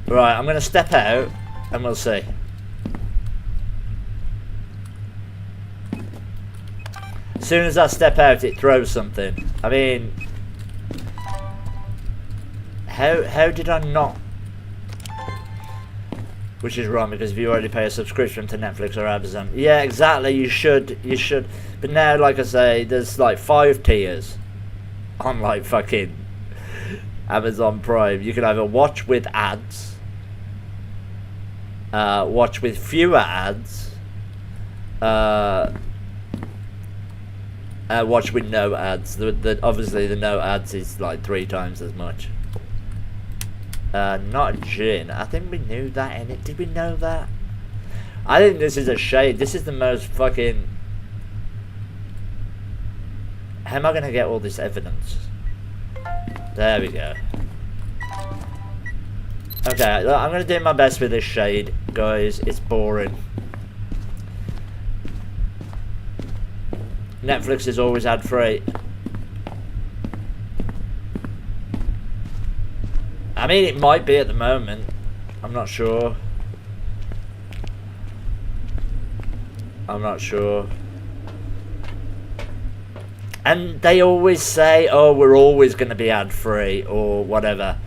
Right, I'm going to step out and we'll see. As soon as I step out, it throws something. I mean, how did I not? Which is wrong, because if you already pay a subscription to Netflix or Amazon, yeah, exactly. You should. But now, like I say, there's like 5 tiers on like fucking Amazon Prime. You can either watch with ads, watch with fewer ads, watch with no ads. Obviously the no ads is like 3 times as much. Not gin. I think we knew that, innit? Did we know that? I think this is a shade. This is the most fucking... How am I going to get all this evidence? There we go. Okay, look, I'm going to do my best with this shade, guys. It's boring. Netflix is always ad-free. I mean, it might be at the moment. I'm not sure. And they always say, oh, we're always going to be ad-free or whatever.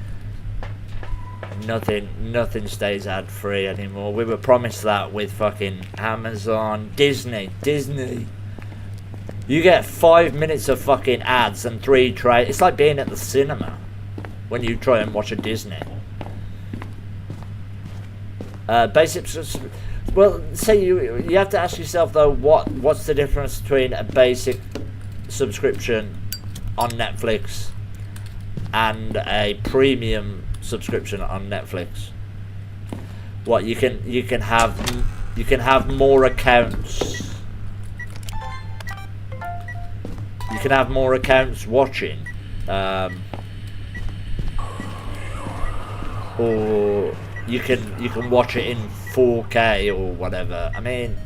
Nothing stays ad-free anymore. We were promised that with fucking Amazon, Disney. You get 5 minutes of fucking ads and 3 trailers. It's like being at the cinema. when you try and watch a Disney. Basic. Well, say you have to ask yourself though, what's the difference between a basic subscription on Netflix and a premium subscription on Netflix? What you can have more accounts. You can have more accounts watching, or you can watch it in 4K or whatever. I mean,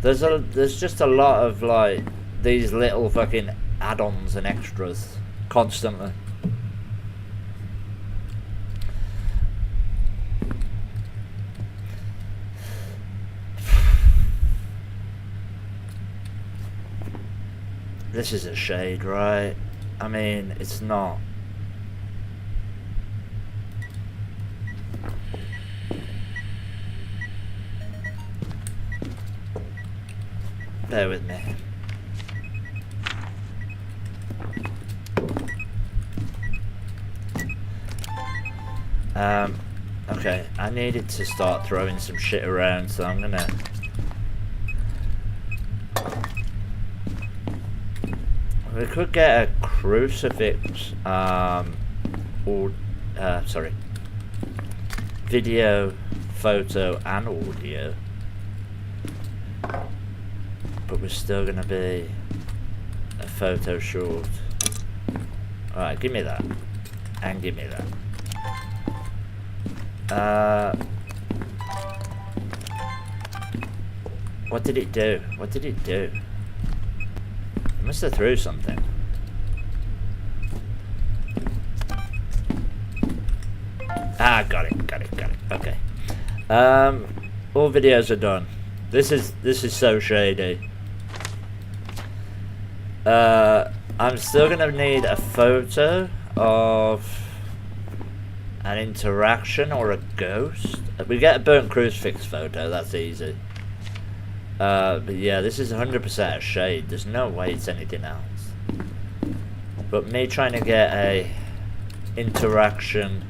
there's just a lot of like these little fucking add-ons and extras constantly. This is a shade, right? I mean, it's not. Bear with me. Okay, I needed to start throwing some shit around, so I'm gonna. We could get a crucifix, or sorry, video, photo, and audio, but we're still gonna be a photo short. All right, give me that, and give me that. What did it do? What did it do? It must have threw something. Ah, got it. Okay. All videos are done. This is so shady. I'm still gonna need a photo of an interaction or a ghost. We get a burnt crucifix photo, that's easy. But yeah, this is 100% a shade. There's no way it's anything else. But me trying to get a interaction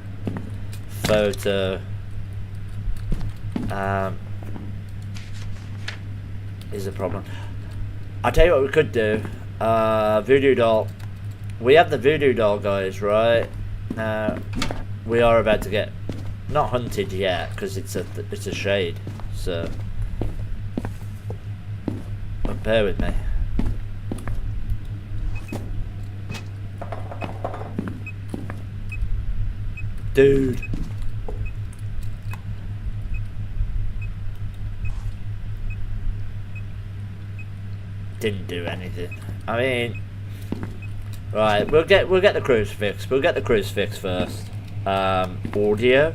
photo is a problem. I'll tell you what we could do. Voodoo doll. We have the voodoo doll, guys, right? Now we are about to get not hunted yet because it's a shade. So, but bear with me. Dude. Didn't do anything. I mean, right, we'll get the crucifix. We'll get the crucifix first. Audio.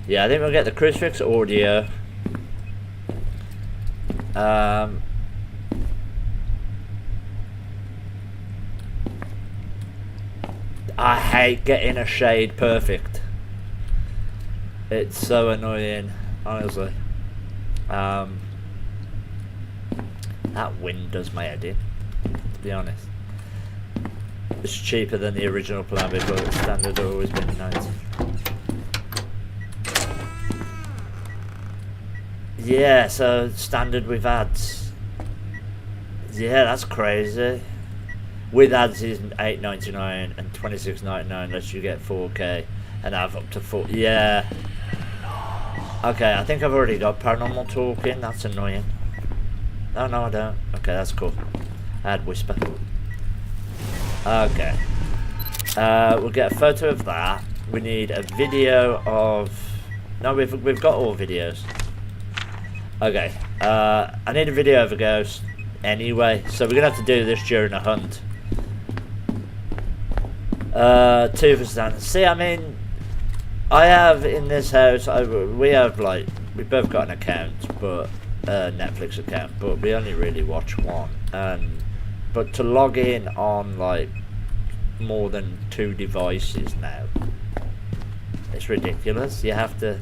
Yeah, I think we'll get the crucifix audio. I hate getting a shade perfect. It's so annoying, honestly. That wind does my head in, to be honest. It's cheaper than the original plan before. The standard have always been 90. Yeah, so standard with ads. Yeah, that's crazy. With ads is $8.99 and $26.99 unless you get 4K and have up to 4. Yeah. Okay, I think I've already got paranormal talking. That's annoying. Oh no, I don't. Okay, that's cool. I had whisper. Okay. We'll get a photo of that. We need a video of. No, we've got all videos. Okay. I need a video of a ghost anyway, so we're gonna have to do this during a hunt. 2 for standard. See, I mean, I have in this house. We have like we both got an account, but Netflix account, but we only really watch one. But to log in on like more than 2 devices now, it's ridiculous. You have to.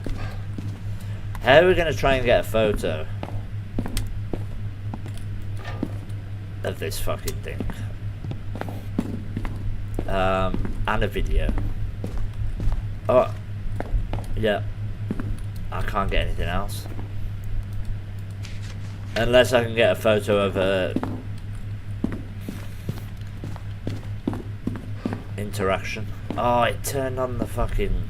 How are we going to try and get a photo of this fucking thing? and a video. Oh, yeah. I can't get anything else. Unless I can get a photo of a interaction. Oh, it turned on the fucking...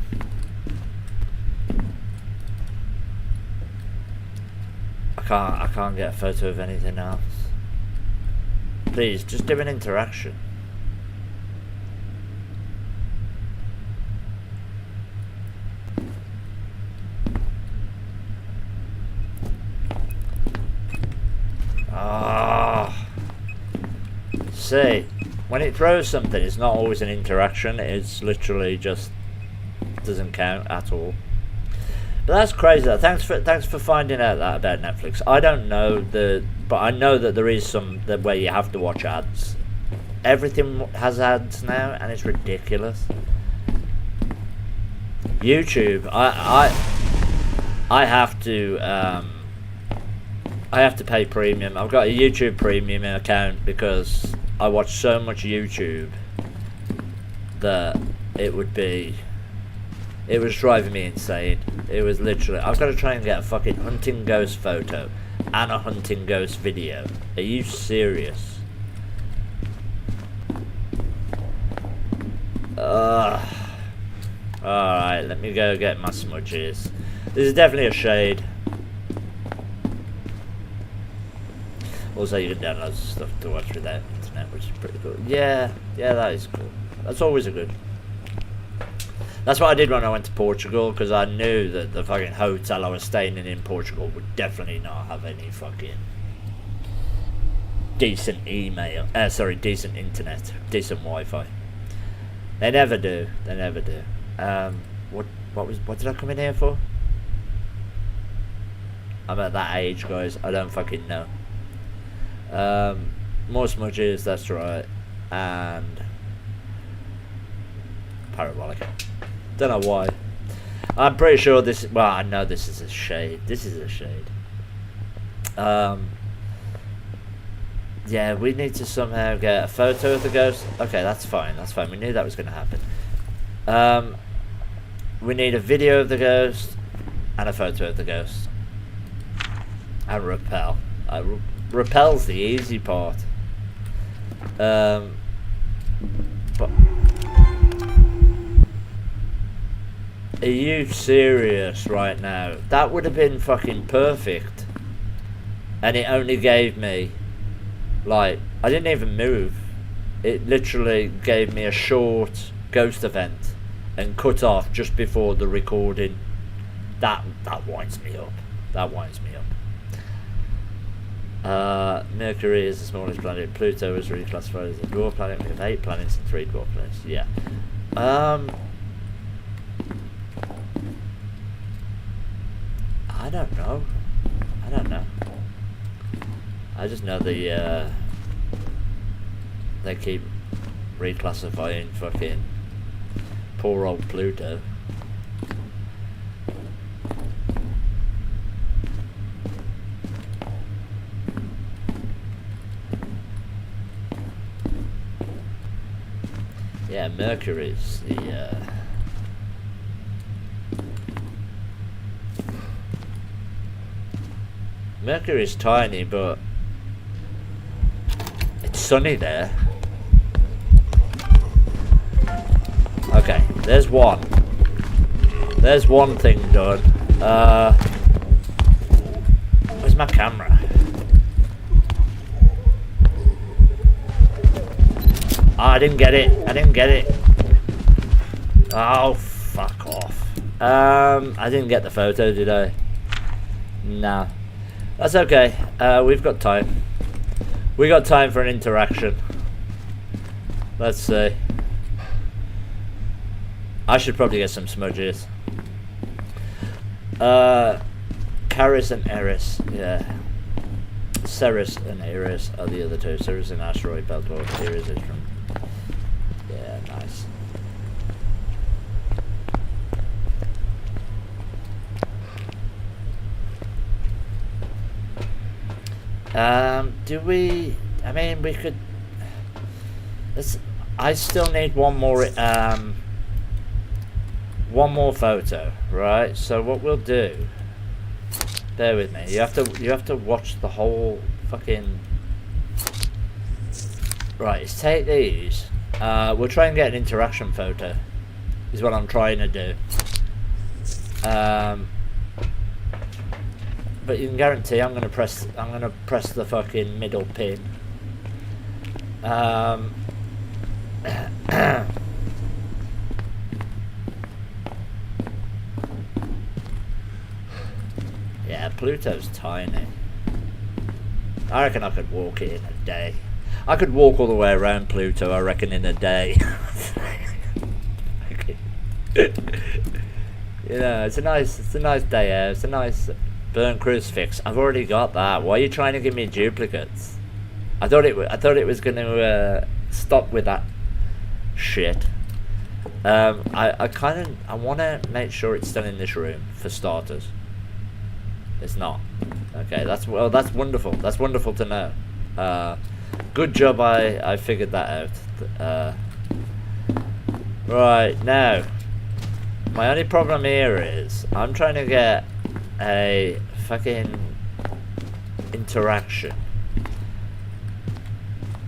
I can't get a photo of anything else. Please, just do an interaction. Ah. See, when it throws something, it's not always an interaction. It's literally just doesn't count at all. But that's crazy. Thanks for finding out that about Netflix. I don't know but I know that there is some where you have to watch ads. Everything has ads now, and it's ridiculous. YouTube, I have to pay premium. I've got a YouTube premium account because I watch so much YouTube that it was driving me insane. It was literally, I've got to try and get a fucking hunting ghost photo and a hunting ghost video. Are you serious? Alright, let me go get my smudges. This is definitely a shade. Also, you can download stuff to watch without internet, which is pretty cool. Yeah, that is cool. That's always a good. That's what I did when I went to Portugal, because I knew that the fucking hotel I was staying in Portugal would definitely not have any fucking decent decent internet, decent Wi-Fi. They never do. They never do. What did I come in here for? I'm at that age, guys. I don't fucking know. More smudges, that's right, and parabolic. Don't know why. I'm pretty sure this. Well, I know this is a shade. This is a shade. Yeah, we need to somehow get a photo of the ghost. Okay, that's fine. That's fine. We knew that was going to happen. We need a video of the ghost and a photo of the ghost. And repel. Repel's the easy part. But are you serious right now? That would have been fucking perfect. And it only gave me, like, I didn't even move. It literally gave me a short ghost event and cut off just before the recording. That winds me up. That winds me up. Mercury is the smallest planet. Pluto is reclassified as a dwarf planet. We have 8 planets and 3 dwarf planets. Yeah. I don't know. I just know they keep reclassifying fucking poor old Pluto. Yeah, Mercury's the Mercury's tiny, but it's sunny there. Okay, there's one. There's one thing done. Where's my camera? Oh, I didn't get it. Oh, fuck off. I didn't get the photo, did I? Nah. That's okay. We've got time. We got time for an interaction. Let's see. I should probably get some smudges. Caris and Eris, yeah. Ceres and Eris are the other two. Ceres and asteroid belt, or Eris is from. Yeah, nice. Do we? I mean, we could. I still need one more photo, right? So what we'll do, bear with me. You have to watch the whole fucking. Right, let's take these. We'll try and get an interaction photo. Is what I'm trying to do. But you can guarantee I'm gonna press the fucking middle pin. Yeah, Pluto's tiny. I reckon I could walk it in a day. I could walk all the way around Pluto, I reckon, in a day. You know, it's a nice day out. It's a nice burnt crucifix. I've already got that. Why are you trying to give me duplicates? I thought it was going to stop with that shit. I want to make sure it's done in this room for starters. It's not. Okay, that's wonderful. That's wonderful to know. Good job. I figured that out. Right now, my only problem here is I'm trying to get a fucking interaction,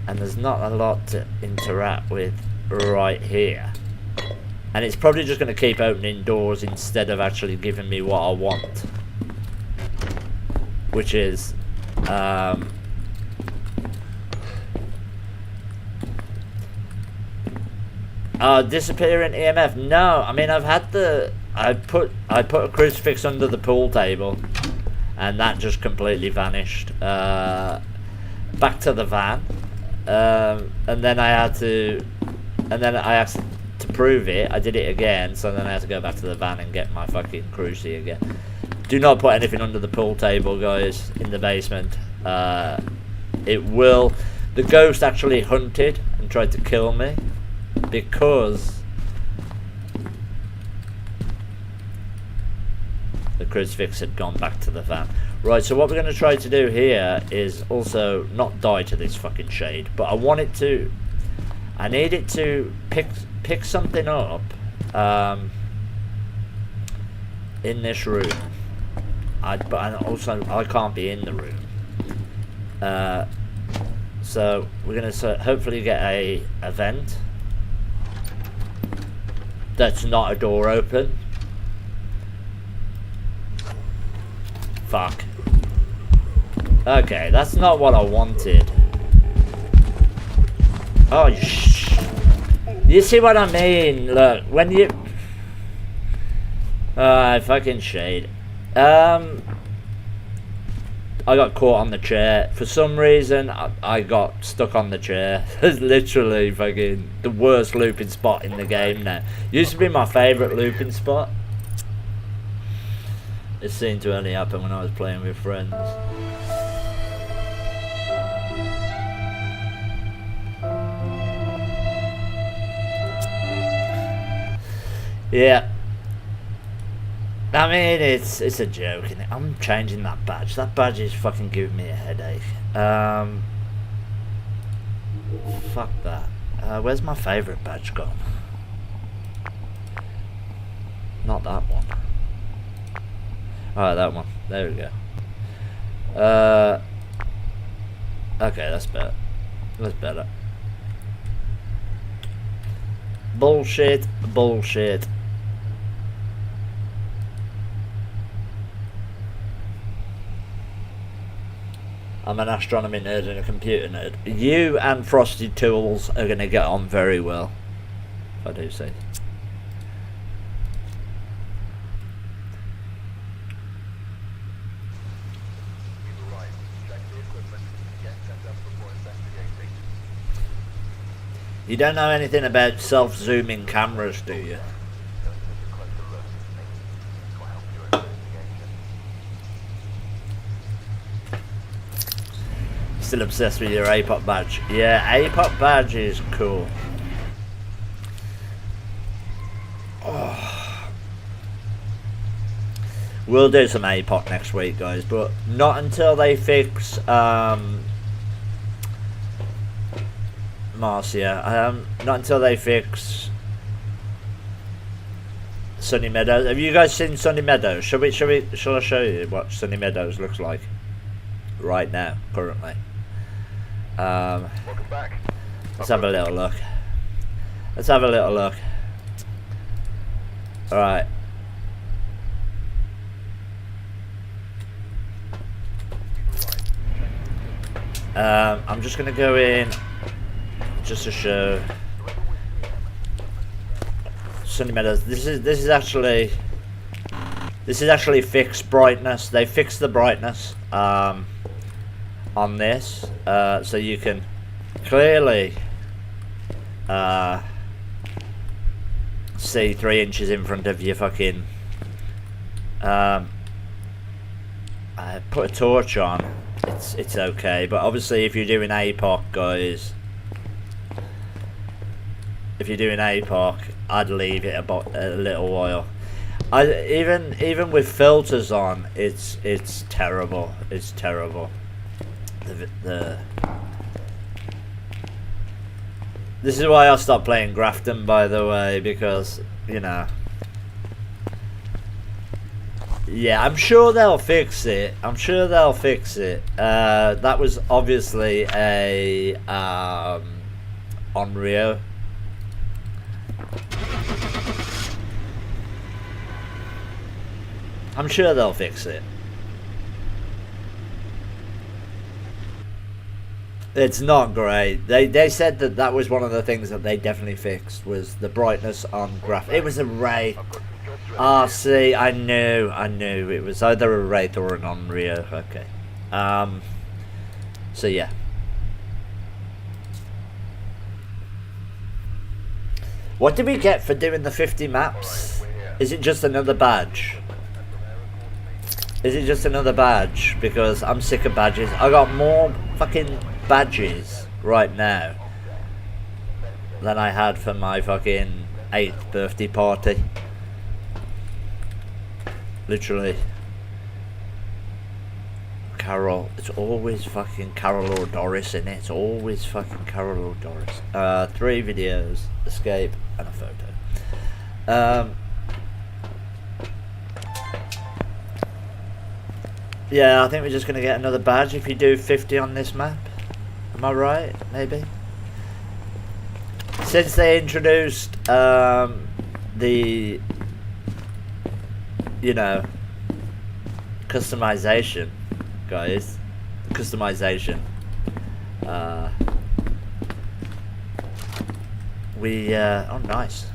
and there's not a lot to interact with right here, and it's probably just going to keep opening doors instead of actually giving me what I want, which is disappearing EMF. No, I mean I put a crucifix under the pool table, and that just completely vanished. Back to the van, and then I had to prove it. I did it again, so then I had to go back to the van and get my fucking cruci again. Do not put anything under the pool table, guys, in the basement. It will. The ghost actually hunted and tried to kill me because the crucifix had gone back to the van. Right, so what we're going to try to do here is also not die to this fucking shade, but I need it to pick something up in this room. But I can't be in the room. So we're going to hopefully get a vent that's not a door open. Fuck. Okay, that's not what I wanted. Oh, you see what I mean? Look, when you... fucking shade. I got caught on the chair. For some reason, I got stuck on the chair. It's literally fucking the worst looping spot in the game now. Used to be my favourite looping spot. It seemed to only happen when I was playing with friends. Yeah. I mean, it's a joke, isn't it? I'm changing that badge. That badge is fucking giving me a headache. Fuck that. Where's my favourite badge gone? Not that one. Alright, that one. There we go. Okay, that's better. That's better. Bullshit. Bullshit. I'm an astronomy nerd and a computer nerd. You and Frosty Tools are going to get on very well, if I do say. You don't know anything about self-zooming cameras, do you? Still obsessed with your APOP badge. Yeah, APOP badge is cool. Oh. We'll do some APOP next week, guys, but not until they fix Marcia. Not until they fix Sunny Meadows. Have you guys seen Sunny Meadows? Shall I show you what Sunny Meadows looks like right now, currently? Welcome back. Let's have a little look. Let's have a little look. Alright. I'm just gonna go in just to show Sunny Meadows. This is actually fixed brightness. They fixed the brightness on this, so you can clearly see 3 inches in front of your fucking. I put a torch on. It's okay, but obviously if you're doing APOC, guys, if you're doing APOC, I'd leave it a little while. Even with filters on, it's terrible. It's terrible. This is why I stopped playing Grafton, by the way, because, you know. Yeah, I'm sure they'll fix it. I'm sure they'll fix it. That was obviously a on Rio. I'm sure they'll fix it. It's not great. They said that was one of the things that they definitely fixed, was the brightness on graph. It was a Wraith. Ah, see, I knew it was either a Wraith or an Onryo. Okay. So yeah. What did we get for doing the 50 maps? Is it just another badge? Is it just another badge? Because I'm sick of badges. I got more fucking badges right now than I had for my fucking 8th birthday party. Literally. Carol. It's always fucking Carol or Doris in it. It's always fucking Carol or Doris. 3 videos, escape, and a photo. Yeah, I think we're just going to get another badge if you do 50 on this map. Am I right? Maybe. Since they introduced the, you know, customization, guys. Customization. Oh, nice.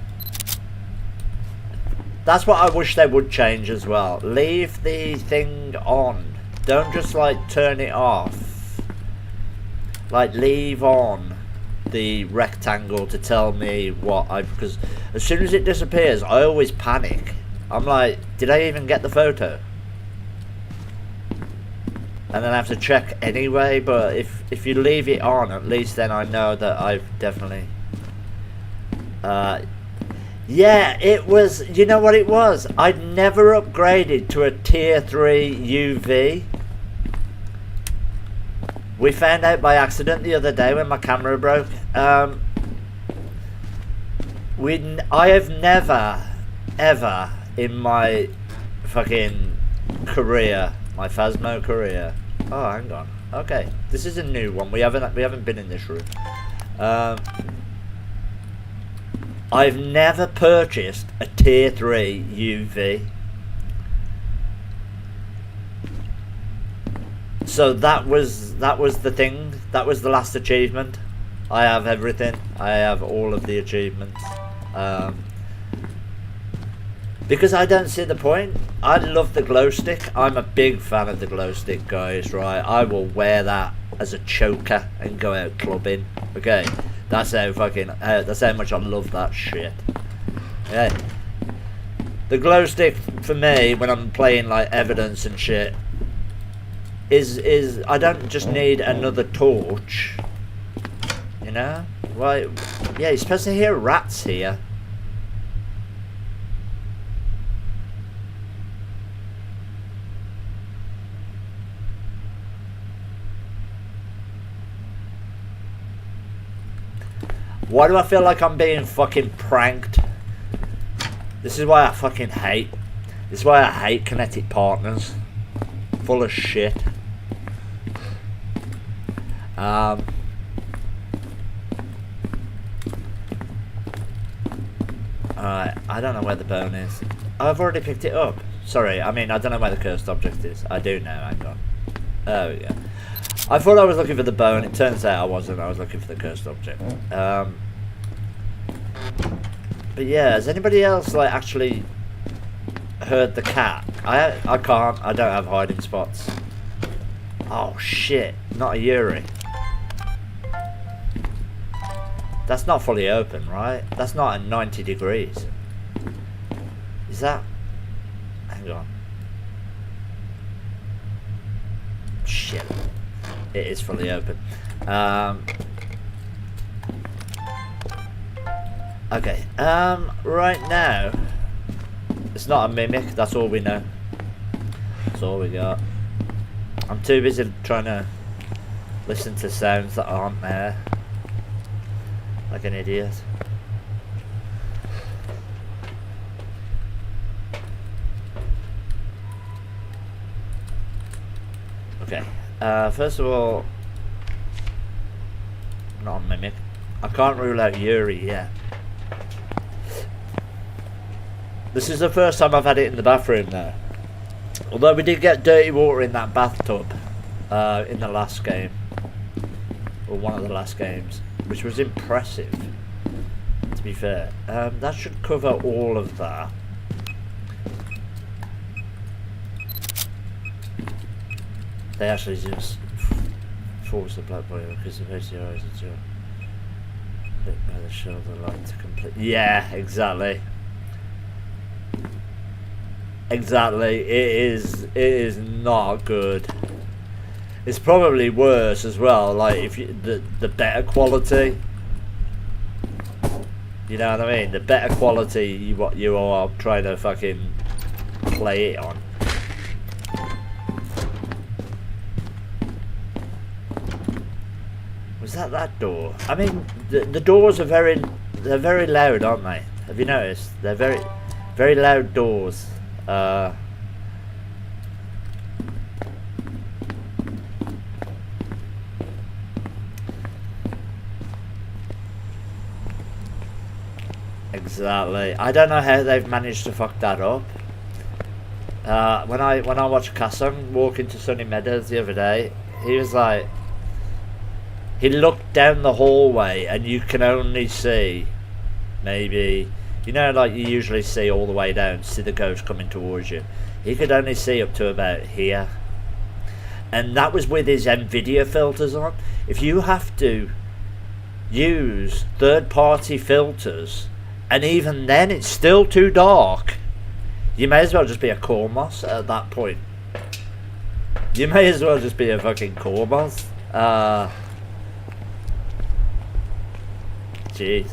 That's what I wish they would change as well. Leave the thing on. Don't just like turn it off. Like leave on the rectangle to tell me what because as soon as it disappears, I always panic. I'm like, did I even get the photo? And then I have to check anyway, but if you leave it on, at least then I know that I've definitely yeah, it was, you know what it was? I'd never upgraded to a tier 3 UV. We found out by accident the other day when my camera broke. I have never, ever in my fucking career, my Phasmo career. Oh, hang on. Okay, this is a new one. We haven't been in this room. I've never purchased a tier 3 UV. So that was the thing. That was the last achievement. I have everything. I have all of the achievements. Because I don't see the point. I love the glow stick. I'm a big fan of the glow stick, guys, right? I will wear that as a choker and go out clubbing. Okay. That's how fucking, that's how much I love that shit. Yeah. The glow stick for me when I'm playing like evidence and shit is I don't just need another torch. You know? Why? Yeah, you're supposed to hear rats here. Why do I feel like I'm being fucking pranked? This is why I fucking hate. This is why I hate kinetic partners. Full of shit. Alright, I don't know where the bone is. I've already picked it up. Sorry, I mean, I don't know where the cursed object is. I do now, hang on. There we go. I thought I was looking for the bone. It turns out I wasn't. I was looking for the cursed object. But yeah, has anybody else like actually heard the cat? I can't. I don't have hiding spots. Oh shit! Not a Yuri. That's not fully open, right? That's not at 90 degrees. Is that? Hang on. Shit. It is fully open. Okay. Right now, it's not a mimic. That's all we know. That's all we got. I'm too busy trying to listen to sounds that aren't there. Like an idiot. Okay. First of all, not a mimic. I can't rule out Yuri yet. This is the first time I've had it in the bathroom though. Although we did get dirty water in that bathtub in the last game. Or one of the last games. Which was impressive, to be fair. That should cover all of that. They actually just force the black boy because the face of your eyes is lit by the shoulder light to complete. Yeah, exactly. Exactly. It is not good. It's probably worse as well. Like if you the better quality. You know what I mean? The better quality what you are trying to fucking play it on. Was that door? I mean, the doors are they're very loud, aren't they? Have you noticed? They're very loud doors. Exactly. I don't know how they've managed to fuck that up. When I watched Kasung walk into Sunny Meadows the other day, he was like, he looked down the hallway and you can only see maybe, you know, like you usually see all the way down, see the ghost coming towards you. He could only see up to about here, and that was with his NVIDIA filters on. If you have to use third-party filters, and even then it's still too dark, you may as well just be a Cormos at that point. You may as well just be a fucking Cormos. Jeez.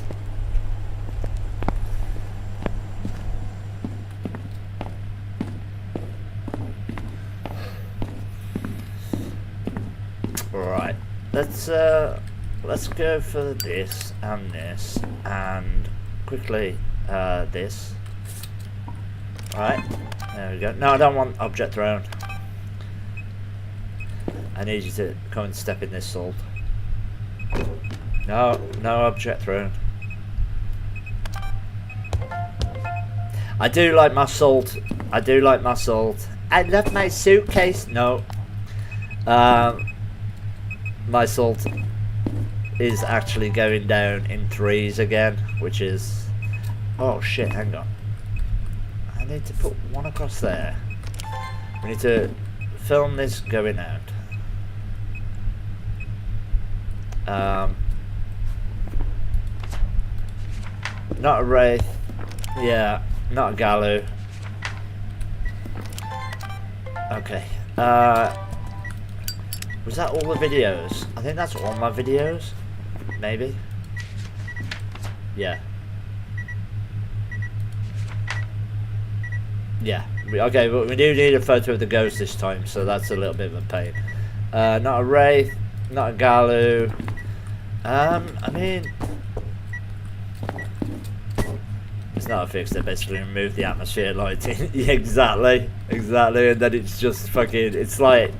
Right. Let's go for this and quickly this. Alright, there we go. No, I don't want object thrown. I need you to come and step in this salt. No object thrown. I do like my salt. I love my suitcase. No. My salt is actually going down in 3s again, which is... Oh shit, hang on. I need to put one across there. We need to film this going out. Not a Wraith. Yeah, not a Gallo. Okay. Was that all the videos? I think that's all my videos. Maybe. Yeah. Yeah. Okay, but we do need a photo of the ghost this time, so that's a little bit of a pain. Not a Wraith. Not a Gallo. I mean... It's not a fix. They basically remove the atmosphere lighting. Yeah, exactly, and then it's just fucking. It's like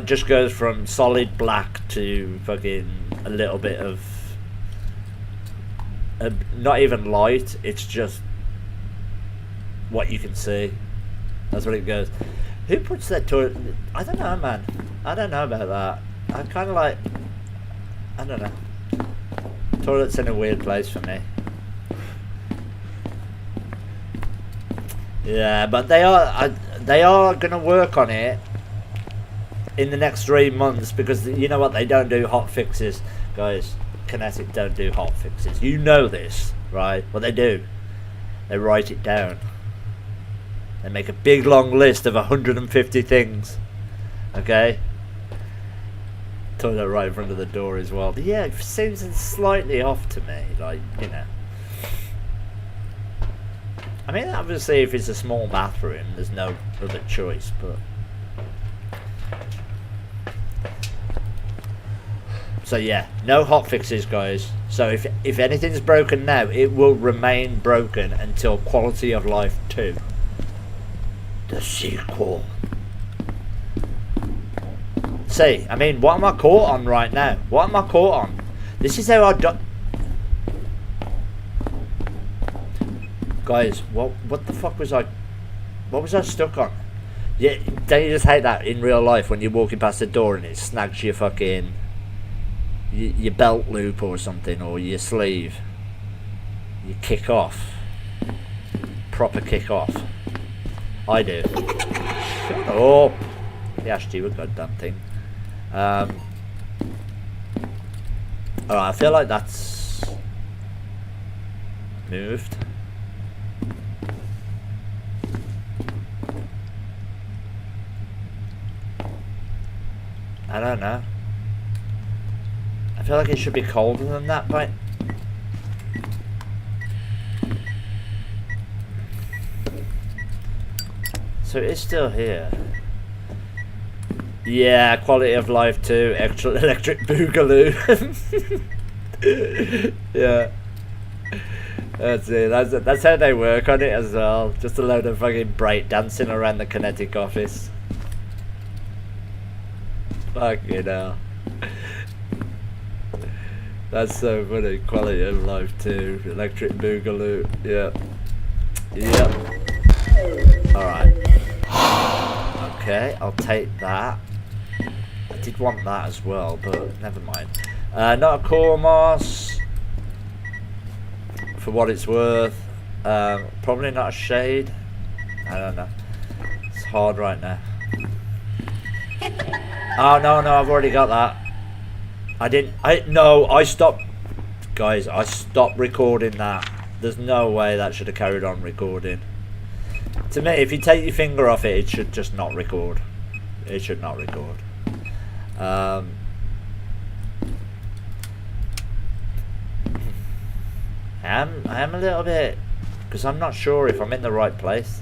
just goes from solid black to fucking a little bit of not even light. It's just what you can see. That's what it goes. Who puts that toilet? I don't know, man. I don't know about that. I kind of like. I don't know. Toilet's in a weird place for me. Yeah, but they are gonna work on it in the next 3 months, because you know what, they don't do hot fixes, guys. Kinetic don't do hot fixes. You know this, right? What they do, they write it down. They make a big long list of 150 things. Okay. Toilet right in front of the door as well. But yeah, it seems slightly off to me, like, you know. I mean, obviously, if it's a small bathroom, there's no other choice, but... So yeah, no hot fixes, guys. So if anything's broken now, it will remain broken until Quality of Life 2. The sequel. See, I mean, what am I caught on right now? What am I caught on? This is how I do... Guys, what the fuck was I... What was I stuck on? Yeah, don't you just hate that in real life when you're walking past the door and it snags your fucking... Your belt loop or something, or your sleeve. You kick off. Proper kick off. I do. Shut up. He asked you a goddamn thing. Alright, I feel like that's moved. I don't know. I feel like it should be colder than that, but... So it is still here. Yeah, Quality of Life 2, extra electric boogaloo. Yeah. That's it. That's how they work on it as well. Just a load of fucking break dancing around the kinetic office. Fucking hell. That's so funny. Quality of Life 2, electric boogaloo. Yeah. Yep. Alright. Okay, I'll take that. I did want that as well, but never mind. Not a core moss. For what it's worth. Probably not a shade. I don't know. It's hard right now. Oh no, I've already got that. I stopped. Guys, I stopped recording that. There's no way that should have carried on recording. To me, if you take your finger off it, it should just not record. It should not record. I am a little bit, because I'm not sure if I'm in the right place.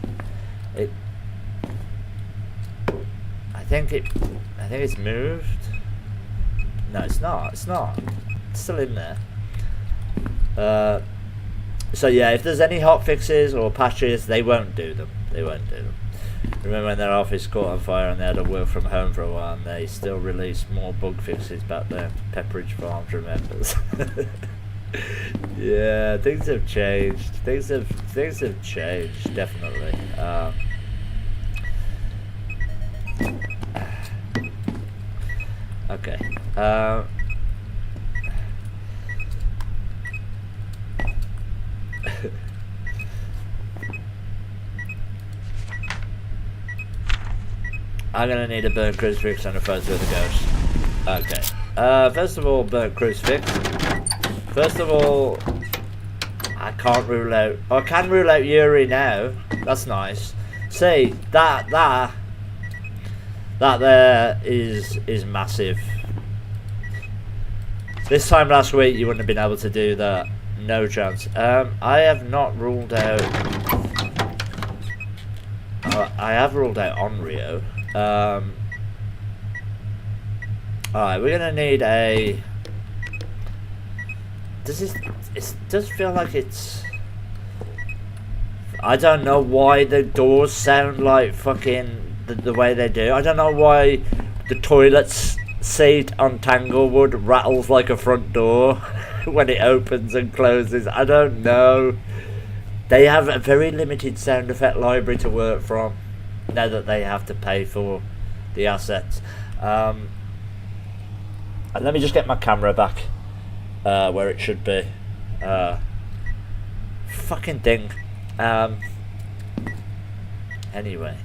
I think it's moved. No, it's not. It's still in there. So yeah, if there's any hot fixes or patches, they won't do them. Remember when their office caught on fire and they had to work from home for a while, and they still released more bug fixes back then. Pepperidge Farms remembers. Yeah, things have changed. Things have changed, definitely. Okay. I'm gonna need a burnt crucifix and a photo of the ghost. Okay. First of all, burnt crucifix. First of all, I can't rule out. I can rule out Yuri now. That's nice. See, that there is massive. This time last week you wouldn't have been able to do that. No chance. I have not ruled out. I have ruled out Onryo. Alright, we're gonna need a. It does feel like it's. I don't know why the doors sound like fucking the way they do. I don't know why the toilet seat on Tanglewood rattles like a front door when it opens and closes. I don't know. They have a very limited sound effect library to work from now that they have to pay for the assets. And let me just get my camera back where it should be. Fucking thing. Anyway,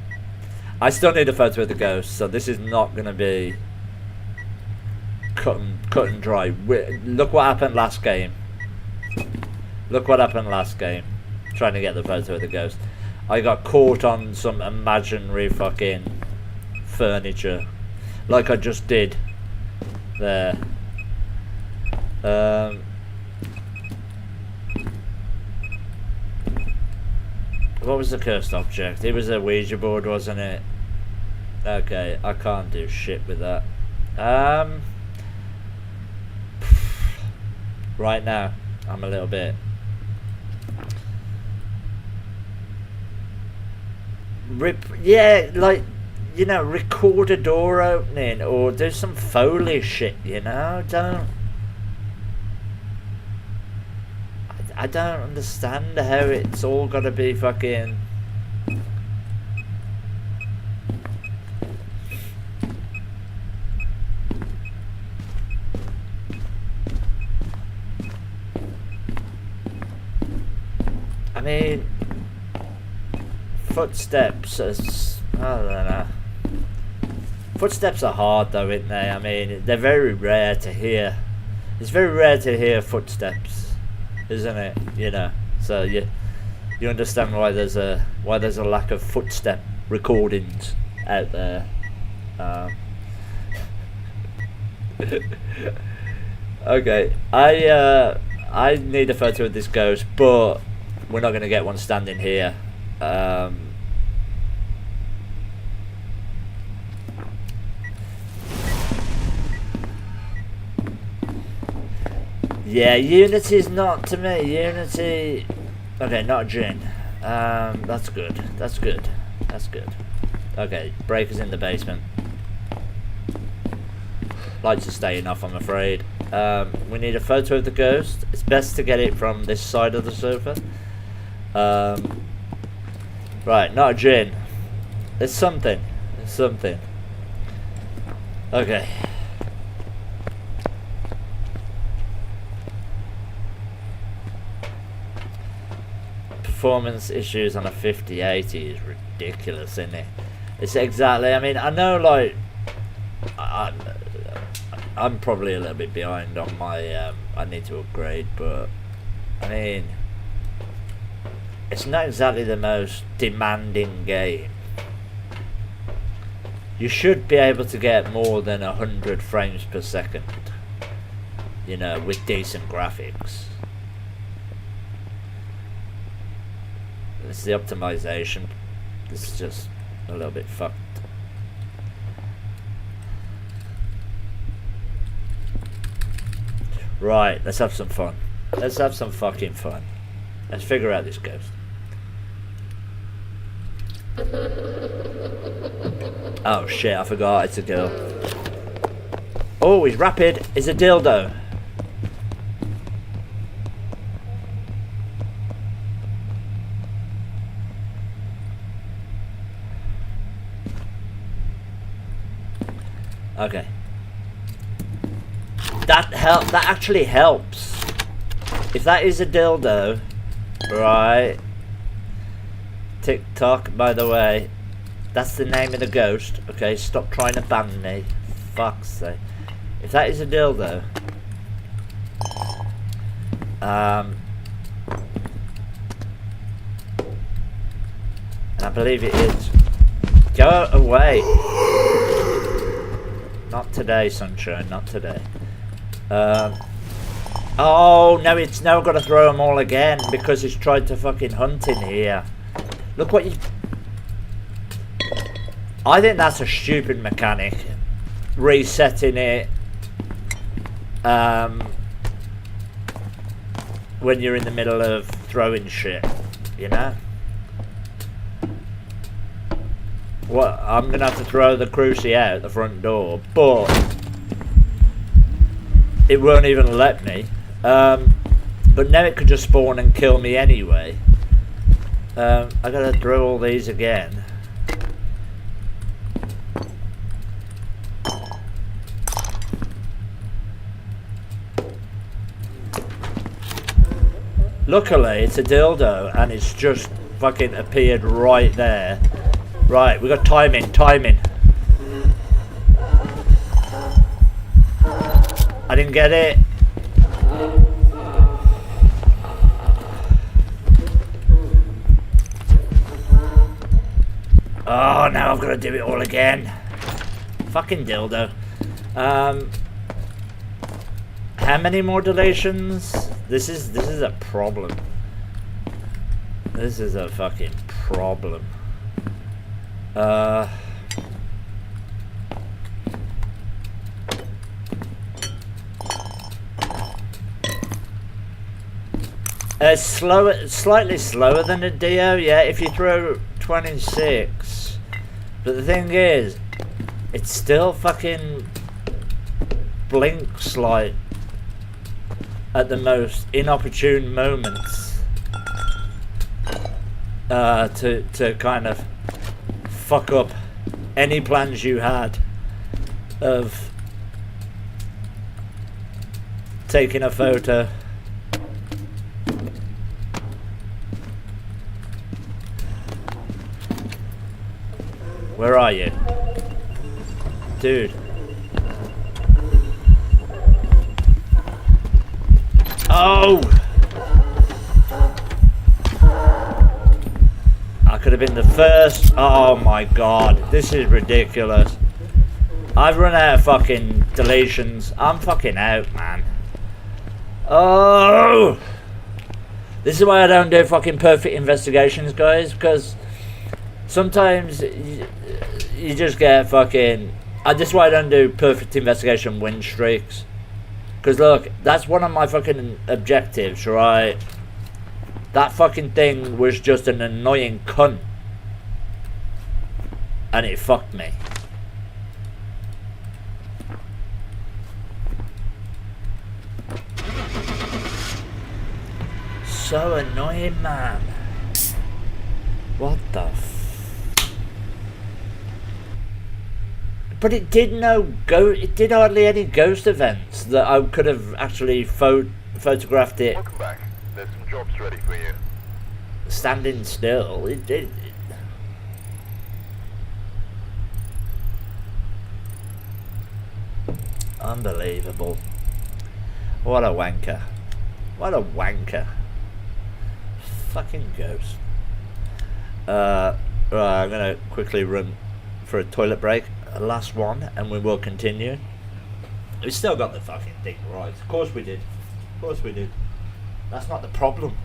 I still need a photo of the ghost, so this is not going to be cut and dry. Look what happened last game. Look what happened last game. Trying to get the photo of the ghost. I got caught on some imaginary fucking furniture, like I just did there. What was the cursed object? It was a Ouija board, wasn't it? Okay, I can't do shit with that. Right now, I'm a little bit... yeah, like, you know, record a door opening or do some Foley shit, you know? I don't understand how it's all gotta be fucking... I mean, footsteps as... I don't know. Footsteps are hard though, aren't they? I mean, they're very rare to hear. It's very rare to hear footsteps, isn't it? You know, so you understand why there's a lack of footstep recordings out there. Okay, I need a photo of this ghost, but we're not going to get one standing here. Yeah, Unity's not to me. Unity... Okay, not a gin. That's good. That's good. That's good. Okay, breakers in the basement. Lights are staying off, I'm afraid. We need a photo of the ghost. It's best to get it from this side of the sofa. Right, not a gin. There's something. There's something. Okay. Performance issues on a 5080 is ridiculous, isn't it? It's exactly, I mean, I know, like, I'm probably a little bit behind on my, I need to upgrade, but, I mean, it's not exactly the most demanding game. You should be able to get more than 100 frames per second, you know, with decent graphics. It's the optimization. This is just a little bit fucked. Right, let's have some fun. Let's have some fucking fun. Let's figure out this ghost. Oh shit, I forgot it's a girl. Oh, he's rapid. It's a dildo. Okay. That actually helps. If that is a dildo, right? TikTok, by the way, that's the name of the ghost. Okay, stop trying to ban me. Fuck's sake. If that is a dildo, and I believe it is. Go away. Not today, sunshine. Not today. Oh, no, it's now got to throw them all again because he's tried to fucking hunt in here. Look what you... I think that's a stupid mechanic. Resetting it when you're in the middle of throwing shit, you know? What? I'm gonna have to throw the crucie out the front door, but it won't even let me. But now it could just spawn and kill me anyway. I gotta throw all these again. Luckily, it's a dildo, and it's just fucking appeared right there. Right, we got timing. I didn't get it. Oh, now I've got to do it all again. Fucking dildo. How many more deletions? This is a problem. This is a fucking problem. Slightly slower than a Dio, yeah, if you throw 26. But the thing is, it still fucking blinks like at the most inopportune moments to kind of fuck up any plans you had of taking a photo. Where are you? Dude. Oh! I could have been the first. Oh my god. This is ridiculous. I've run out of fucking deletions. I'm fucking out, man. Oh! This is why I don't do fucking perfect investigations, guys, because sometimes you just get fucking... This is why I don't do perfect investigation win streaks. Because look, that's one of my fucking objectives, right? That fucking thing was just an annoying cunt. And it fucked me. So annoying, man. What the f... But it did it did hardly any ghost events that I could have actually photographed it. Welcome back. There's some jobs ready for you. Standing still. It did. Unbelievable. What a wanker. What a wanker. Fucking ghost. Right, I'm gonna quickly run for a toilet break. Last one, and we will continue. We still got the fucking thing right. Of course we did. Of course we did. That's not the problem.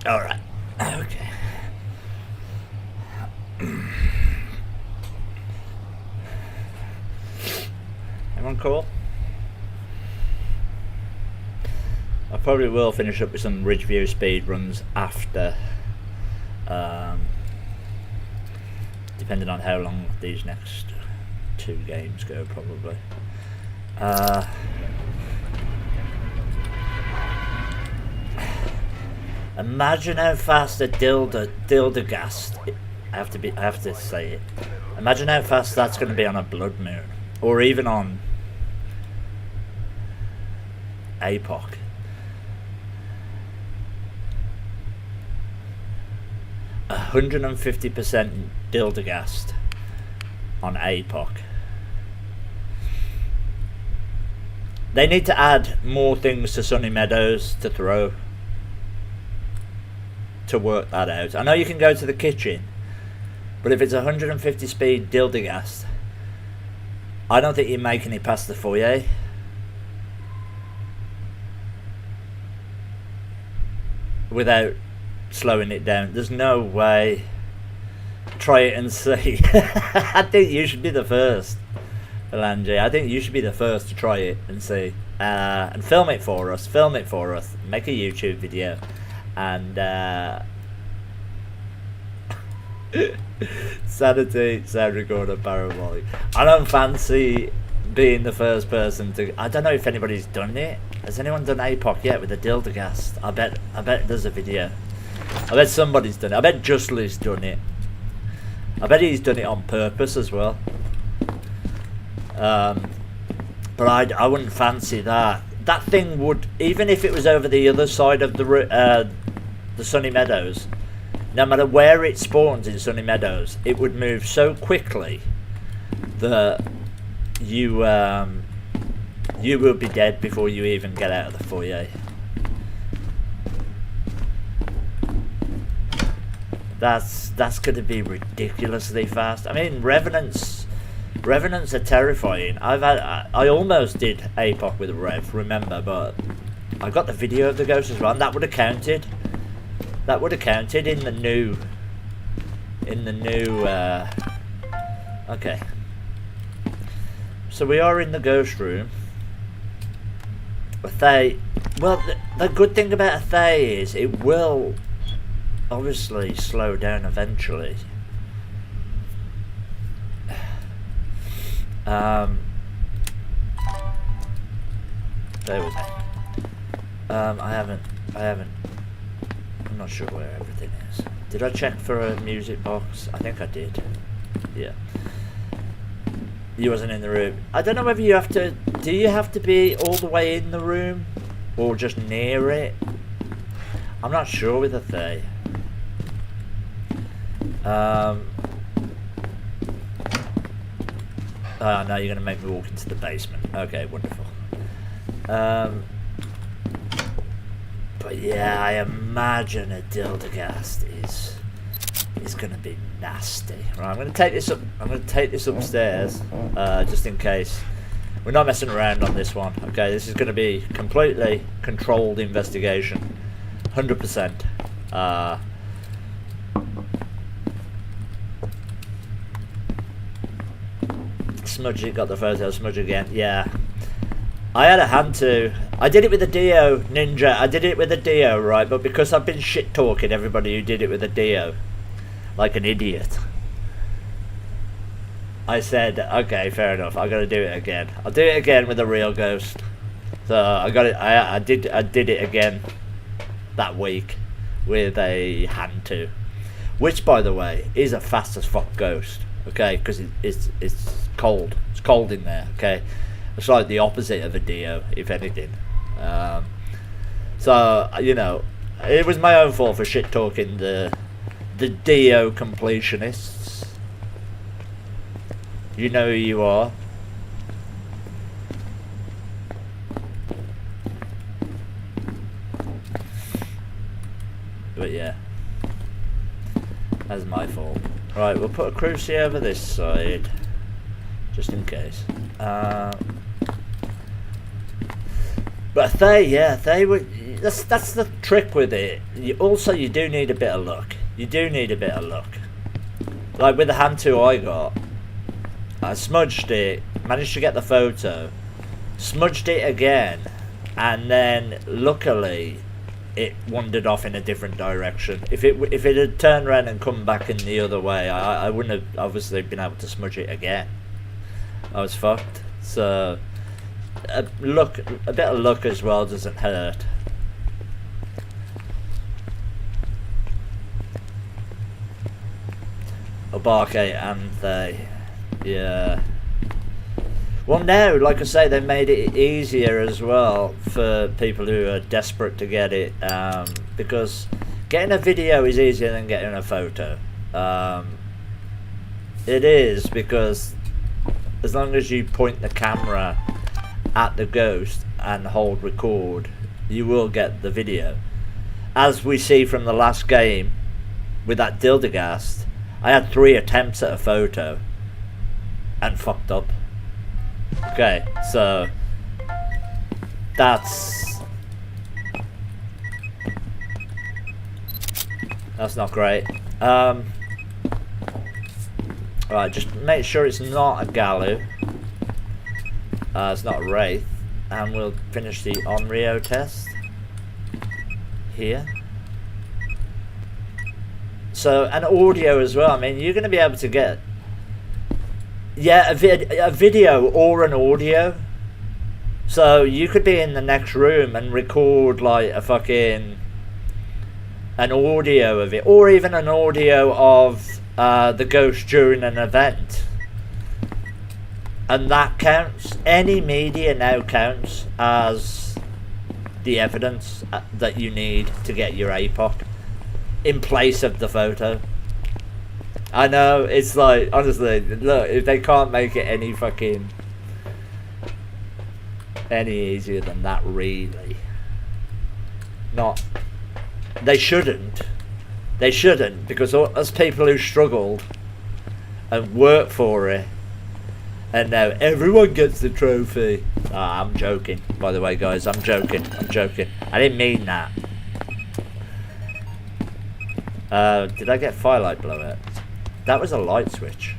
All right. Okay. on call. I probably will finish up with some Ridgeview speed runs after, depending on how long these next 2 games go, probably. Imagine how fast a Dildergast, I have to say it. Imagine how fast that's going to be on a Blood Moon, or even on APOC. 150% Dildergast on APOC. They need to add more things to Sunny Meadows to throw to work that out. I know you can go to the kitchen, but if it's 150 speed Dildergast, I don't think you're making it past the foyer. Without slowing it down. There's no way. Try it and see. I think you should be the first, Belange. I think you should be the first to try it and see. And film it for us. Film it for us. Make a YouTube video. And sanity, sound recorder, parabolic. I don't fancy being the first person to. I don't know if anybody's done it. Has anyone done APOC yet with a Dildergast? I bet there's a video. I bet somebody's done it. I bet Justly's done it. I bet he's done it on purpose as well. But I wouldn't fancy that. That thing would, even if it was over the other side of the Sunny Meadows, no matter where it spawns in Sunny Meadows, it would move so quickly that you will be dead before you even get out of the foyer. That's going to be ridiculously fast. I mean, Revenants are terrifying. I almost did APOC with a Rev, remember, but I got the video of the ghost as well, and that would have counted. That would have counted in the new. Okay. So we are in the ghost room. Well, the good thing about a Thay is it will obviously slow down eventually. Bear with me. I haven't. I'm not sure where everything is. Did I check for a music box? I think I did. Yeah. You wasn't in the room. I don't know whether you have to. Do you have to be all the way in the room, or just near it? I'm not sure with a Thay. Oh no, you're going to make me walk into the basement. Okay, wonderful. But yeah, I imagine a Dildergast is going to be nasty. Right, I'm going to take this up. I'm going to take this upstairs, just in case. We're not messing around on this one. Okay, this is going to be completely controlled investigation, 100%. Smudgy got the photo. Smudge again. Yeah. I had a hand to. I did it with a Dio, Ninja. I did it with a Dio, right? But because I've been shit talking everybody who did it with a Dio, like an idiot, I said, okay, fair enough. I got to do it again. I'll do it again with a real ghost. So I got it. I did it again that week with a hand to, which, by the way, is a fast as fuck ghost. Okay, because it's cold. It's cold in there. Okay, it's like the opposite of a Dio, if anything. So you know, it was my own fault for shit talking the Dio completionists. You know who you are. But yeah, that's my fault. Right, we'll put a cruci over this side, just in case. But they would. That's the trick with it. You do need a bit of luck. You do need a bit of luck. Like with the hand 2 I got, I smudged it, managed to get the photo, smudged it again, and then luckily it wandered off in a different direction. If it had turned around and come back in the other way, I wouldn't have obviously been able to smudge it again. I was fucked. So a bit of luck as well doesn't hurt. Obarke and they, yeah. Well, now, like I say, they made it easier as well for people who are desperate to get it, because getting a video is easier than getting a photo. It is, because as long as you point the camera at the ghost and hold record, you will get the video. As we see from the last game with that Dildergast, I had 3 attempts at a photo and fucked up. Okay, so that's not great. Alright, just make sure it's not a Galu. It's not a Wraith. And we'll finish the Onryo test here. So, and audio as well. I mean, you're going to be able to get, yeah, a video or an audio. So you could be in the next room and record like a fucking, an audio of it, or even an audio of the ghost during an event. And that counts. Any media now counts as the evidence that you need to get your APOC in place of the photo. I know, it's like, honestly, look, if they can't make it any easier than that, really. They shouldn't, because us people who struggled and worked for it, and now everyone gets the trophy. I'm joking, by the way, guys, I'm joking. I didn't mean that. Did I get firelight blowout? That was a light switch.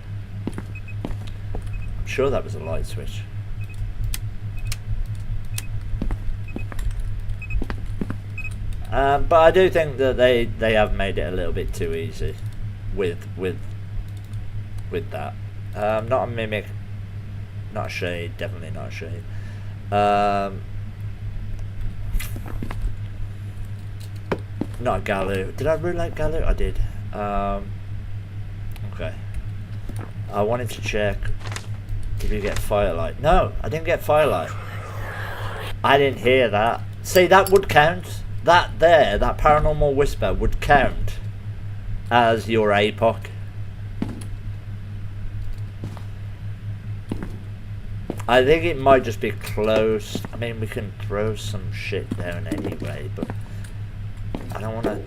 I'm sure that was a light switch. But I do think that they have made it a little bit too easy with that. Not a mimic, not a shade, definitely not a shade. Not a Galu. Did I rule out Galu? I did. Okay. I wanted to check. Did you get firelight? No, I didn't get firelight. I didn't hear that. See, that would count. That there, that paranormal whisper would count as your APOC. I think it might just be close. I mean, we can throw some shit down anyway, but I don't want to.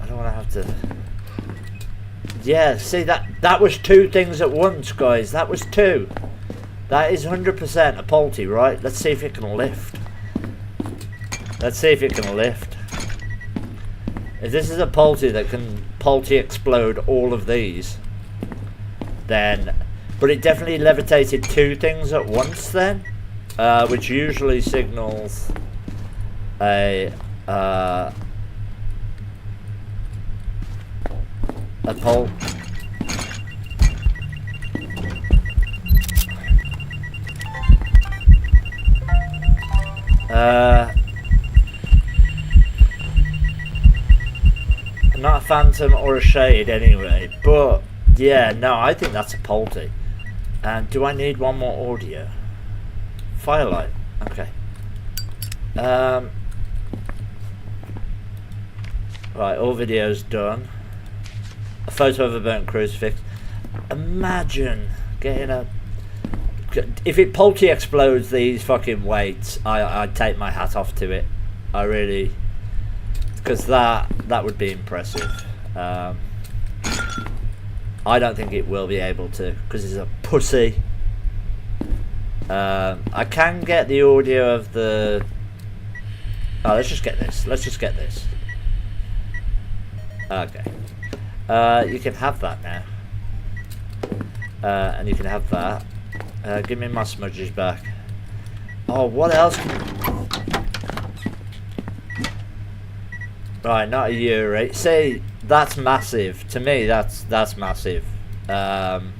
I don't want to have to. Yeah, see, that was 2 things at once, guys. That was 2. That is 100% a Polty, right? Let's see if it can lift. Let's see if it can lift. If this is a Polty that can Polty explode all of these, then... But it definitely levitated 2 things at once then, which usually signals a Pol... not a phantom or a shade anyway, but yeah, no, I think that's a Polty. And do I need one more audio? Firelight, okay. Right, all videos done. A photo of a burnt crucifix. Imagine getting a... If it Polty explodes these fucking weights, I'd take my hat off to it. I really... Because that would be impressive. I don't think it will be able to, because it's a pussy. I can get the audio of the... Oh, let's just get this. Okay. You can have that now. And you can have that. Give me my smudges back. Oh, what else? Right, not a Yuri. See, that's massive. To me, that's massive. Not.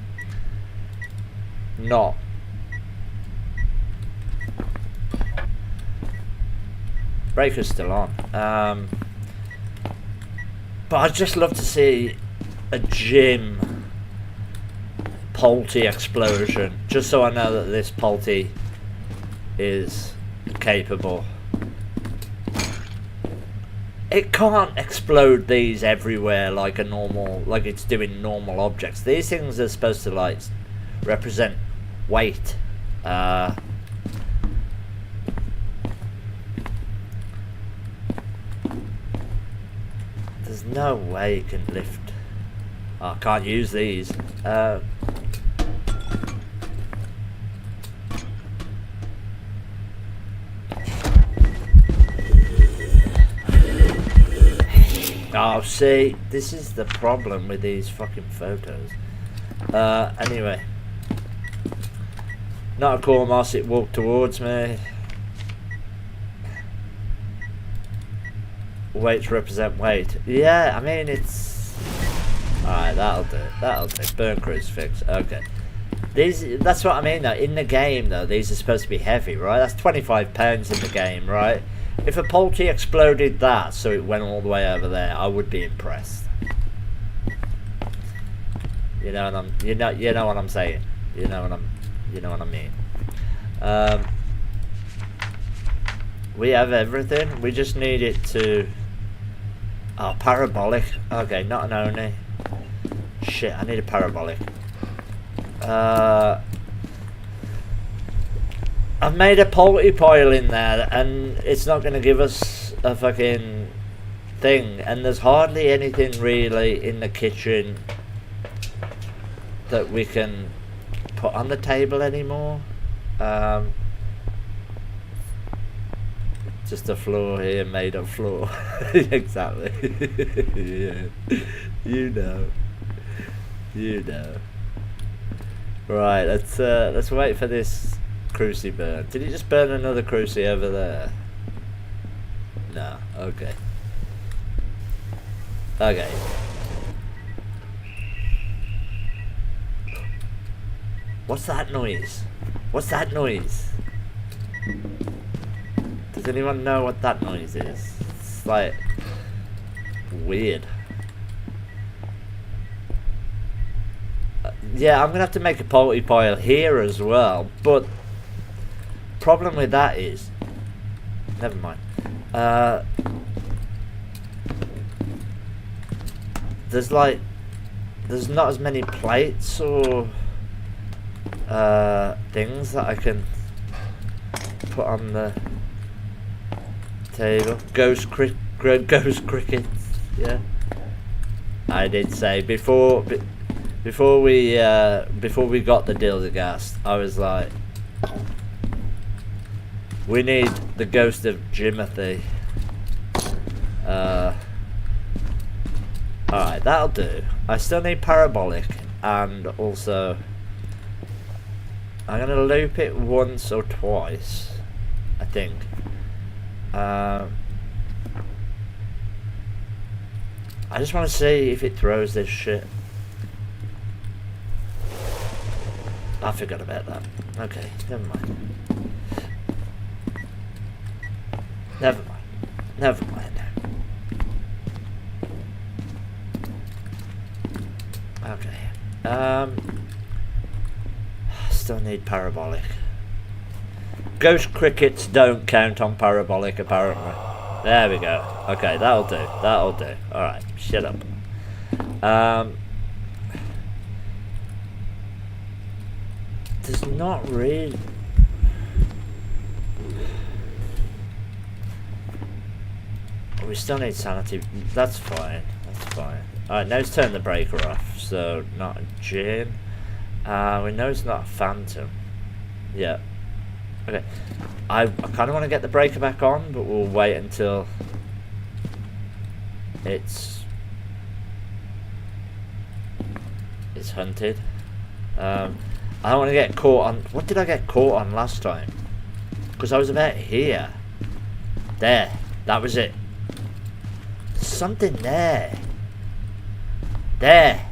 Breaker's still on. But I'd just love to see a gym Polty explosion, just so I know that this Polty is capable. It can't explode these everywhere like a normal, like it's doing normal objects. These things are supposed to like represent weight. There's no way it can lift. Oh, I can't use these. Oh, see, this is the problem with these fucking photos. Anyway. Not a Cormos, it walked towards me. Weights represent weight. Yeah, I mean, it's... Alright, that'll do. That'll do. Burn crucifix. Okay. That's what I mean, though. In the game, though, these are supposed to be heavy, right? That's 25 pounds in the game, right? If a Polty exploded that, so it went all the way over there, I would be impressed. You know what you know what I'm saying. You know what I mean. We have everything. We just need it to. Oh, parabolic. Okay, not an Oni. Shit, I need a parabolic. I've made a Polty pile in there, and it's not going to give us a fucking thing. And there's hardly anything really in the kitchen that we can put on the table anymore. Just a floor here made of floor. Exactly. Yeah. You know. Right, let's wait for this cruci burn. Did he just burn another cruci over there? No. Okay. Okay. What's that noise? What's that noise? Does anyone know what that noise is? It's like weird. Yeah, I'm gonna have to make a Polty pile here as well, but problem with that is, never mind. There's not as many plates or things that I can put on the table. Ghost crickets. Yeah, I did say before we got the Dildergast, I was like, we need the ghost of Jimothy. Alright, that'll do. I still need parabolic, and also I'm gonna loop it once or twice, I think. I just want to see if it throws this shit. I forgot about that. Okay, never mind. Never mind. Okay. Still need parabolic. Ghost crickets don't count on parabolic, apparently. There we go. Okay, that'll do. Alright, shut up. There's not really... We still need sanity. That's fine. Alright, now let's turn the breaker off. So, not a Jinn. We know it's not a Phantom. Yeah. Okay. I kind of want to get the breaker back on, but we'll wait until it's It's hunted. I don't want to get caught on... What did I get caught on last time? Because I was about here. There. That was it. Something there. There.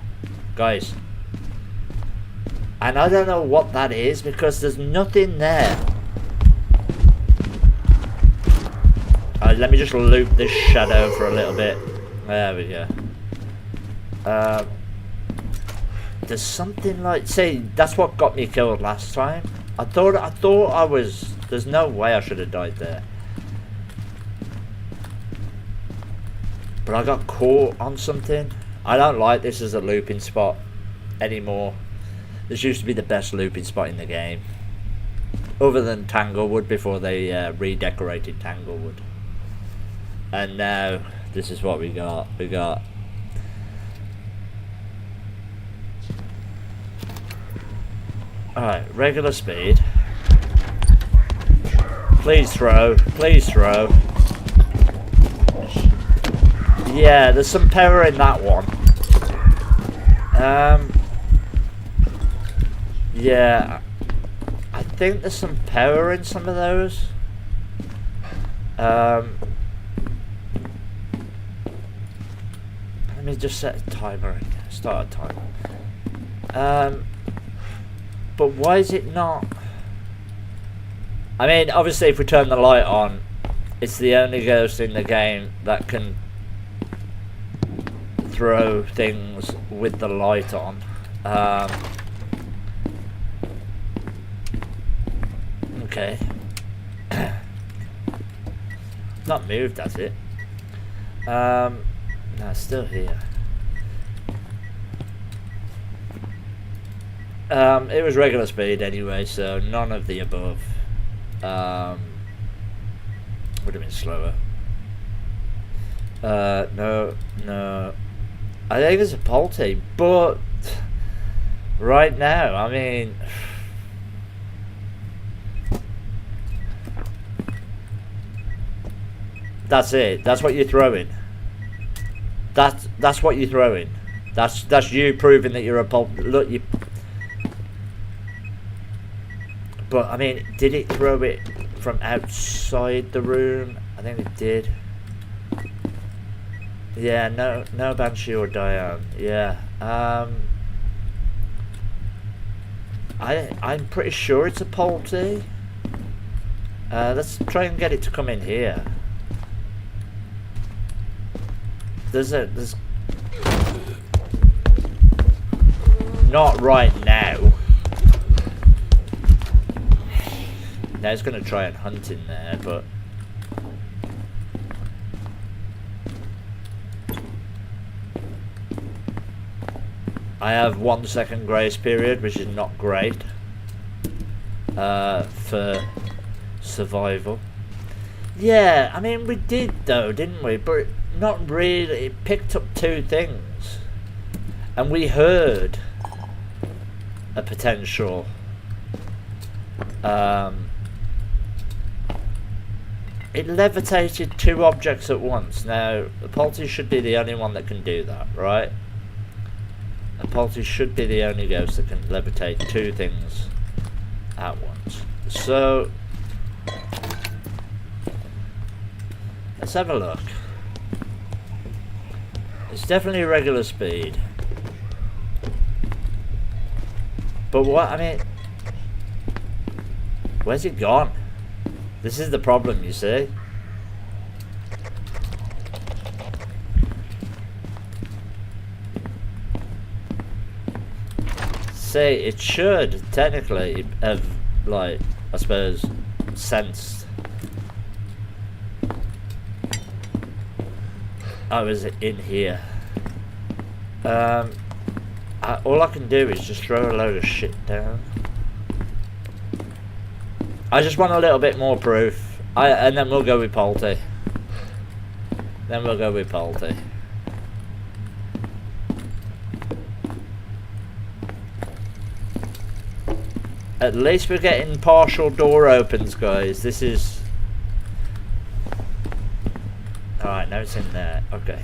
Guys. And I don't know what that is because there's nothing there. Let me just loop this shadow for a little bit. There we go. There's something like... See, that's what got me killed last time. I thought I was... There's no way I should have died there. But I got caught on something. I don't like this as a looping spot anymore. This used to be the best looping spot in the game. Other than Tanglewood before they redecorated Tanglewood. And now, this is what we got. We got... Alright, regular speed. Please throw. Please throw. Yeah, there's some power in that one. Yeah. I think there's some power in some of those. Let me just set a timer. Start a timer. But why is it not? I mean, obviously if we turn the light on, it's the only ghost in the game that can throw things with the light on. Okay. Not moved, has it? No, it's still here. It was regular speed anyway, so none of the above. Would have been slower. No. I think it's a Polty, but right now, I mean, that's it. That's what you're throwing. That's what you're throwing. That's you proving that you're a Polty. Look, you. But I mean, did it throw it from outside the room? I think it did. Yeah, no Banshee or Diane. Yeah. I'm pretty sure it's a Polty. Let's try and get it to come in here. There's not right now. Now it's going to try and hunt in there, but I have 1 second grace period, which is not great for survival. Yeah, I mean we did though, didn't we? But not really. It picked up 2 things, and we heard a potential. It levitated 2 objects at once. Now, the Polty should be the only one that can do that, right? A Polty should be the only ghost that can levitate 2 things at once. So, let's have a look. It's definitely regular speed. But what, I mean, where's it gone? This is the problem, you see. See, it should technically have, like, I suppose, sensed. I was in here. All I can do is just throw a load of shit down. I just want a little bit more proof. And then we'll go with Polty. Then we'll go with Polty. At least we're getting partial door opens, guys. This is... Alright, now it's in there. Okay.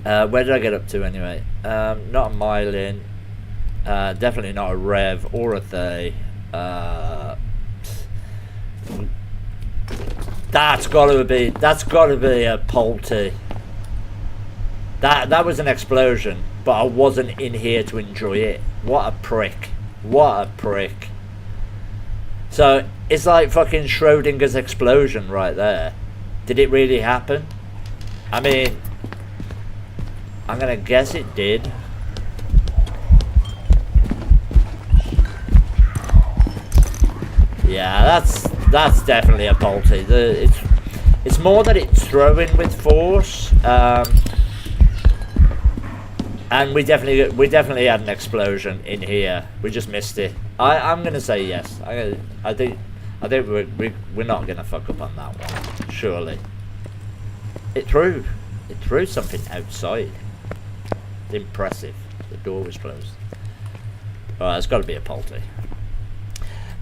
Where did I get up to anyway? Not a mile in. Definitely not a rev or a they. That's gotta be a Polty. That was an explosion, but I wasn't in here to enjoy it. What a prick. What a prick. So it's like fucking Schrodinger's explosion right there. Did it really happen? I mean, I'm gonna guess it did. Yeah, that's definitely a Polty. It's more that it's throwing with force, and we definitely had an explosion in here. We just missed it. I'm gonna say yes. I think we're not gonna fuck up on that one. Surely. It threw something outside. Impressive. The door was closed. Alright, it's got to be a Polty.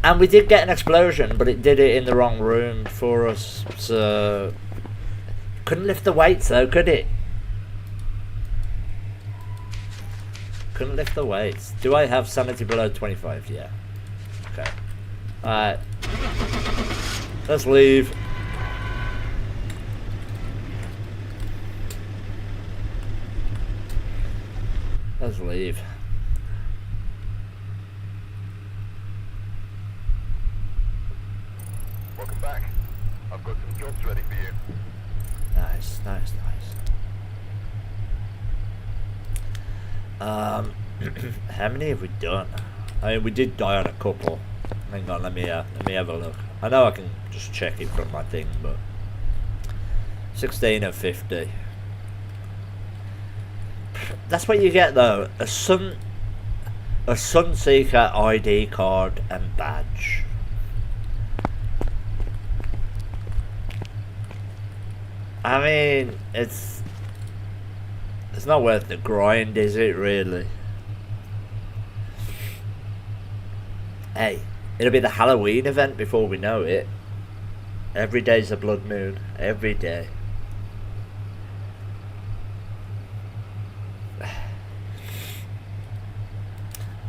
And we did get an explosion, but it did it in the wrong room for us. So couldn't lift the weights though, could it? Couldn't lift the weights. Do I have sanity below 25? Yeah. Okay. Alright. Let's leave. Let's leave. Welcome back. I've got some jobs ready for you. Nice. How many have we done? I mean, we did die on a couple. Hang on, let me have a look. I know I can just check it from my thing, but 16 of 50. That's what you get though. A Sunseeker ID card and badge. I mean, it's not worth the grind, is it really? Hey, it'll be the Halloween event before we know it. Every day's a blood moon. Every day.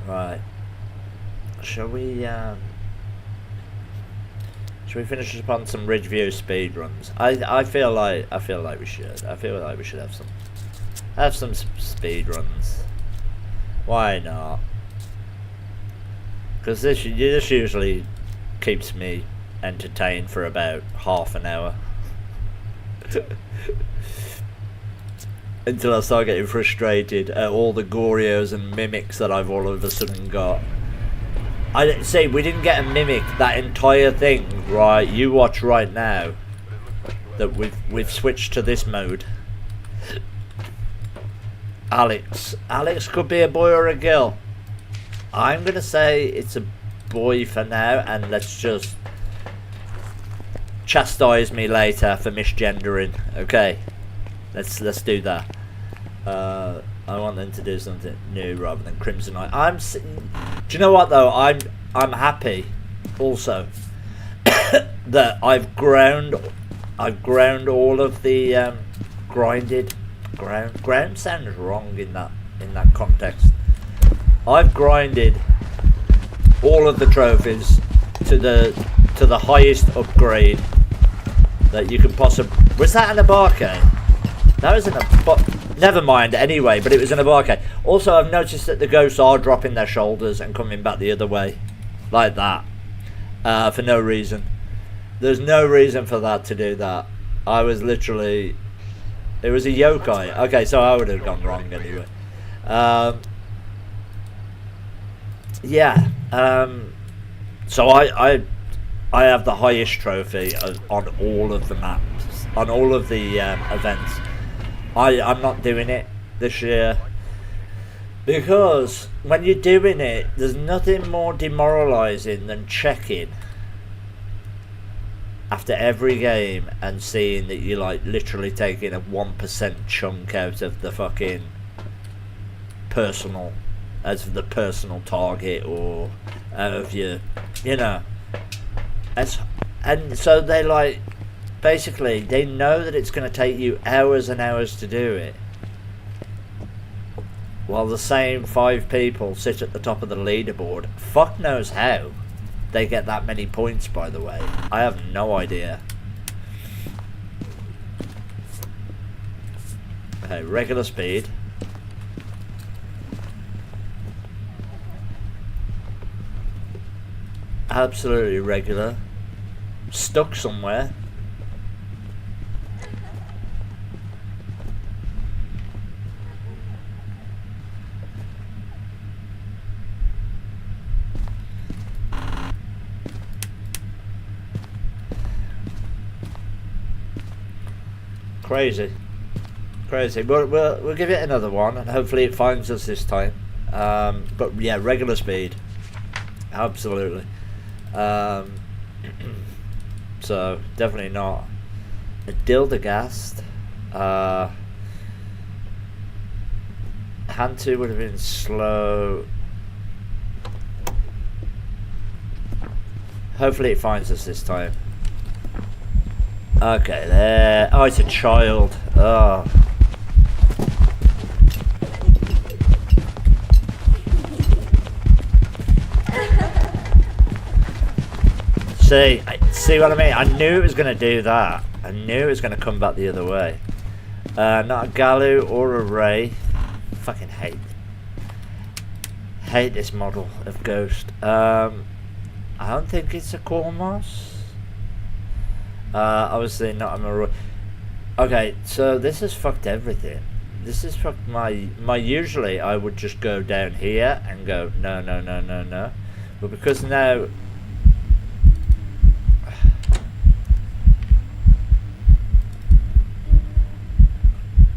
Right. Shall we finish up on some Ridgeview speed runs? I feel like we should. I feel like we should have some speed runs. Why not? Because this usually keeps me entertained for about half an hour. Until I start getting frustrated at all the Gorios and mimics that I've all of a sudden got. I didn't say we didn't get a mimic that entire thing, right? You watch right now that we've switched to this mode. Alex could be a boy or a girl. I'm gonna say it's a boy for now, and let's just chastise me later for misgendering. Okay, let's do that. I want them to do something new rather than Crimsonite. Do you know what though? I'm happy also that I've ground all of the grinded ground sounds wrong in that context. I've grinded all of the trophies to the highest upgrade that you can possibly. Was that an Abarque? That was an Abarque. Never mind, anyway, but it was an Abarque. Also, I've noticed that the ghosts are dropping their shoulders and coming back the other way. Like that. For no reason. There's no reason for that to do that. I was literally... It was a yokai. Okay, so I would have gone wrong anyway. Yeah. So I have the highest trophy on all of the maps. On all of the events. I'm not doing it this year because when you're doing it, there's nothing more demoralising than checking after every game and seeing that you're like literally taking a 1% chunk out of the fucking personal, as the personal target, or out of your, you know. And so they like. Basically, they know that it's going to take you hours and hours to do it. while the same 5 people sit at the top of the leaderboard. Fuck knows how they get that many points, by the way. I have no idea. Okay, regular speed. Absolutely regular. Stuck somewhere. Crazy. Crazy. We'll give it another one, and hopefully it finds us this time. But yeah, regular speed. Absolutely. So definitely not a Dildagast. Hand 2 would have been slow. Hopefully it finds us this time. Okay, there. Oh, it's a child. Oh. See what I mean? I knew it was going to do that. I knew it was going to come back the other way. Not a Galu or a Ray. Fucking hate this model of ghost. I don't think it's a Cormos. Obviously not a Mare. Okay, so this has fucked everything. This has fucked my usually I would just go down here and go no. But because now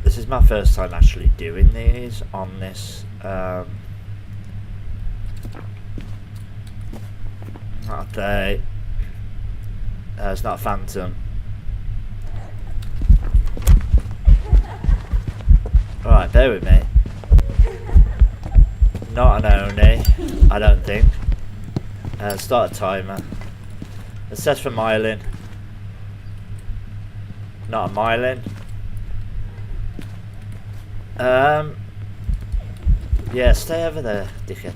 this is my first time actually doing these on this okay. It's not a Phantom. Alright, bear with me. Not an Oni, I don't think. Start a timer. Let's test for Myelin. Not a Myelin. Yeah, stay over there, dickhead.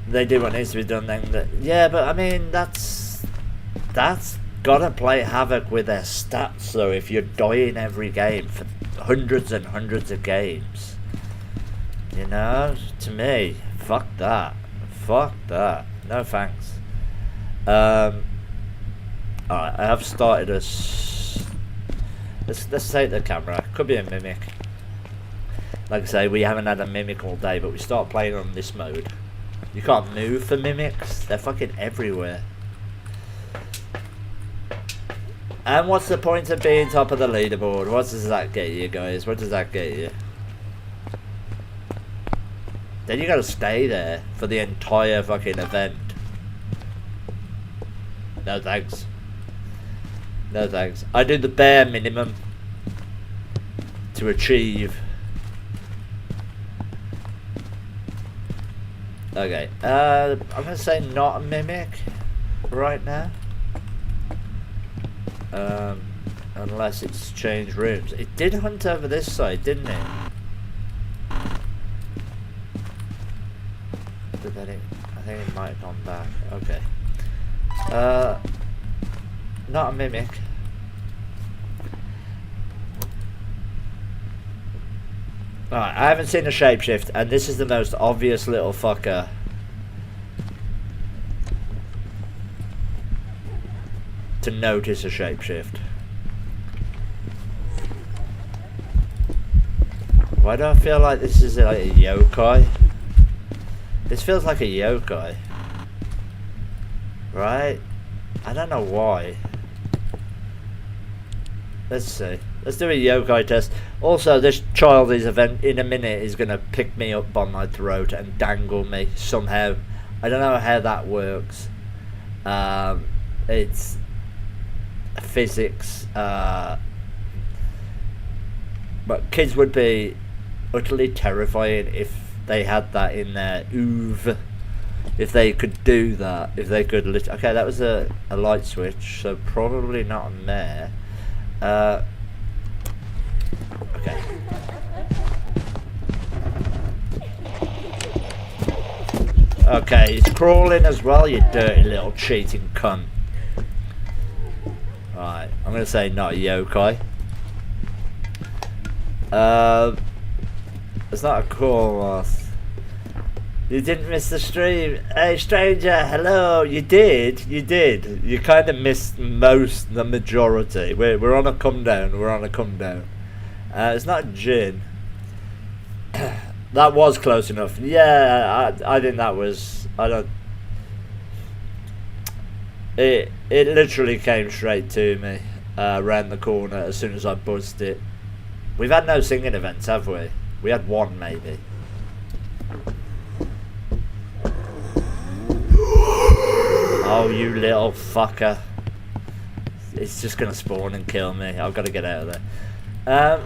They do what needs to be done then. Yeah, but I mean, that's gotta play havoc with their stats, though, if you're dying every game for hundreds and hundreds of games. You know, to me, fuck that. Fuck that. No thanks. Alright, I have started us. Let's take the camera. Could be a Mimic. Like I say, we haven't had a Mimic all day, but we start playing on this mode. You can't move for Mimics. They're fucking everywhere. And what's the point of being top of the leaderboard? What does that get you, guys? What does that get you? Then you gotta stay there for the entire fucking event. No thanks. No thanks. I do the bare minimum to achieve. Okay, I'm gonna say not a Mimic right now. Unless it's changed rooms. It did hunt over this side, didn't it? I think it might have gone back. Okay. Not a Mimic. Alright, I haven't seen a shapeshift, and this is the most obvious little fucker. To notice a shapeshift. Why do I feel like this is like a yokai? This feels like a yokai. Right? I don't know why. Let's see. Let's do a yokai test. Also, this child is in a minute is going to pick me up by my throat and dangle me somehow. I don't know how that works. It's physics. But kids would be utterly terrifying if they had that in their oeuvre. If they could do that. If they could... Okay, that was a light switch, so probably not a Mare. Okay. Okay, he's crawling as well, you dirty little cheating cunt. Right, I'm gonna say not a yokai. It's not a cool moth. You didn't miss the stream. Hey stranger, hello. You did. You kind of missed the majority. We're on a come down. It's not Jin. That was close enough. Yeah, I think that was. I don't. It literally came straight to me, round the corner as soon as I buzzed it. We've had no singing events, have we? We had one maybe. Oh, you little fucker. It's just gonna spawn and kill me. I've got to get out of there.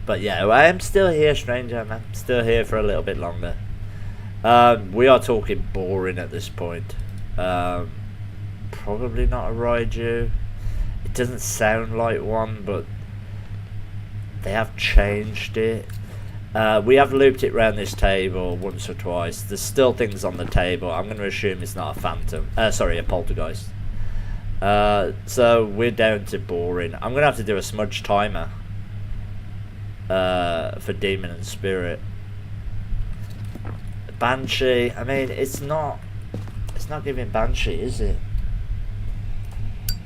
But yeah, I am still here, stranger, man. Still here for a little bit longer. We are talking boring at this point. Probably not a Raiju. It doesn't sound like one, but they have changed it. We have looped it around this table once or twice. There's still things on the table. I'm going to assume it's not a phantom. Sorry, a poltergeist. So we're down to boring. I'm going to have to do a smudge timer for demon and spirit. Banshee. I mean, it's not giving Banshee, is it?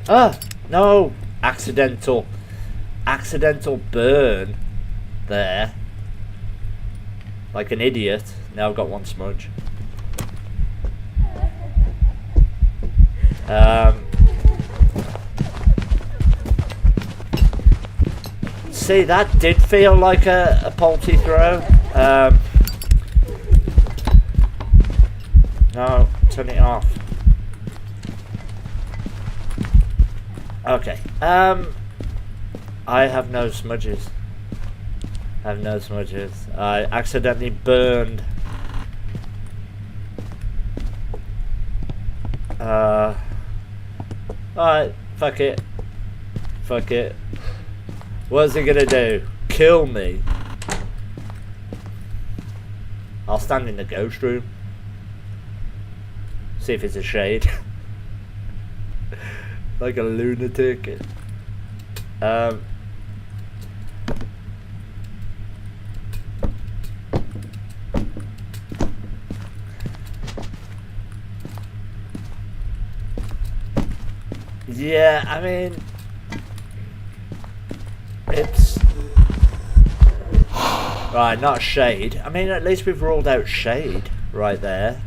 Ah, no, accidental burn there. Like an idiot. Now I've got one smudge. See, that did feel like a polty throw. No, turn it off. Okay. I have no smudges. I accidentally burned. Alright, fuck it. What's he gonna do? Kill me? I'll stand in the ghost room. See if it's a shade. Like a lunatic. Yeah, I mean, it's right, not shade. I mean, at least we've ruled out shade right there,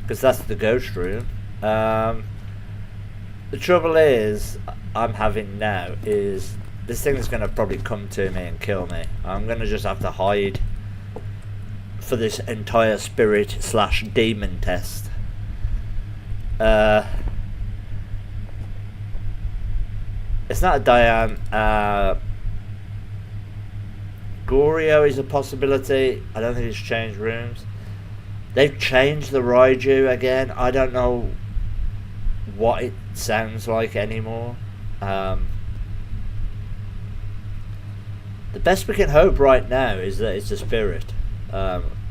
because that's the ghost room. The trouble is, I'm having now is this thing is going to probably come to me and kill me. I'm going to just have to hide for this entire spirit / demon test. It's not a Diane. Goryo is a possibility. I don't think it's changed rooms. They've changed the Raiju again. I don't know what it sounds like anymore. The best we can hope right now is that it's a spirit.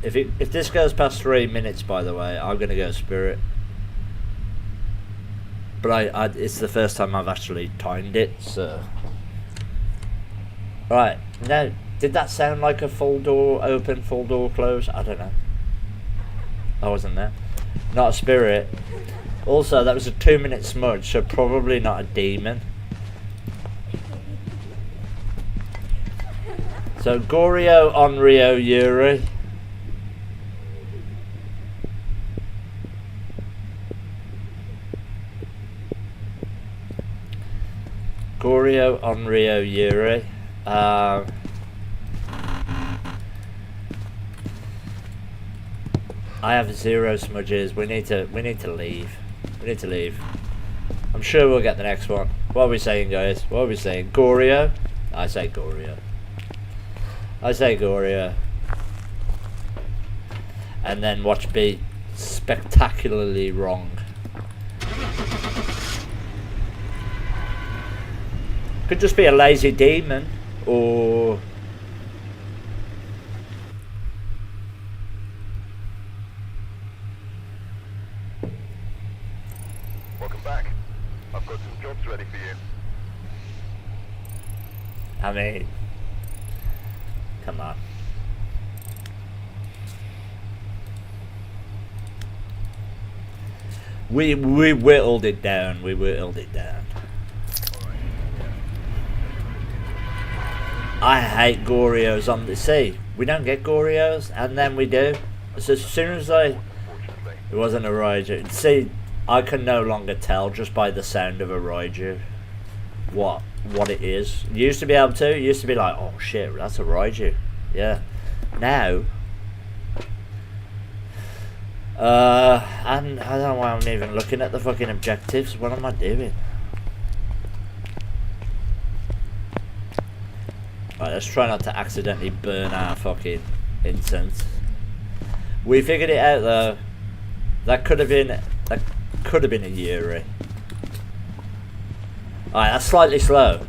If this goes past 3 minutes, by the way, I'm gonna go spirit. But it's the first time I've actually timed it, so. Right, now, did that sound like a full door open, full door close? I don't know. I wasn't there. Not a spirit. Also, that was a 2-minute smudge, so probably not a demon. So, Goryo, Onryo, Yuri. Goryo, Onryo, Yuri. I have 0 smudges. We need to leave. I'm sure we'll get the next one. What are we saying, guys? What are we saying? Goryo? I say Goryo. And then watch be spectacularly wrong. Could just be a lazy demon, or... Welcome back. I've got some jobs ready for you. I mean... Come on. We whittled it down. We whittled it down. I hate Gorios on the sea. We don't get Gorios, and then we do. So as soon as it wasn't a Raiju. See, I can no longer tell just by the sound of a Raiju what it is. You used to be able to. You used to be like, oh shit, that's a Raiju. Yeah. Now. And I don't know why I'm even looking at the fucking objectives. What am I doing? Right, let's try not to accidentally burn our fucking incense. We figured it out though. That could have been a Yuri. Alright, that's slightly slow.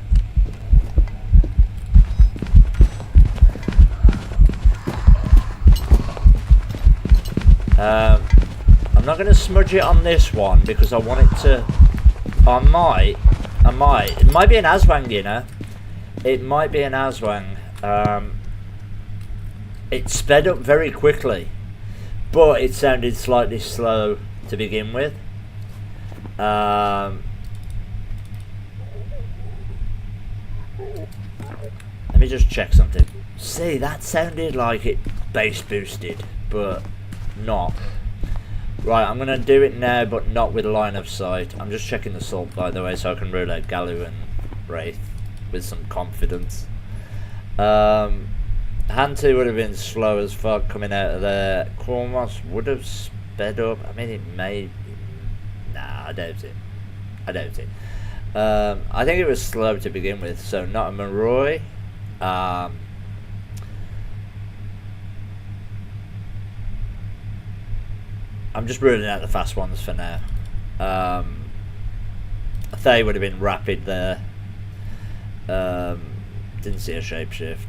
I'm not going to smudge it on this one because I want it to... I might. It might be an Aswang, you know. It might be an Aswang. It sped up very quickly, but it sounded slightly slow to begin with. Let me just check something. See, that sounded like it bass boosted, but not. Right, I'm going to do it now, but not with line of sight. I'm just checking the salt, by the way, so I can rule out Galu and Wraith with some confidence. Hand 2 would have been slow as fuck coming out of there. Cormos would have sped up. I mean, it may... Nah, I doubt it. I think it was slow to begin with, so not a Maroi. I'm just ruling out the fast ones for now. I thought it would have been rapid there. Didn't see a shapeshift.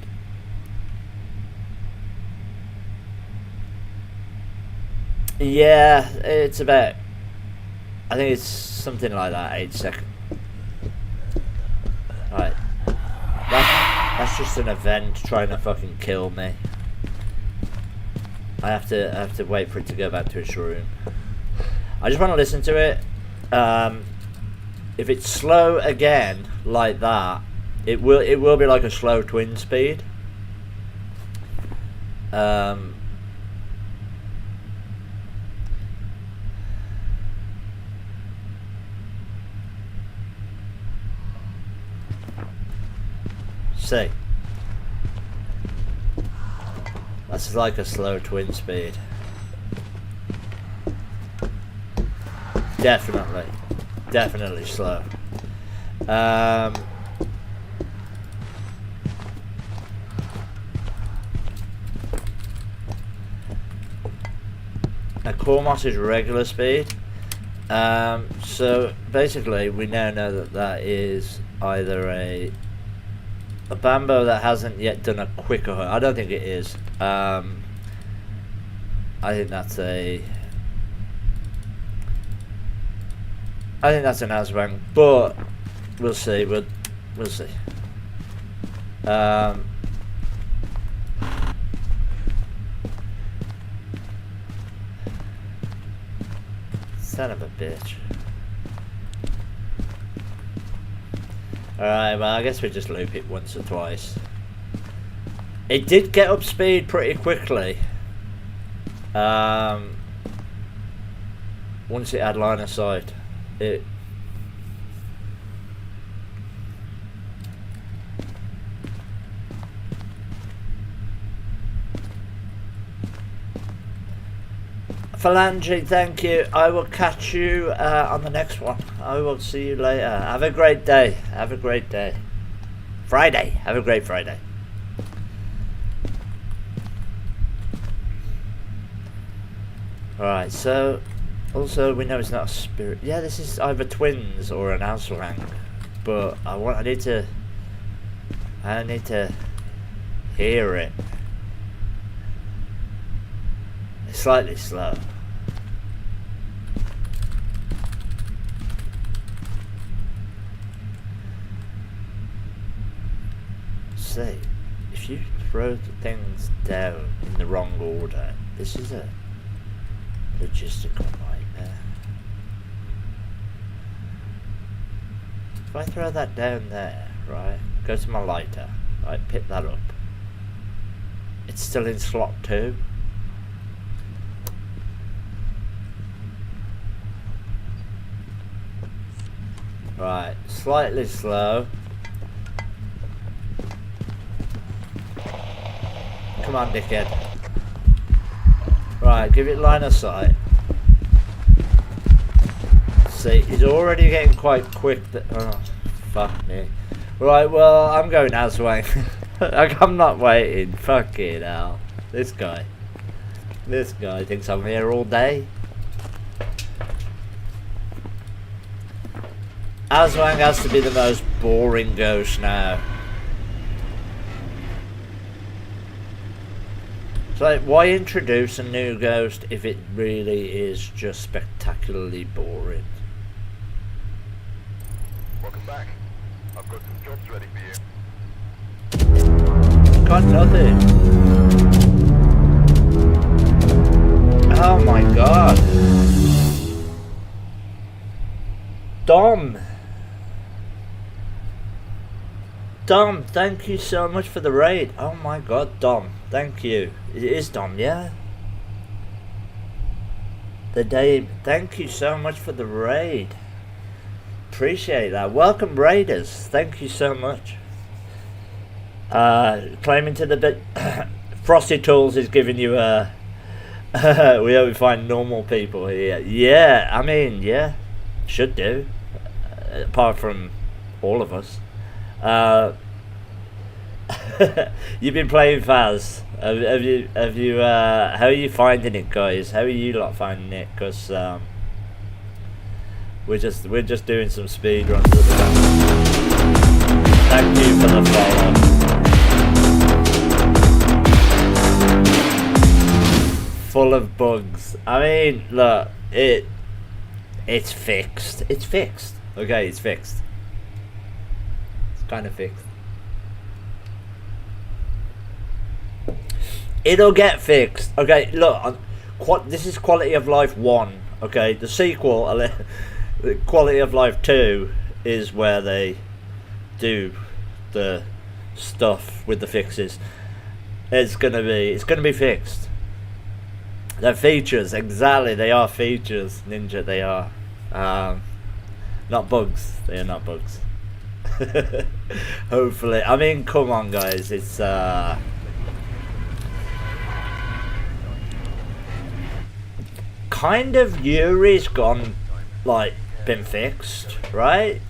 Yeah, it's about... I think it's something like that, 8 seconds. Right. That's just an event trying to fucking kill me. I have to wait for it to go back to its room. I just want to listen to it. If it's slow again like that, it will be like a slow twin speed. See. That's like a slow twin speed. Definitely slow. Now Cormos is regular speed. So basically we now know that that is either a Bambo that hasn't yet done a quicker hunt. I don't think it is. I think that's an Aswang, but we'll see. We'll see. Son of a bitch. Alright, well I guess we just loop it once or twice. It did get up speed pretty quickly. Once it had line of sight. Phalange, thank you. I will catch you on the next one. I will see you later. Have a great day. Have a great day. Friday. Have a great Friday. Alright, so also we know it's not a spirit. Yeah, this is either twins or an Aswang. but I need to hear it. It's slightly slow. See, if you throw the things down in the wrong order, this is a logistical nightmare. If I throw that down there, right, go to my lighter, right, pick that up. It's still in slot 2. Right, slightly slow. Come on, dickhead. Right, give it line of sight. See, he's already getting quite quick. Oh, fuck me. Right, well, I'm going elsewhere. Like, I'm not waiting. Fucking hell. This guy thinks I'm here all day. Aswang has to be the most boring ghost now. It's like, why introduce a new ghost if it really is just spectacularly boring? Welcome back. I've got some jobs ready for you. Got nothing. Oh my god. Dom, thank you so much for the raid. Oh my god, Dom, thank you. It is Dom, yeah? The Dame, thank you so much for the raid. Appreciate that. Welcome, Raiders. Thank you so much. Claiming to the bit. Frosty Tools is giving you a. We hope we find normal people here. Yeah, I mean, yeah, should do. Apart from all of us. You've been playing Phas. Have you? How are you finding it, guys? How are you lot finding it? Because we're just doing some speed runs. Thank you for the follow. Full of bugs. I mean, look, it's fixed. It's fixed. Okay, it's fixed. It's kind of fixed. It'll get fixed. Okay, look, this is Quality of Life 1. Okay, the sequel, Quality of Life 2, is where they do the stuff with the fixes. It's gonna be fixed. They're features, exactly. They are features, Ninja. They are. Not bugs. They are not bugs. Hopefully. I mean, come on, guys. It's kind of Yuri's gone, like, been fixed, right?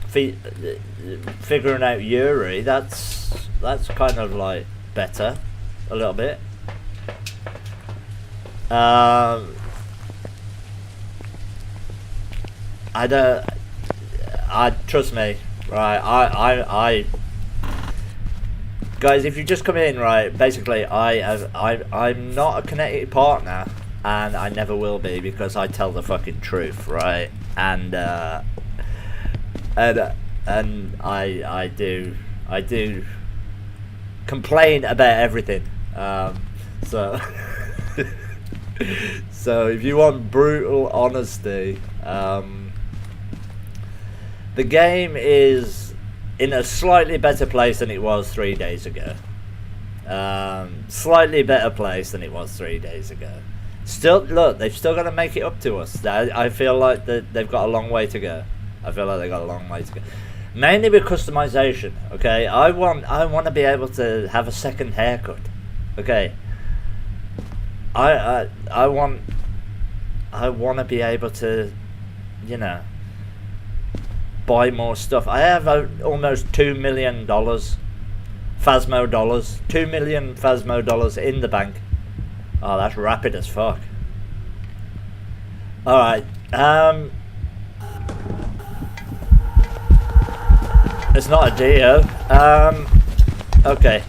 Figuring out Yuri, that's kind of like better a little bit. Trust me, right? I guys, if you just come in, right? Basically, I'm not a connected partner, and I never will be, because I tell the fucking truth, right? And I do complain about everything. So so if you want brutal honesty, the game is in a slightly better place than it was 3 days ago. Slightly better place than it was 3 days ago. Still, look, they've still got to make it up to us. I feel like they've got a long way to go. Mainly with customization. Okay, I want to be able to have a second haircut. Okay, I want to be able to, you know, buy more stuff. I have almost $2 million Phasmo dollars, $2 million Phasmo dollars in the bank. Oh, that's rapid as fuck. All right. It's not a Dio. Okay.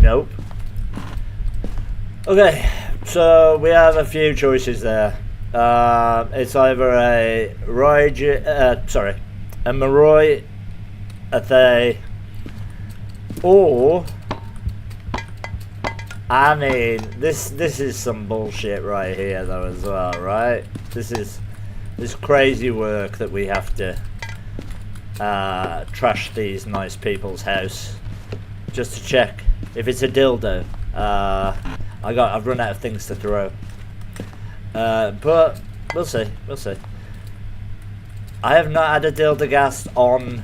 Nope. Okay, so we have a few choices there. It's either a a Maroi, a Thay, or I mean, this is some bullshit right here though as well, right? This is crazy work that we have to trash these nice people's house just to check if it's a dildo. I've run out of things to throw, but we'll see. I have not had a dildo gas on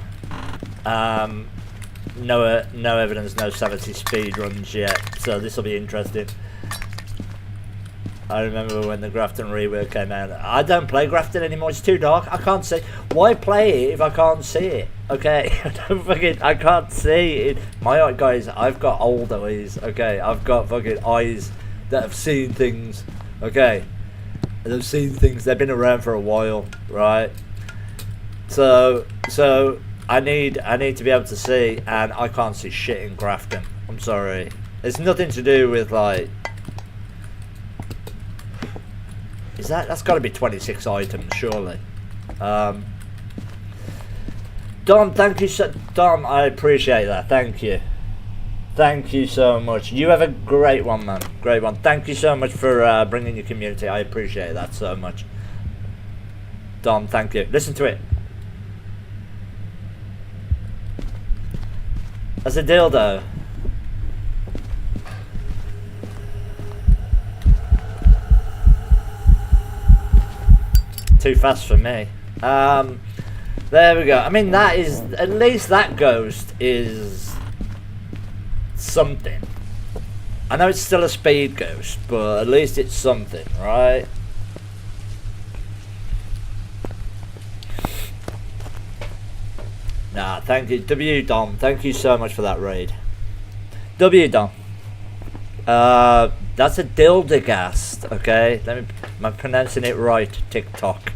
no evidence, no sanity speed runs yet, so this will be interesting. I remember when the Grafton rework came out. I don't play Grafton anymore, it's too dark, I can't see. Why play it if I can't see it? Okay, I can't see it. My guys, I've got old eyes, okay? I've got fucking eyes that have seen things, okay? They've seen things, they've been around for a while, right? So I need to be able to see, and I can't see shit in Grafton. I'm sorry. It's nothing to do with like. That's got to be 26 items, surely. Dom, thank you Dom, I appreciate that. Thank you so much. You have a great one, man. Great one. Thank you so much for bringing your community. I appreciate that so much. Dom, thank you. Listen to it. As a dildo. Too fast for me. There we go. I mean, that is, at least that ghost is something. I know it's still a speed ghost, but at least it's something, right? Nah, thank you, W Dom. Thank you so much for that raid, W Dom. That's a Dildigast, okay? Am I pronouncing it right? TikTok.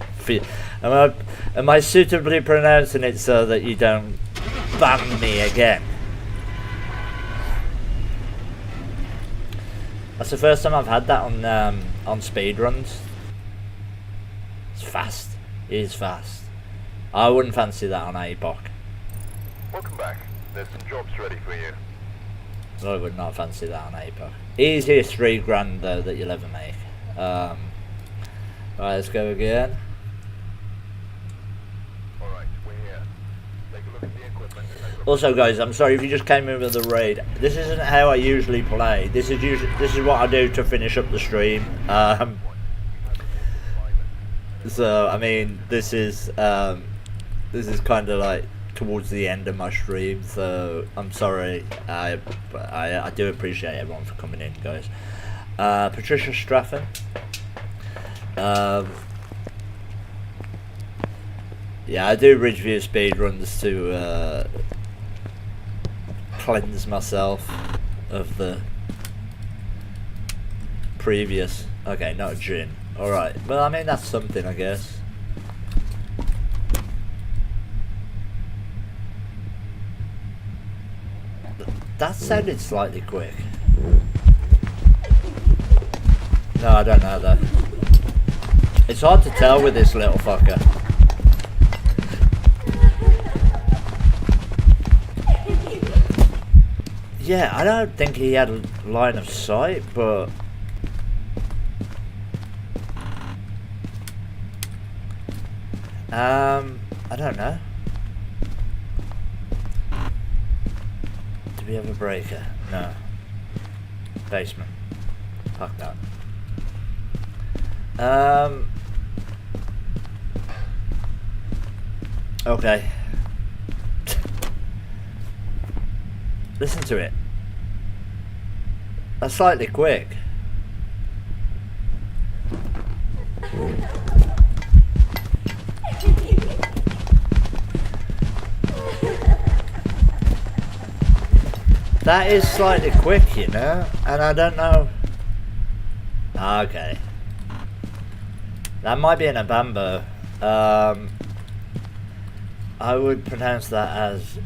Am I suitably pronouncing it so that you don't ban me again? That's the first time I've had that on speedruns. It's fast. It is fast. I wouldn't fancy that on APOC. Welcome back. There's some jobs ready for you. I would not fancy that on APOC. Easiest $3,000 though that you'll ever make. Right, let's go again. Alright, we're here. Take a look at the equipment. Also guys, I'm sorry if you just came in with the raid. This isn't how I usually play. This is what I do to finish up the stream. So I mean this is kind of like towards the end of my stream, so I'm sorry. I do appreciate everyone for coming in, guys. Patricia Straffen. Yeah, I do Ridgeview speedruns to cleanse myself of the previous. Okay, not a gin. Alright, well, I mean, that's something, I guess. That sounded slightly quick. No, I don't know though. It's hard to tell with this little fucker. Yeah, I don't think he had a line of sight, but I don't know. Do we have a breaker? No. Basement. Fuck that. Okay. Listen to it. That's slightly quick. That is slightly quick, you know, and I don't know. Okay. That might be an Abambo. I would pronounce that as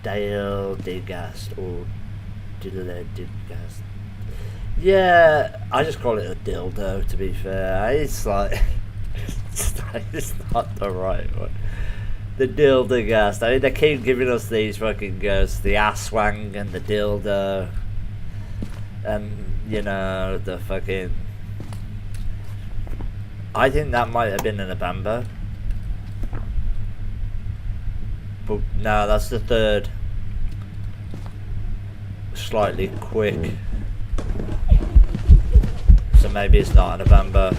Dale Digast or Dile Digast. Yeah, I just call it a dildo, to be fair. It's like it's not the right one. The Dildigast. I mean, they keep giving us these fucking ghosts, the Aswang and the dildo, and you know the fucking. I think that might have been an Abambo. But no, that's the third. Slightly quick. So maybe it's not an Abambo.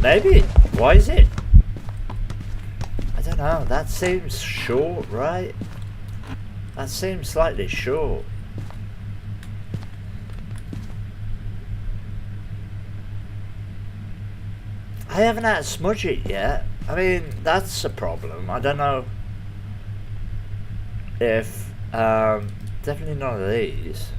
Maybe. Why is it? I don't know. That seems short, right? That seems slightly short. I haven't had to smudge it yet. I mean, that's a problem. I don't know if definitely none of these.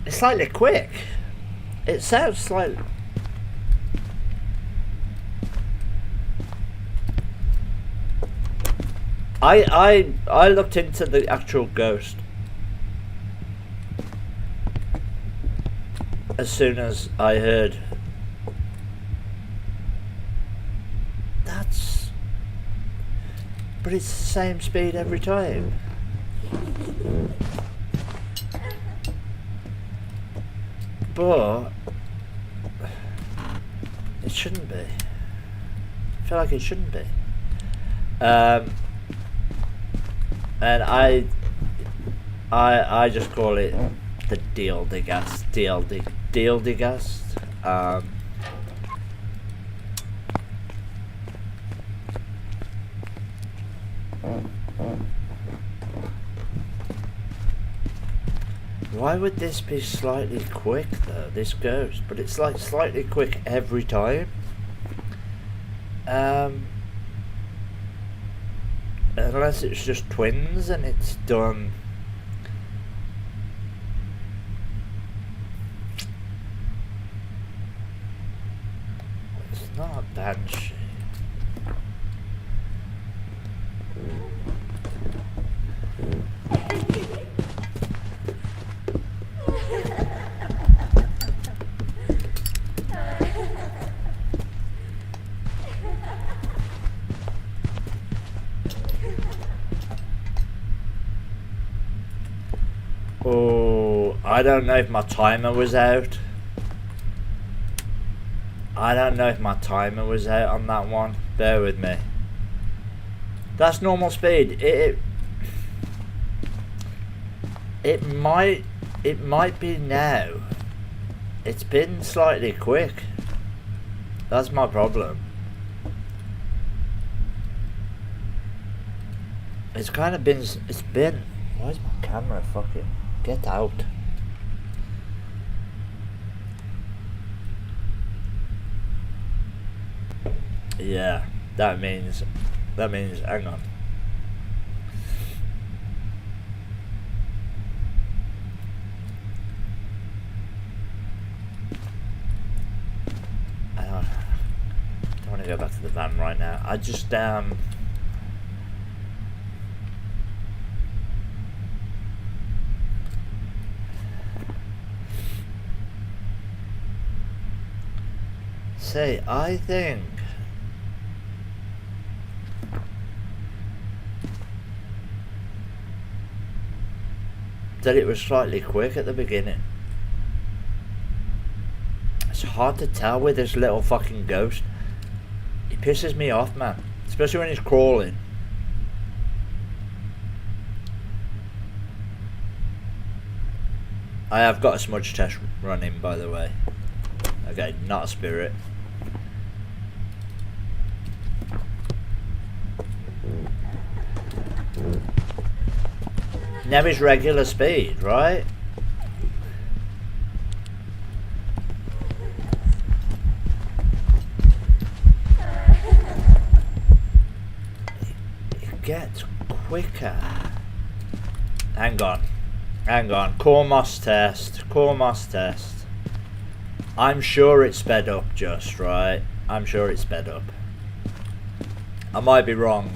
It's slightly quick. It sounds slightly. I looked into the actual ghost as soon as I heard. That's. But it's the same speed every time. But it shouldn't be. I feel like it shouldn't be. And I just call it the Dildigast. Dildigast. Why would this be slightly quick though, this ghost? But it's like slightly quick every time. Unless it's just twins and it's done. It's not a banshee. Oh, I don't know if my timer was out. I don't know if my timer was out on that one. Bear with me. That's normal speed. It might be now. It's been slightly quick. That's my problem. It's kind of been. It's been. Why is my camera fucking? Get out. Yeah, that means, hang on. I don't want to go back to the van right now. I just, say, I think that it was slightly quick at the beginning. It's hard to tell with this little fucking ghost. He pisses me off, man. Especially when he's crawling. I have got a smudge test running, by the way. Okay, not a spirit. Now he's regular speed, right? It gets quicker. Hang on. Hang on. Core MOS test. Core MOS test. I'm sure it's sped up just, right? I'm sure it's sped up. I might be wrong.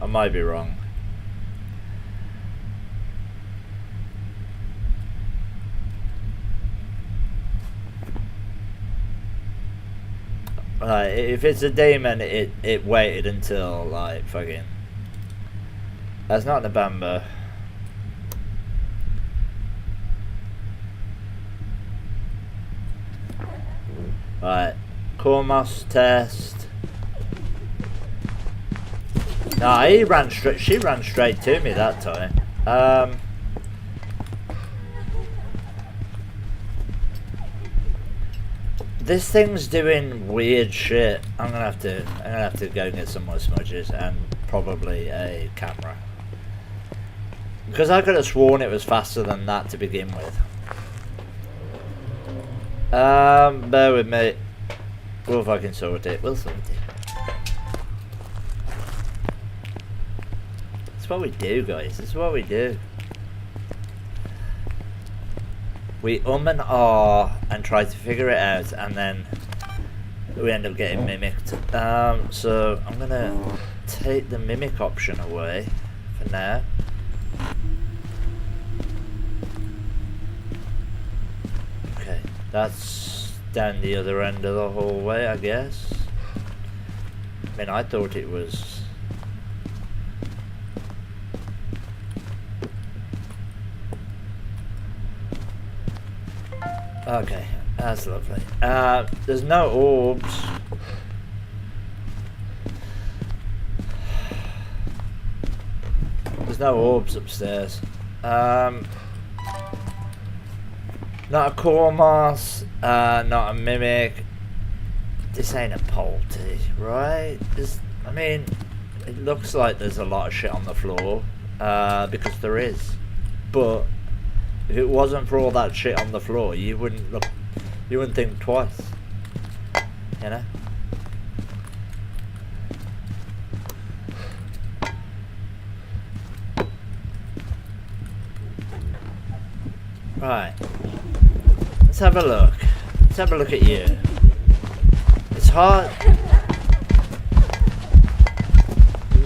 I might be wrong. If it's a demon, it waited until like fucking. That's not the Bamba. Right, Core MOS test. Nah, he ran straight. She ran straight to me that time. This thing's doing weird shit. I'm gonna have to go and get some more smudges and probably a camera. Because I could have sworn it was faster than that to begin with. Bear with me. We'll fucking sort it. We'll sort it. That's what we do, guys. That's what we do. We and ah and try to figure it out, and then we end up getting mimicked. So I'm gonna take the mimic option away for now. Okay, that's down the other end of the hallway, I guess. I mean, I thought it was. Okay, that's lovely. There's no orbs. There's no orbs upstairs. Not a Core MOS, not a mimic. This ain't a Polty, right? I mean, it looks like there's a lot of shit on the floor, because there is. But if it wasn't for all that shit on the floor, you wouldn't think twice. You know? Right. Let's have a look. Let's have a look at you. It's hard.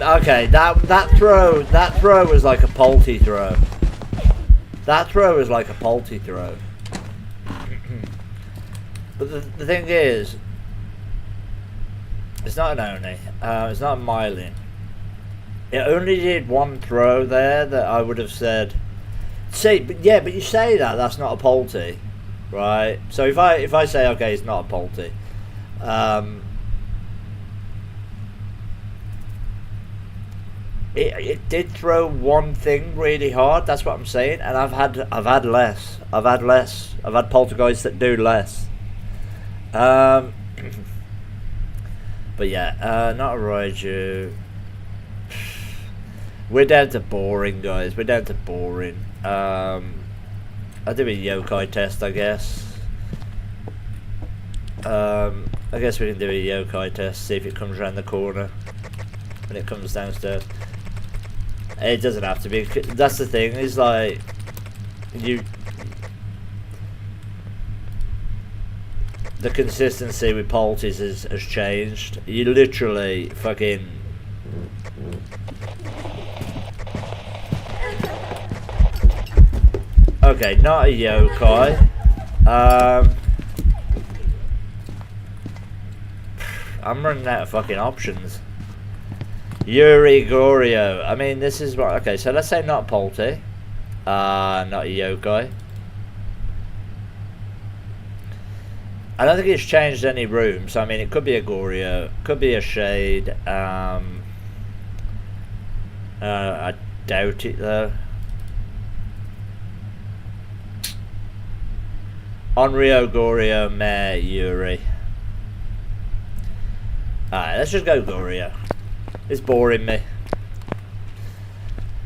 Okay, that throw was like a Polty throw. That throw is like a Polty throw. But the thing is, it's not an Oni. It's not a Myelin. It only did one throw there that I would have said. See, but yeah, but you say that's not a Polty, right? So if I say okay, it's not a Polty. It did throw one thing really hard. That's what I'm saying, and I've had less. I've had poltergeists that do less. But yeah, not a Raiju. We're down to boring, guys. We're down to boring. I'll do a yokai test, I guess. I guess we can do a yokai test. See if it comes around the corner when it comes downstairs. It doesn't have to be. That's the thing. Is like the consistency with Polties has changed. You literally fucking. Okay, not a yokai. I'm running out of fucking options. Yuri Gorio. I mean, this is what. Okay, so let's say not Polty. Not a yokai. I don't think it's changed any rooms. So, I mean, it could be a Gorio, could be a Shade. I doubt it though. Onryo, Gorio, Mare, Yuri. Alright, let's just go Gorio. It's boring me.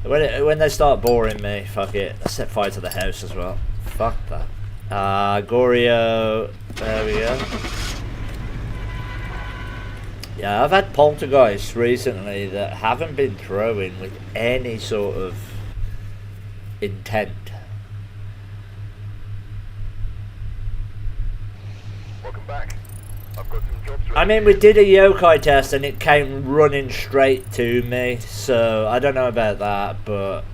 When they start boring me, fuck it. I set fire to the house as well. Fuck that. Goryo. There we go. Yeah, I've had poltergeists recently that haven't been throwing with any sort of intent. Welcome back. I've got some jobs ready. I mean, we did a yokai test and it came running straight to me, so I don't know about that, but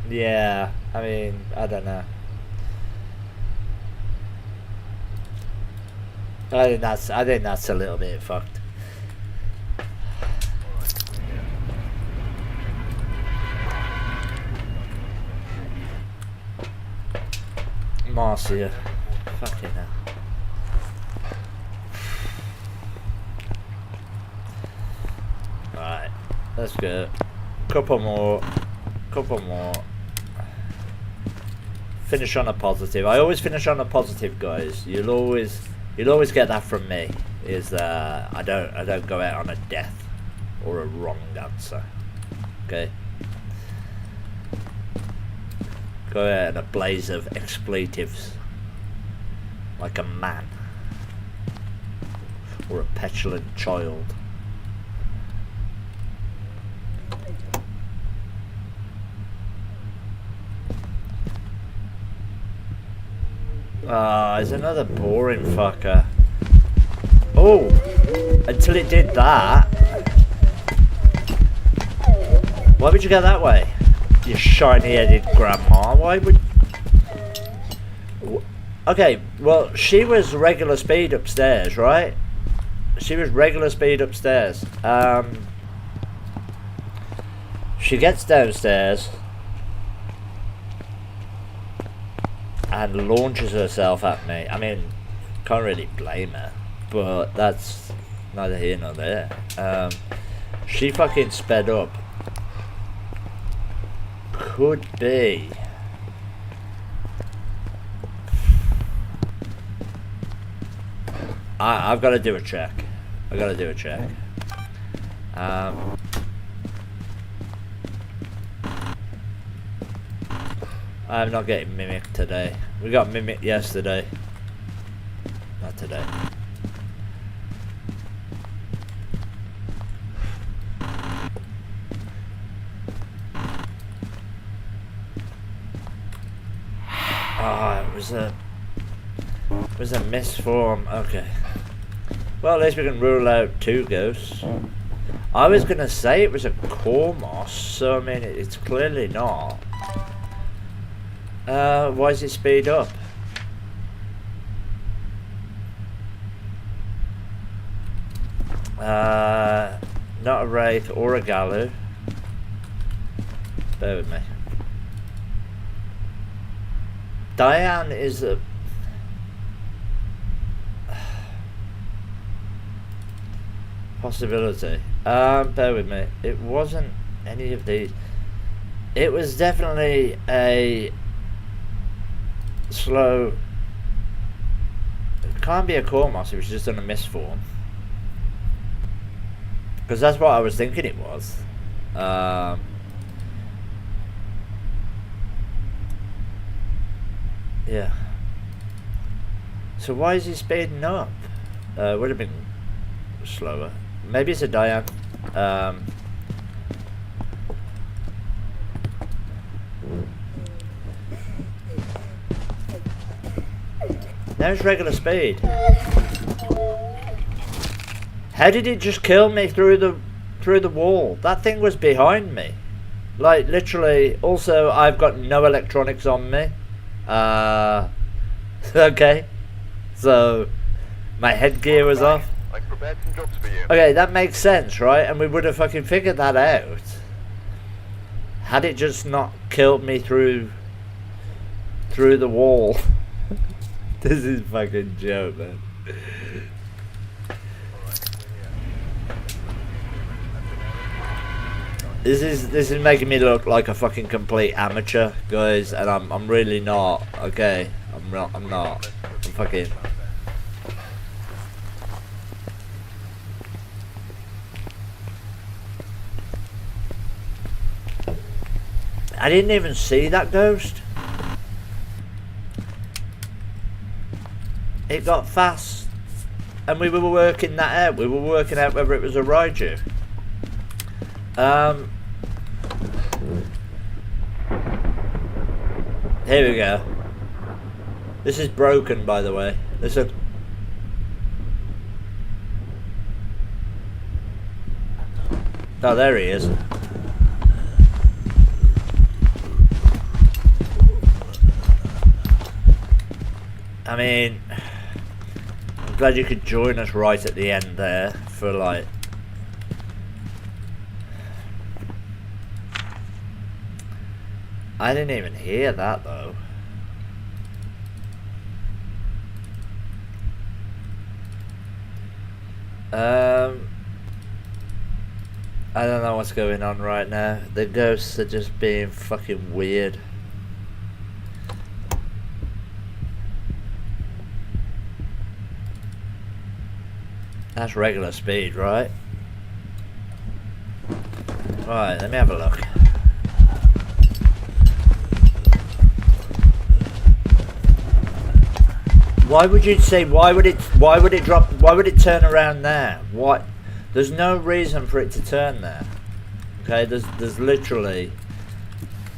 yeah, I mean, I don't know. I think that's a little bit fucked. Marcia. Fucking hell. Right, let's go. Couple more. Finish on a positive. I always finish on a positive, guys. You'll always get that from me. Is I don't go out on a death or a wrong answer. Okay. Go out in a blaze of expletives, like a man or a petulant child. There's another boring fucker. Oh, until it did that. Why would you go that way? You shiny-headed grandma. Why would... Okay, well, she was regular speed upstairs, right? She was regular speed upstairs. She gets downstairs and launches herself at me. I mean, can't really blame her, but that's neither here nor there. She fucking sped up. Could be. I've got to do a check. I'm not getting mimicked today. We got mimicked yesterday. Not today. It was a misform. Okay. Well, at least we can rule out 2 ghosts. I was gonna say it was a Cormos, so I mean it's clearly not. Why is it speed up? Not a Wraith or a Gallo. Bear with me. Diane is a... possibility. Bear with me. It wasn't any of these. It was definitely a slow... It can't be a Cormos, it was just on a misform. Because that's what I was thinking it was. Yeah. So why is he speeding up? Would have been slower. Maybe it's a Diane. Now it's regular speed. How did it just kill me through the wall? That thing was behind me. Like literally. Also, I've got no electronics on me. Okay. So my headgear was off. I've prepared some jobs for you. Okay, that makes sense, right? And we would have fucking figured that out had it just not killed me through the wall. This is fucking joke, man. This is making me look like a fucking complete amateur, guys, and I'm really not. Okay, I'm not. I'm fucking. I didn't even see that ghost. It got fast. And we were working that out. We were working out whether it was a Raiju. Here we go. This is broken, by the way. Listen. Oh, there he is. I mean, I'm glad you could join us right at the end there for like... I didn't even hear that though. I don't know what's going on right now. The ghosts are just being fucking weird. That's regular speed, right? Right, let me have a look. Why would you say, why would it turn around there? What? There's no reason for it to turn there. Okay, there's literally,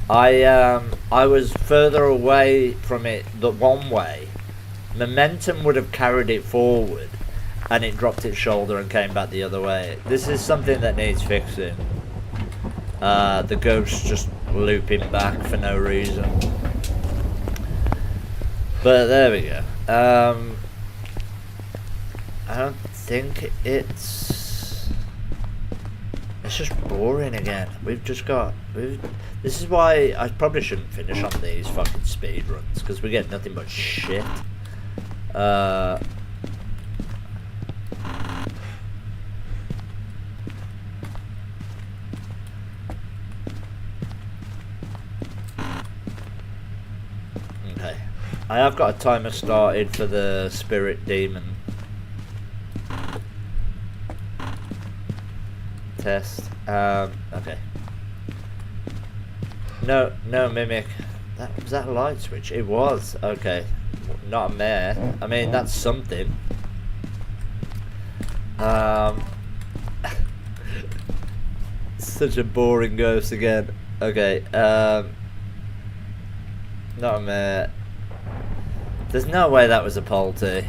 I was further away from it the one way. Momentum would have carried it forward and it dropped its shoulder and came back the other way. This is something that needs fixing. The ghost just looping back for no reason. But there we go. I don't think it's just boring again. This is why I probably shouldn't finish on these fucking speed runs, because we get nothing but shit. Okay, I have got a timer started for the spirit demon test. Okay. No mimic. Was that a light switch? It was. Okay. Not a mare. I mean, that's something. Such a boring ghost again. Okay. Not a mare. There's no way that was a Polty.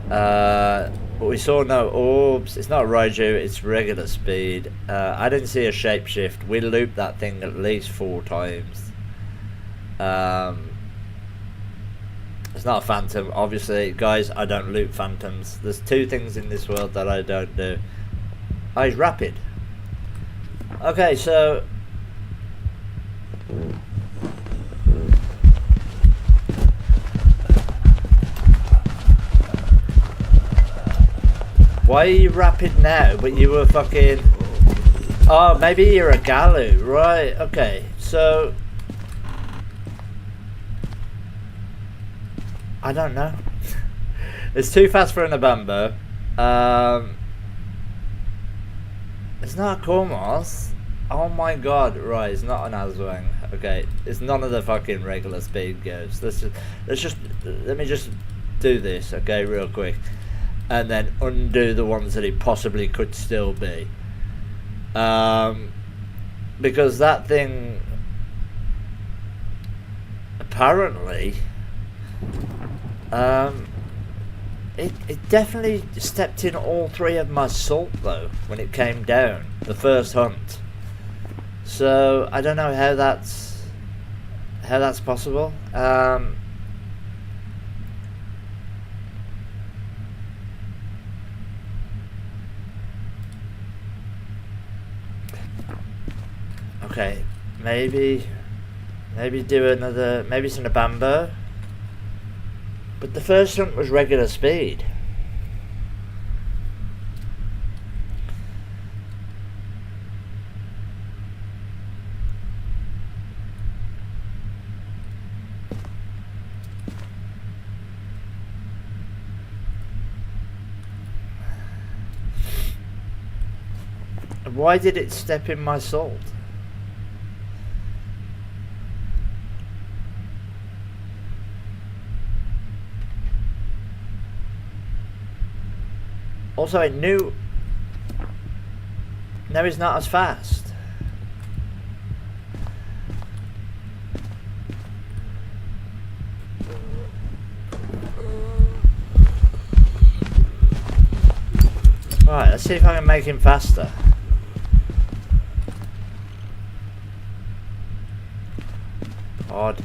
But we saw no orbs. It's not a Raiju, it's regular speed. I didn't see a shapeshift. We looped that thing at least 4 times. It's not a phantom, obviously. Guys, I don't loop phantoms. There's 2 things in this world that I don't do. Oh, he's rapid. Okay, so... why are you rapid now, but you were fucking... oh, maybe you're a Galu, right, okay, so... I don't know. It's too fast for an Abambo. It's not a Kormos. Oh my god, right, it's not an Azwang. Okay, it's none of the fucking regular speed ghosts. Let me just do this, okay, real quick. And then undo the ones that it possibly could still be. Because that thing apparently it definitely stepped in all 3 of my salt though when it came down the first hunt. So I don't know how that's possible. Okay, maybe do another, maybe it's in a Bambo. But the first hunt was regular speed. Why did it step in my salt? Also, it knew. Now he's not as fast. Right, let's see if I can make him faster. Odd.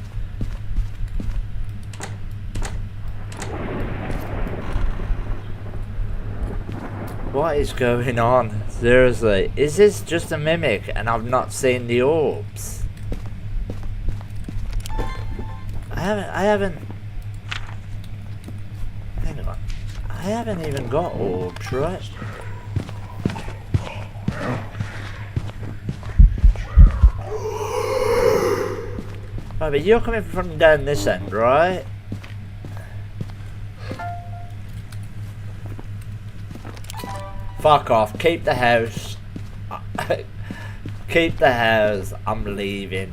What is going on? Seriously, is this just a mimic and I've not seen the orbs? I haven't. Hang on. I haven't even got orbs, right? Right, but you're coming from down this end, right? Fuck off, keep the house. Keep the house, I'm leaving.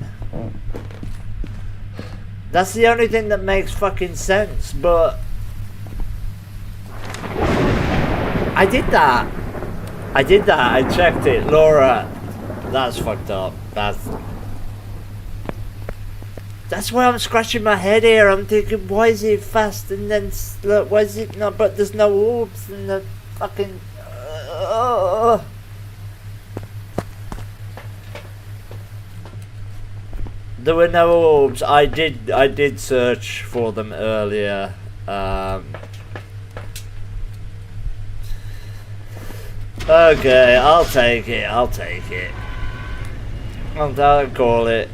That's the only thing that makes fucking sense, but... I did that, I checked it, Laura. That's fucked up, That's why I'm scratching my head here. I'm thinking, why is it fast? And then, look, why is it not? But there's no orbs in the fucking. There were no orbs. I did search for them earlier. Okay, I'll take it. I'll call it.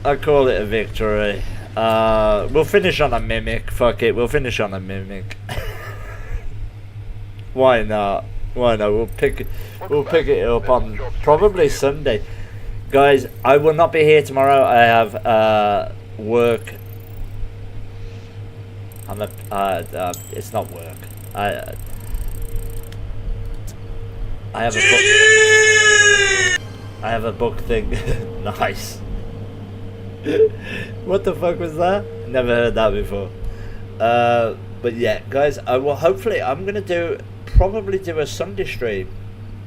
I call it a victory. We'll finish on a mimic. Fuck it, we'll finish on a mimic. Why not? We'll pick it up on probably Sunday. Guys, I will not be here tomorrow. I have work. It's not work. I have a book thing. Nice. What the fuck was that? Never heard that before. But yeah, guys, I will hopefully. I'm gonna probably do a Sunday stream,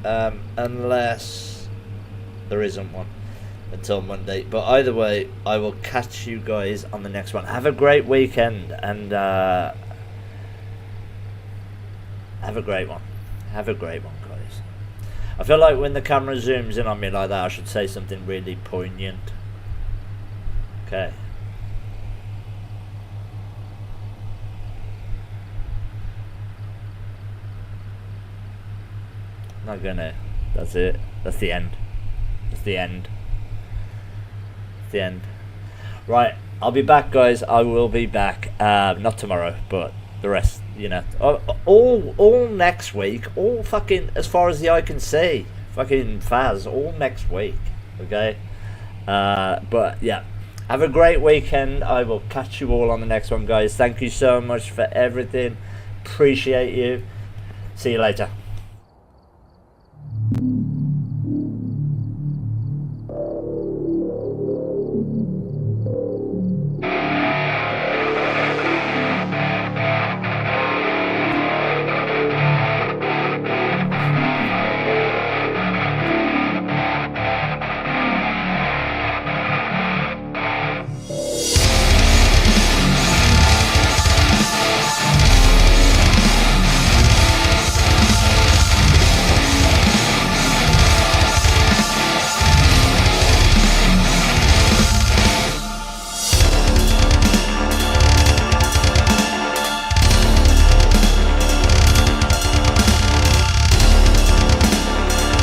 unless there isn't one until Monday. But either way, I will catch you guys on the next one. Have a great weekend and have a great one. Have a great one, guys. I feel like when the camera zooms in on me like that, I should say something really poignant. Okay. Not gonna. That's it. That's the end. That's the end. That's the end. Right. I'll be back, guys. I will be back. Not tomorrow, but the rest. You know, all next week. All fucking as far as the eye can see. Fucking Phas. All next week. Okay. But yeah. Have a great weekend. I will catch you all on the next one, guys. Thank you so much for everything. Appreciate you. See you later.